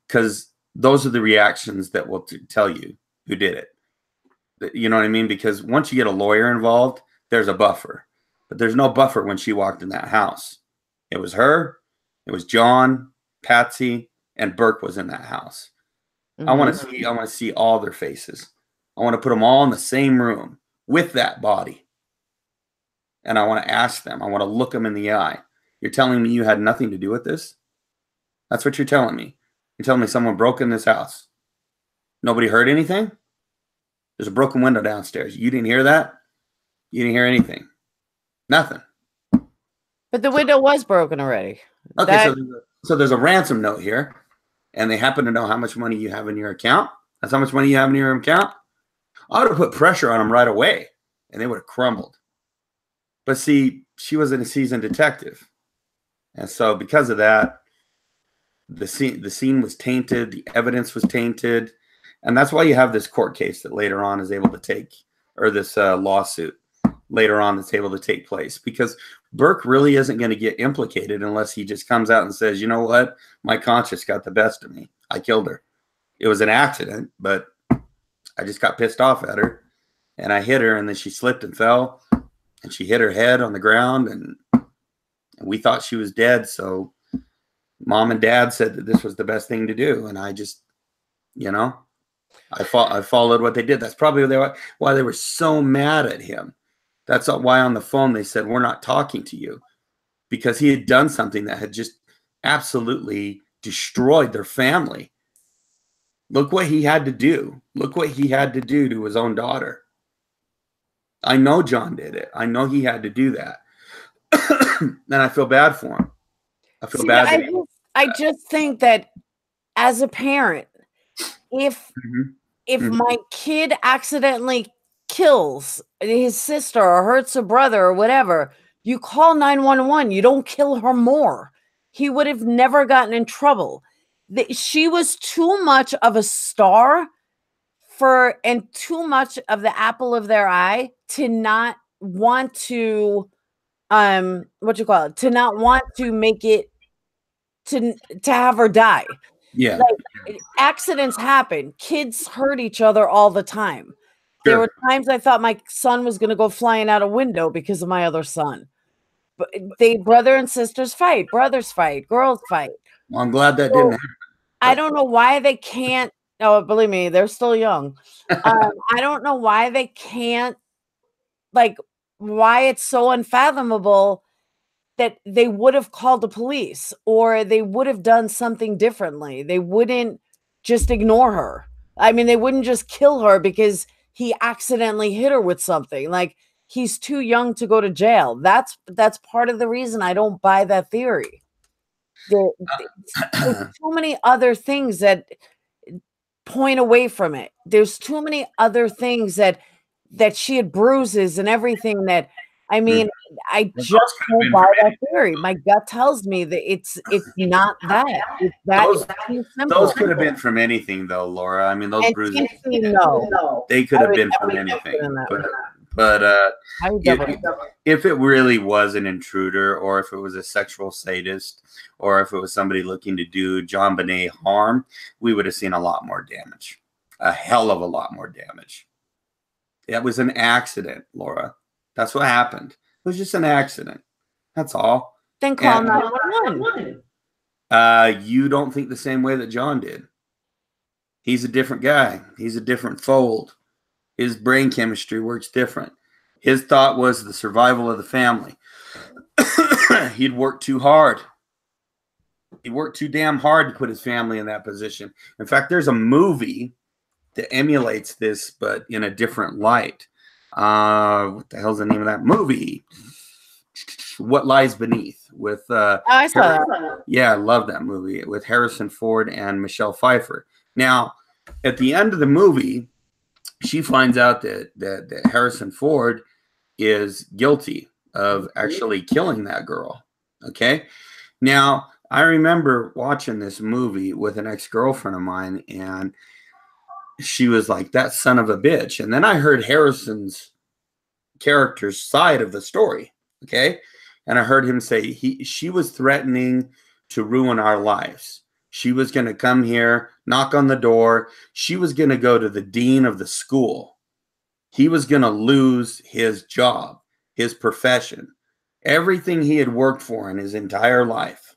because those are the reactions that will tell you who did it. You know what I mean? Because once you get a lawyer involved, there's a buffer. But there's no buffer when she walked in that house. It was her, it was John, Patsy, and Burke was in that house. I want to see all their faces. I want to put them all in the same room with that body. And I want to ask them, I want to look them in the eye. You're telling me you had nothing to do with this? That's what you're telling me. You're telling me someone broke in this house. Nobody heard anything? There's a broken window downstairs. You didn't hear that? You didn't hear anything. Nothing. But the window was broken already. Okay, so there's a ransom note here, and they happen to know how much money you have in your account. That's how much money you have in your account. I would have put pressure on them right away, and they would have crumbled. But see, she was a seasoned detective, and so because of that, the scene was tainted, the evidence was tainted, and that's why you have this court case that later on is able to take, or this lawsuit later on that's able to take place, because Burke really isn't going to get implicated unless he just comes out and says, you know what, my conscience got the best of me. I killed her. It was an accident, but I just got pissed off at her, and I hit her, and then she slipped and fell, and she hit her head on the ground, and we thought she was dead. So Mom and Dad said that this was the best thing to do, and I just, you know, I followed what they did. That's probably why they were so mad at him. That's why on the phone they said, we're not talking to you, because he had done something that had just absolutely destroyed their family. Look what he had to do. Look what he had to do to his own daughter. I know John did it. I know he had to do that. And I feel bad for him. I feel bad. I just think that as a parent, if my kid accidentally kills his sister or hurts a brother or whatever, you call 911. You don't kill her more. He would have never gotten in trouble. She was too much of a star and too much of the apple of their eye to not want to to not want to make it to have her die. Yeah. Like, accidents happen. Kids hurt each other all the time. There were times I thought my son was going to go flying out a window because of my other son. But brother and sisters fight, brothers fight, girls fight. Well, I'm glad that didn't happen. I don't know why they can't. Oh, believe me, they're still young. I don't know why they can't, like, why it's so unfathomable that they would have called the police or they would have done something differently. They wouldn't just ignore her. I mean, they wouldn't just kill her because he accidentally hit her with something. Like, he's too young to go to jail. That's part of the reason I don't buy that theory. There's too many other things that point away from it. There's too many other things that she had bruises and everything that, I mean, I just don't buy that theory. My gut tells me that it's not that. It's that too simple. Those could have been from anything, though, Laura. I mean, those bruises. No, they could have been from anything. But if it really was an intruder, or if it was a sexual sadist, or if it was somebody looking to do JonBenet harm, we would have seen a lot more damage, a hell of a lot more damage. It was an accident, Laura. That's what happened. It was just an accident. That's all. Then call 911. You don't think the same way that John did. He's a different guy. He's a different fold. His brain chemistry works different. His thought was the survival of the family. He'd worked too hard. He worked too damn hard to put his family in that position. In fact, there's a movie that emulates this, but in a different light. What the hell's the name of that movie? What Lies Beneath, with I saw that. Yeah, I love that movie, with Harrison Ford and Michelle Pfeiffer. Now, at the end of the movie, she finds out that Harrison Ford is guilty of actually killing that girl. Okay. Now, I remember watching this movie with an ex-girlfriend of mine, and she was like, that son of a bitch. And then I heard Harrison's character's side of the story. Okay. And I heard him say she was threatening to ruin our lives. She was going to come here, knock on the door. She was going to go to the dean of the school. He was going to lose his job, his profession, everything he had worked for in his entire life.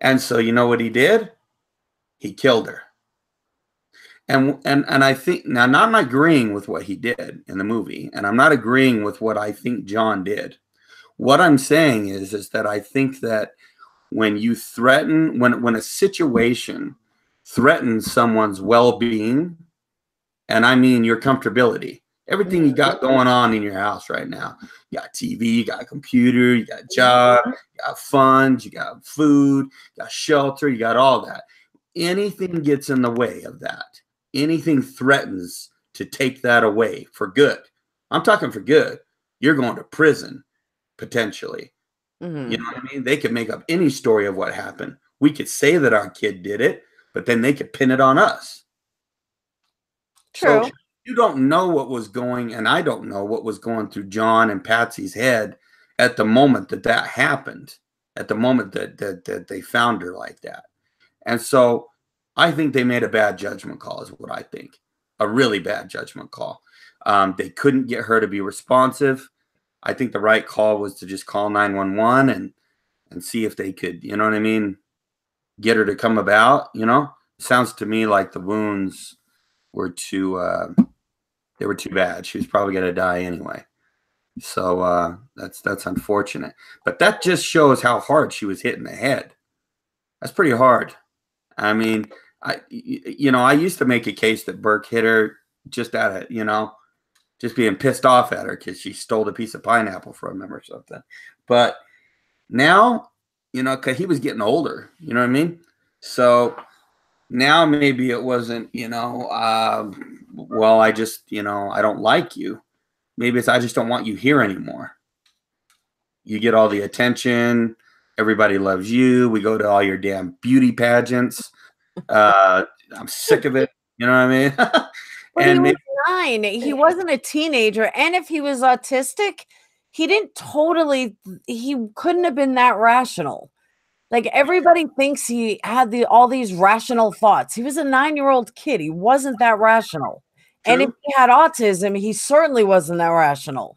And so you know what he did? He killed her. And I think, now I'm not agreeing with what he did in the movie, and I'm not agreeing with what I think John did. What I'm saying is that I think that when you threaten, when a situation threatens someone's well-being, and I mean your comfortability, everything you got going on in your house right now, you got TV, you got a computer, you got a job, you got funds, you got food, you got shelter, you got all that. Anything gets in the way of that. Anything threatens to take that away for good. I'm talking for good. You're going to prison, potentially. Mm-hmm. You know what I mean? They could make up any story of what happened. We could say that our kid did it, but then they could pin it on us. True. So you don't know what was going, and I don't know what was going through John and Patsy's head at the moment that happened, at the moment that they found her like that. And so I think they made a bad judgment call, is what I think. A really bad judgment call. They couldn't get her to be responsive. I think the right call was to just call 911 and see if they could, you know what I mean, get her to come about, you know? It sounds to me like the wounds were too bad. She was probably going to die anyway. So that's unfortunate. But that just shows how hard she was hit in the head. That's pretty hard. I mean, I used to make a case that Burke hit her just out of, just being pissed off at her because she stole a piece of pineapple from him or something. But now, because he was getting older, you know what I mean? So now maybe it wasn't, well, I just, I don't like you. Maybe it's I just don't want you here anymore. You get all the attention. Everybody loves you. We go to all your damn beauty pageants. I'm sick of it. You know what I mean? But and he was 9. He wasn't a teenager. And if he was autistic, he couldn't have been that rational. Like, everybody thinks he had all these rational thoughts. He was a 9-year-old kid. He wasn't that rational. True. And if he had autism, he certainly wasn't that rational.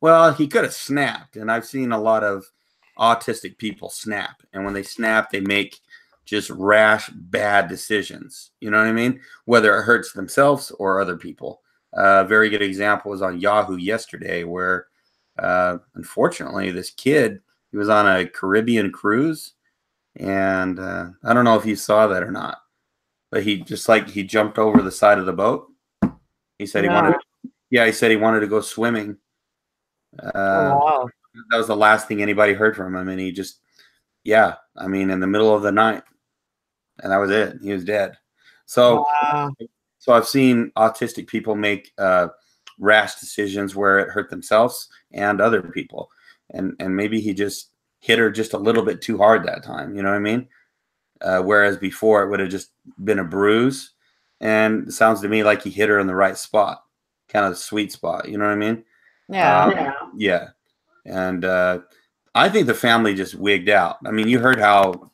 Well, he could have snapped. And I've seen a lot of autistic people snap. And when they snap, they make just rash, bad decisions. You know what I mean? Whether it hurts themselves or other people. A very good example was on Yahoo yesterday where, unfortunately, this kid, he was on a Caribbean cruise. And I don't know if you saw that or not. but he jumped over the side of the boat. He said he wanted, he said he wanted to go swimming. Wow. That was the last thing anybody heard from him, and he just, I mean, in the middle of the night, and that was it. He was dead. So, so I've seen autistic people make rash decisions where it hurt themselves and other people, and maybe he just hit her just a little bit too hard that time. You know what I mean? Whereas before it would have just been a bruise, and it sounds to me like he hit her in the right spot, kind of the sweet spot. You know what I mean? Yeah. And I think the family just wigged out. I mean, you heard how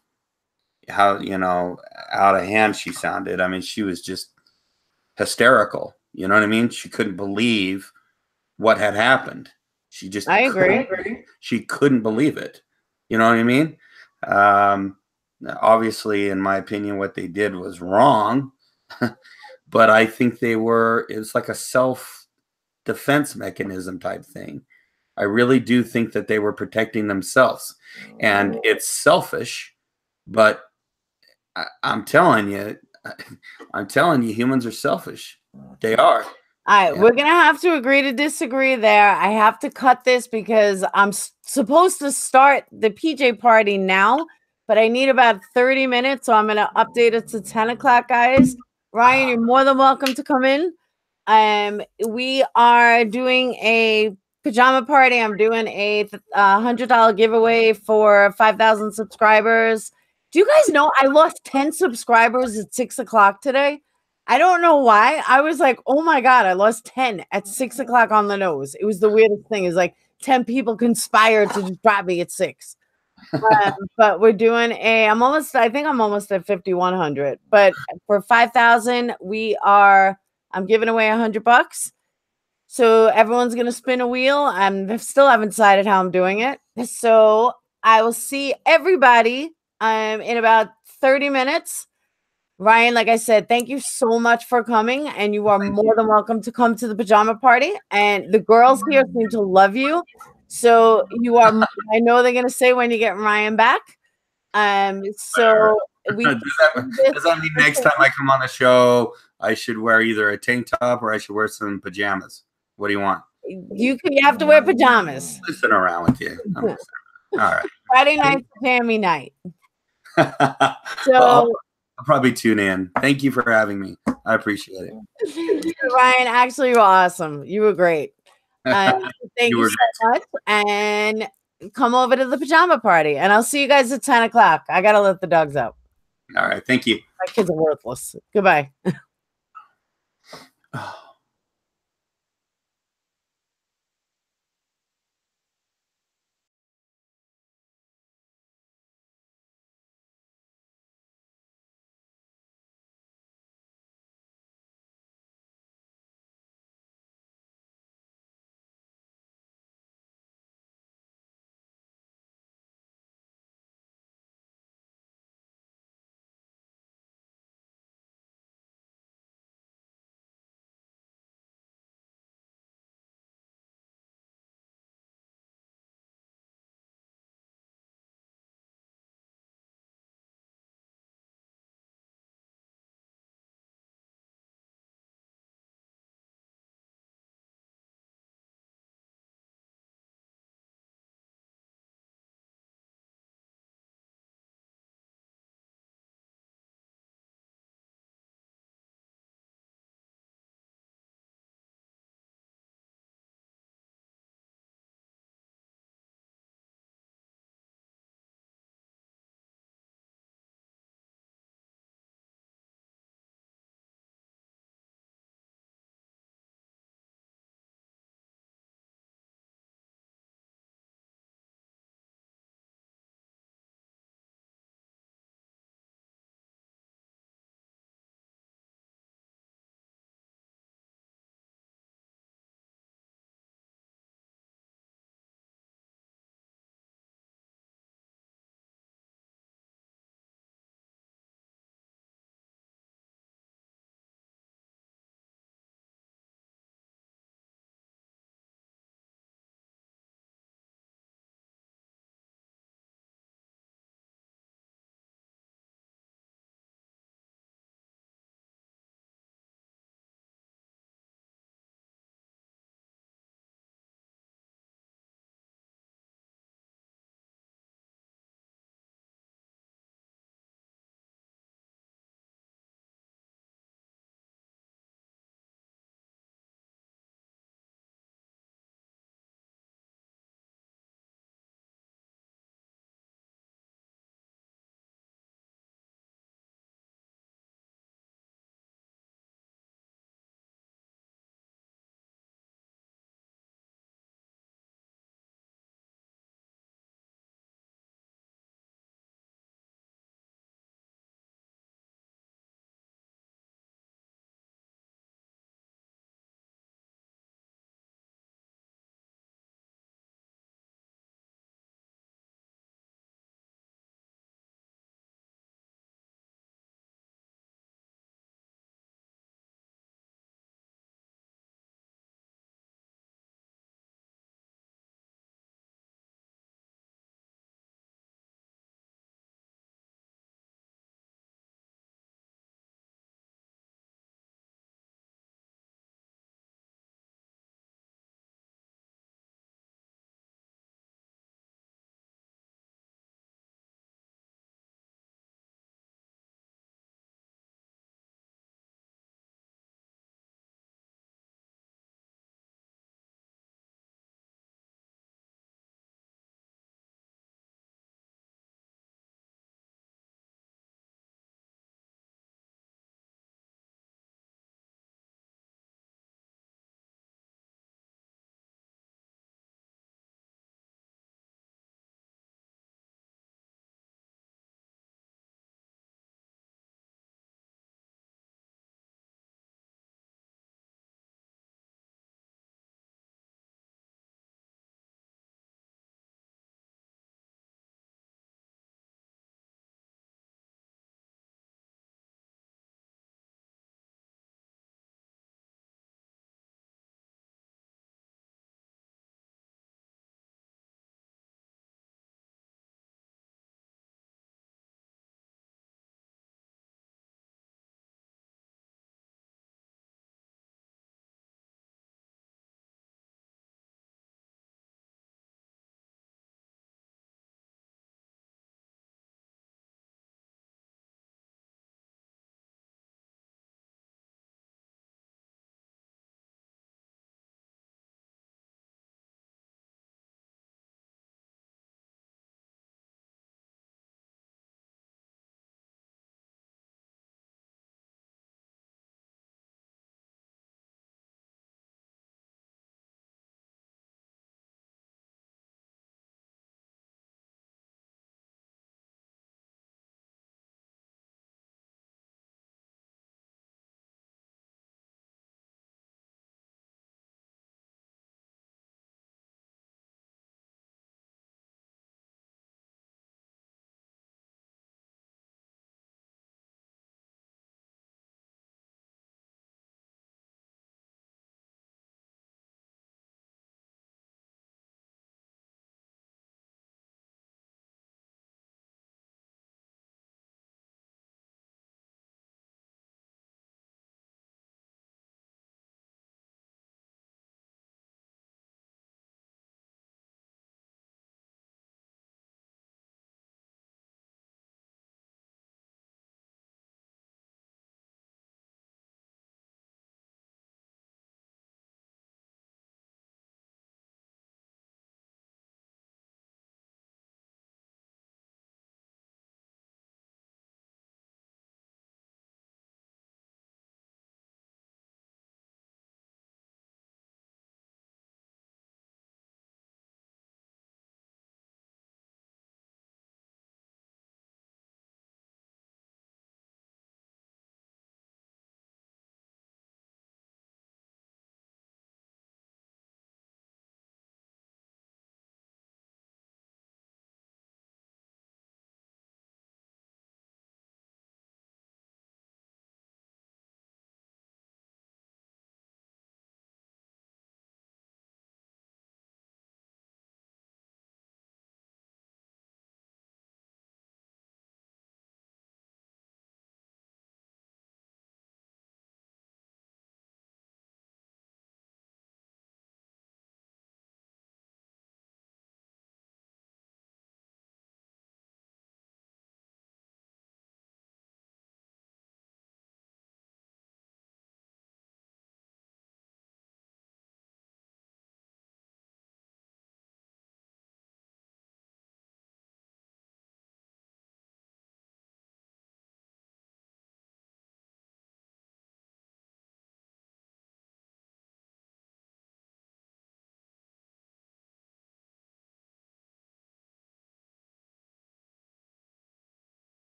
you know, out of hand she sounded. I mean, she was just hysterical. You know what I mean? She couldn't believe what had happened. She just, I agree. She couldn't believe it. You know what I mean? Obviously, in my opinion, what they did was wrong, but I think it's like a self-defense mechanism type thing. I really do think that they were protecting themselves, and it's selfish, but I'm telling you, humans are selfish. They are. All right, we're going to have to agree to disagree there. I have to cut this because I'm supposed to start the PJ party now, but I need about 30 minutes, so I'm going to update it to 10 o'clock, guys. Ryan, you're more than welcome to come in. We are doing a pajama party. I'm doing a $100 giveaway for 5,000 subscribers. Do you guys know I lost 10 subscribers at 6 o'clock today? I don't know why. I was like, oh my God, I lost 10 at 6 o'clock on the nose. It was the weirdest thing. It's like 10 people conspired to just drop me at 6. But we're doing I think I'm almost at 5,100. But for 5,000, I'm giving away $100. So everyone's going to spin a wheel. I still haven't decided how I'm doing it. So I will see everybody in about 30 minutes. Ryan, like I said, thank you so much for coming, and you are more than welcome to come to the pajama party. And the girls here seem to love you. So I know they're going to say when you get Ryan back. So does that mean next time I come on the show, I should wear either a tank top or I should wear some pajamas? What do you want? You have to wear pajamas. Listen around with you. All right. Friday night, pajama night. So I'll probably tune in. Thank you for having me. I appreciate it. Ryan, actually, you're awesome. You were great. Thank you so much. And come over to the pajama party. And I'll see you guys at 10 o'clock. I got to let the dogs out. All right. Thank you. My kids are worthless. Goodbye.